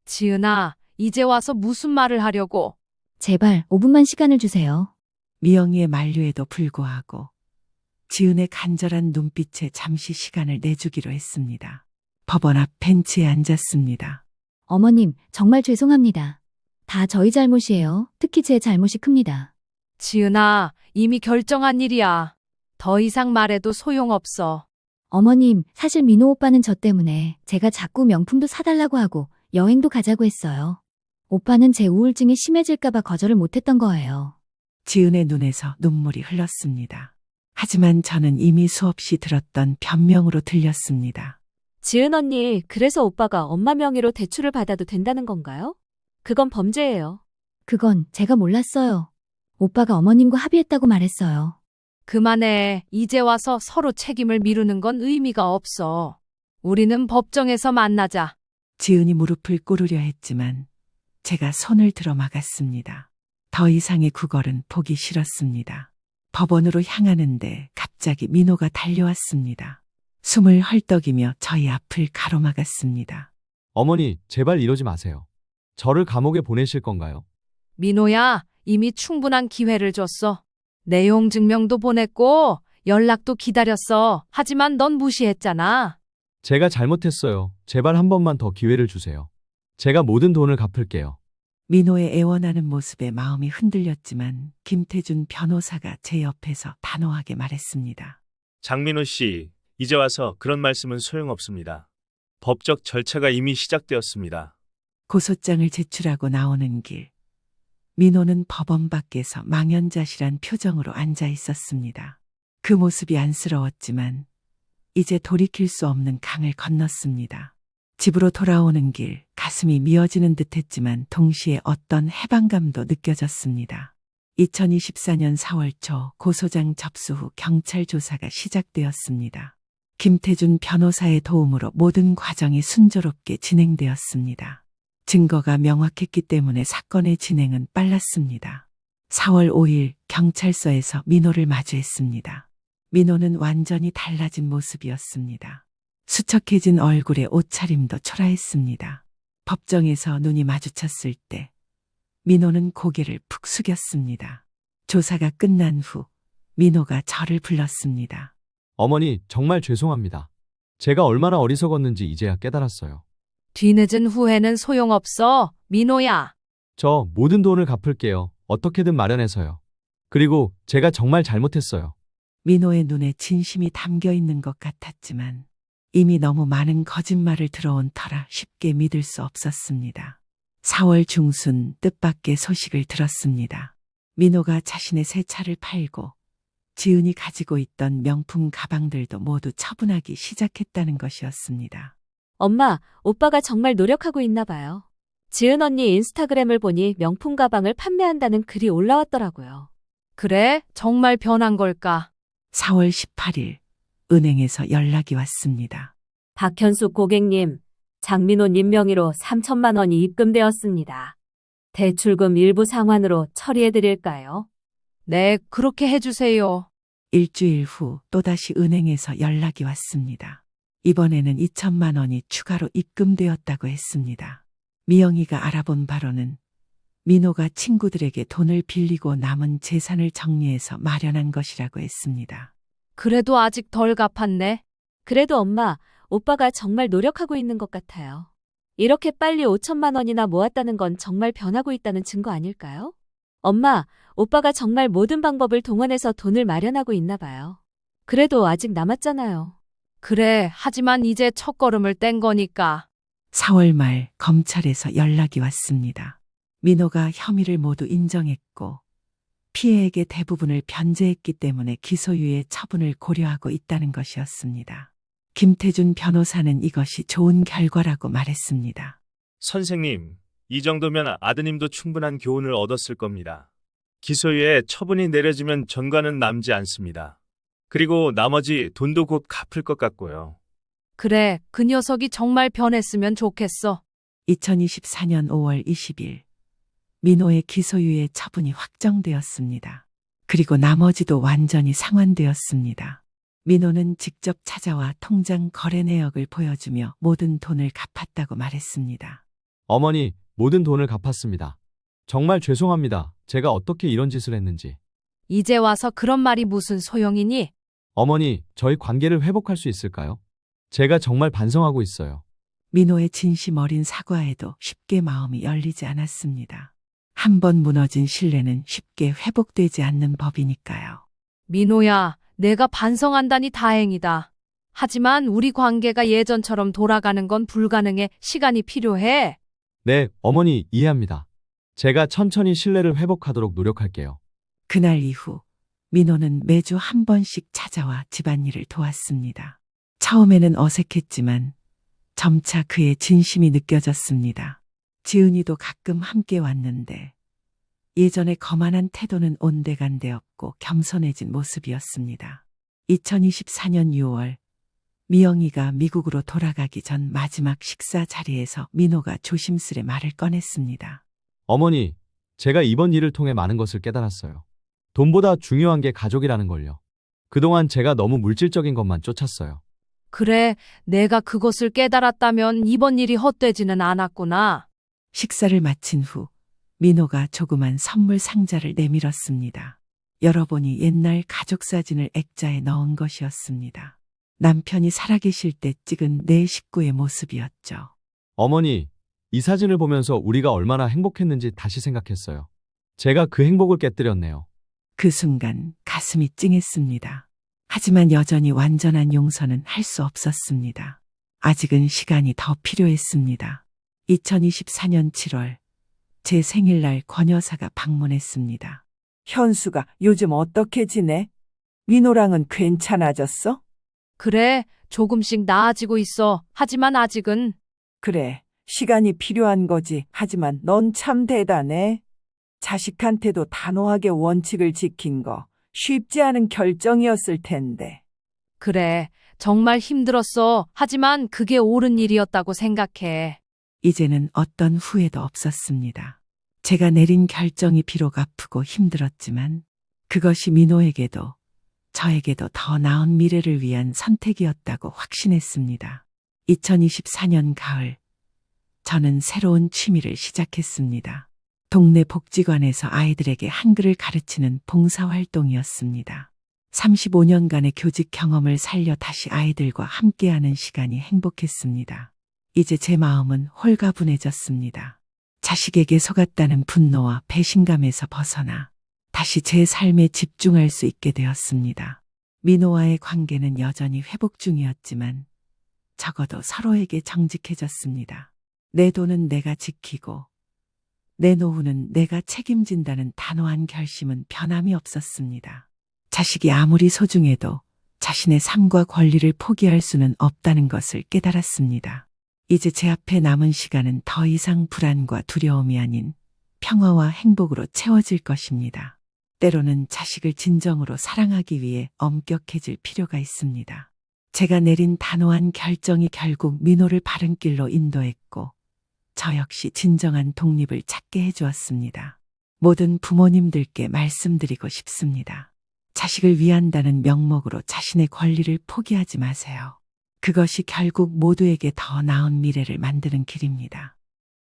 지은아, 이제 와서 무슨 말을 하려고? 제발 5분만 시간을 주세요. 미영이의 만류에도 불구하고 지은의 간절한 눈빛에 잠시 시간을 내주기로 했습니다. 법원 앞 벤치에 앉았습니다. 어머님, 정말 죄송합니다. 다 저희 잘못이에요. 특히 제 잘못이 큽니다. 지은아, 이미 결정한 일이야. 더 이상 말해도 소용없어. 어머님, 사실 민호 오빠는 저 때문에 제가 자꾸 명품도 사달라고 하고 여행도 가자고 했어요. 오빠는 제 우울증이 심해질까봐 거절을 못했던 거예요. 지은의 눈에서 눈물이 흘렀습니다. 하지만 저는 이미 수없이 들었던 변명으로 들렸습니다. 지은 언니, 그래서 오빠가 엄마 명의로 대출을 받아도 된다는 건가요? 그건 범죄예요. 그건 제가 몰랐어요. 오빠가 어머님과 합의했다고 말했어요. 그만해. 이제 와서 서로 책임을 미루는 건 의미가 없어. 우리는 법정에서 만나자. 지은이 무릎을 꿇으려 했지만 제가 손을 들어 막았습니다. 더 이상의 구걸은 보기 싫었습니다. 법원으로 향하는데 갑자기 민호가 달려왔습니다. 숨을 헐떡이며 저희 앞을 가로막았습니다. 어머니, 제발 이러지 마세요. 저를 감옥에 보내실 건가요? 민호야, 이미 충분한 기회를 줬어. 내용 증명도 보냈고 연락도 기다렸어. 하지만 넌 무시했잖아. 제가 잘못했어요. 제발 한 번만 더 기회를 주세요. 제가 모든 돈을 갚을게요. 민호의 애원하는 모습에 마음이 흔들렸지만 김태준 변호사가 제 옆에서 단호하게 말했습니다. 장민호 씨, 이제 와서 그런 말씀은 소용없습니다. 법적 절차가 이미 시작되었습니다. 고소장을 제출하고 나오는 길, 민호는 법원 밖에서 망연자실한 표정으로 앉아 있었습니다. 그 모습이 안쓰러웠지만 이제 돌이킬 수 없는 강을 건넜습니다. 집으로 돌아오는 길, 가슴이 미어지는 듯했지만 동시에 어떤 해방감도 느껴졌습니다. 2024년 4월 초 고소장 접수 후 경찰 조사가 시작되었습니다. 김태준 변호사의 도움으로 모든 과정이 순조롭게 진행되었습니다. 증거가 명확했기 때문에 사건의 진행은 빨랐습니다. 4월 5일 경찰서에서 민호를 마주했습니다. 민호는 완전히 달라진 모습이었습니다. 수척해진 얼굴에 옷차림도 초라했습니다. 법정에서 눈이 마주쳤을 때 민호는 고개를 푹 숙였습니다. 조사가 끝난 후 민호가 저를 불렀습니다. 어머니, 정말 죄송합니다. 제가 얼마나 어리석었는지 이제야 깨달았어요. 뒤늦은 후회는 소용없어. 민호야. 저 모든 돈을 갚을게요. 어떻게든 마련해서요. 그리고 제가 정말 잘못했어요. 민호의 눈에 진심이 담겨 있는 것 같았지만 이미 너무 많은 거짓말을 들어온 터라 쉽게 믿을 수 없었습니다. 4월 중순 뜻밖의 소식을 들었습니다. 민호가 자신의 새 차를 팔고 지은이 가지고 있던 명품 가방들도 모두 처분하기 시작했다는 것이었습니다. 엄마, 오빠가 정말 노력하고 있나 봐요. 지은 언니 인스타그램을 보니 명품 가방을 판매한다는 글이 올라왔더라고요. 그래? 정말 변한 걸까? 4월 18일 은행에서 연락이 왔습니다. 박현숙 고객님, 장민호님 명의로 3천만 원이 입금되었습니다. 대출금 일부 상환으로 처리해드릴까요? 네, 그렇게 해주세요. 일주일 후 또다시 은행에서 연락이 왔습니다. 이번에는 2천만 원이 추가로 입금되었다고 했습니다. 미영이가 알아본 바로는 민호가 친구들에게 돈을 빌리고 남은 재산을 정리해서 마련한 것이라고 했습니다. 그래도 아직 덜 갚았네. 그래도 엄마, 오빠가 정말 노력하고 있는 것 같아요. 이렇게 빨리 5천만 원이나 모았다는 건 정말 변하고 있다는 증거 아닐까요? 엄마, 오빠가 정말 모든 방법을 동원해서 돈을 마련하고 있나 봐요. 그래도 아직 남았잖아요. 그래, 하지만 이제 첫걸음을 뗀 거니까. 4월 말 검찰에서 연락이 왔습니다. 민호가 혐의를 모두 인정했고 피해액의 대부분을 변제했기 때문에 기소유예 처분을 고려하고 있다는 것이었습니다. 김태준 변호사는 이것이 좋은 결과라고 말했습니다. 선생님, 이 정도면 아드님도 충분한 교훈을 얻었을 겁니다. 기소유예 처분이 내려지면 전과는 남지 않습니다. 그리고 나머지 돈도 곧 갚을 것 같고요. 그래, 그 녀석이 정말 변했으면 좋겠어. 2024년 5월 20일 민호의 기소유예 처분이 확정되었습니다. 그리고 나머지도 완전히 상환되었습니다. 민호는 직접 찾아와 통장 거래 내역을 보여주며 모든 돈을 갚았다고 말했습니다. 어머니, 모든 돈을 갚았습니다. 정말 죄송합니다. 제가 어떻게 이런 짓을 했는지. 이제 와서 그런 말이 무슨 소용이니? 어머니, 저희 관계를 회복할 수 있을까요? 제가 정말 반성하고 있어요. 민호의 진심 어린 사과에도 쉽게 마음이 열리지 않았습니다. 한 번 무너진 신뢰는 쉽게 회복되지 않는 법이니까요. 민호야, 내가 반성한다니 다행이다. 하지만 우리 관계가 예전처럼 돌아가는 건 불가능해. 시간이 필요해. 네, 어머니 이해합니다. 제가 천천히 신뢰를 회복하도록 노력할게요. 그날 이후 민호는 매주 한 번씩 찾아와 집안일을 도왔습니다. 처음에는 어색했지만 점차 그의 진심이 느껴졌습니다. 지은이도 가끔 함께 왔는데 예전에 거만한 태도는 온데간데 없고 겸손해진 모습이었습니다. 2024년 6월 미영이가 미국으로 돌아가기 전 마지막 식사 자리에서 민호가 조심스레 말을 꺼냈습니다. 어머니, 제가 이번 일을 통해 많은 것을 깨달았어요. 돈보다 중요한 게 가족이라는 걸요. 그동안 제가 너무 물질적인 것만 쫓았어요. 그래, 내가 그것을 깨달았다면 이번 일이 헛되지는 않았구나. 식사를 마친 후 민호가 조그만 선물 상자를 내밀었습니다. 열어보니 옛날 가족 사진을 액자에 넣은 것이었습니다. 남편이 살아계실 때 찍은 네 식구의 모습이었죠. 어머니, 이 사진을 보면서 우리가 얼마나 행복했는지 다시 생각했어요. 제가 그 행복을 깨뜨렸네요. 그 순간 가슴이 찡했습니다. 하지만 여전히 완전한 용서는 할 수 없었습니다. 아직은 시간이 더 필요했습니다. 2024년 7월 제 생일날 권 여사가 방문했습니다. 현수가 요즘 어떻게 지내? 민호랑은 괜찮아졌어? 그래, 조금씩 나아지고 있어. 하지만 아직은. 그래, 시간이 필요한 거지. 하지만 넌 참 대단해. 자식한테도 단호하게 원칙을 지킨 거 쉽지 않은 결정이었을 텐데. 그래, 정말 힘들었어. 하지만 그게 옳은 일이었다고 생각해. 이제는 어떤 후회도 없었습니다. 제가 내린 결정이 비록 아프고 힘들었지만 그것이 민호에게도 저에게도 더 나은 미래를 위한 선택이었다고 확신했습니다. 2024년 가을, 저는 새로운 취미를 시작했습니다. 동네 복지관에서 아이들에게 한글을 가르치는 봉사활동이었습니다. 35년간의 교직 경험을 살려 다시 아이들과 함께하는 시간이 행복했습니다. 이제 제 마음은 홀가분해졌습니다. 자식에게 속았다는 분노와 배신감에서 벗어나 다시 제 삶에 집중할 수 있게 되었습니다. 민호와의 관계는 여전히 회복 중이었지만 적어도 서로에게 정직해졌습니다. 내 돈은 내가 지키고 내 노후는 내가 책임진다는 단호한 결심은 변함이 없었습니다. 자식이 아무리 소중해도 자신의 삶과 권리를 포기할 수는 없다는 것을 깨달았습니다. 이제 제 앞에 남은 시간은 더 이상 불안과 두려움이 아닌 평화와 행복으로 채워질 것입니다. 때로는 자식을 진정으로 사랑하기 위해 엄격해질 필요가 있습니다. 제가 내린 단호한 결정이 결국 민호를 바른 길로 인도했고 저 역시 진정한 독립을 찾게 해주었습니다. 모든 부모님들께 말씀드리고 싶습니다. 자식을 위한다는 명목으로 자신의 권리를 포기하지 마세요. 그것이 결국 모두에게 더 나은 미래를 만드는 길입니다.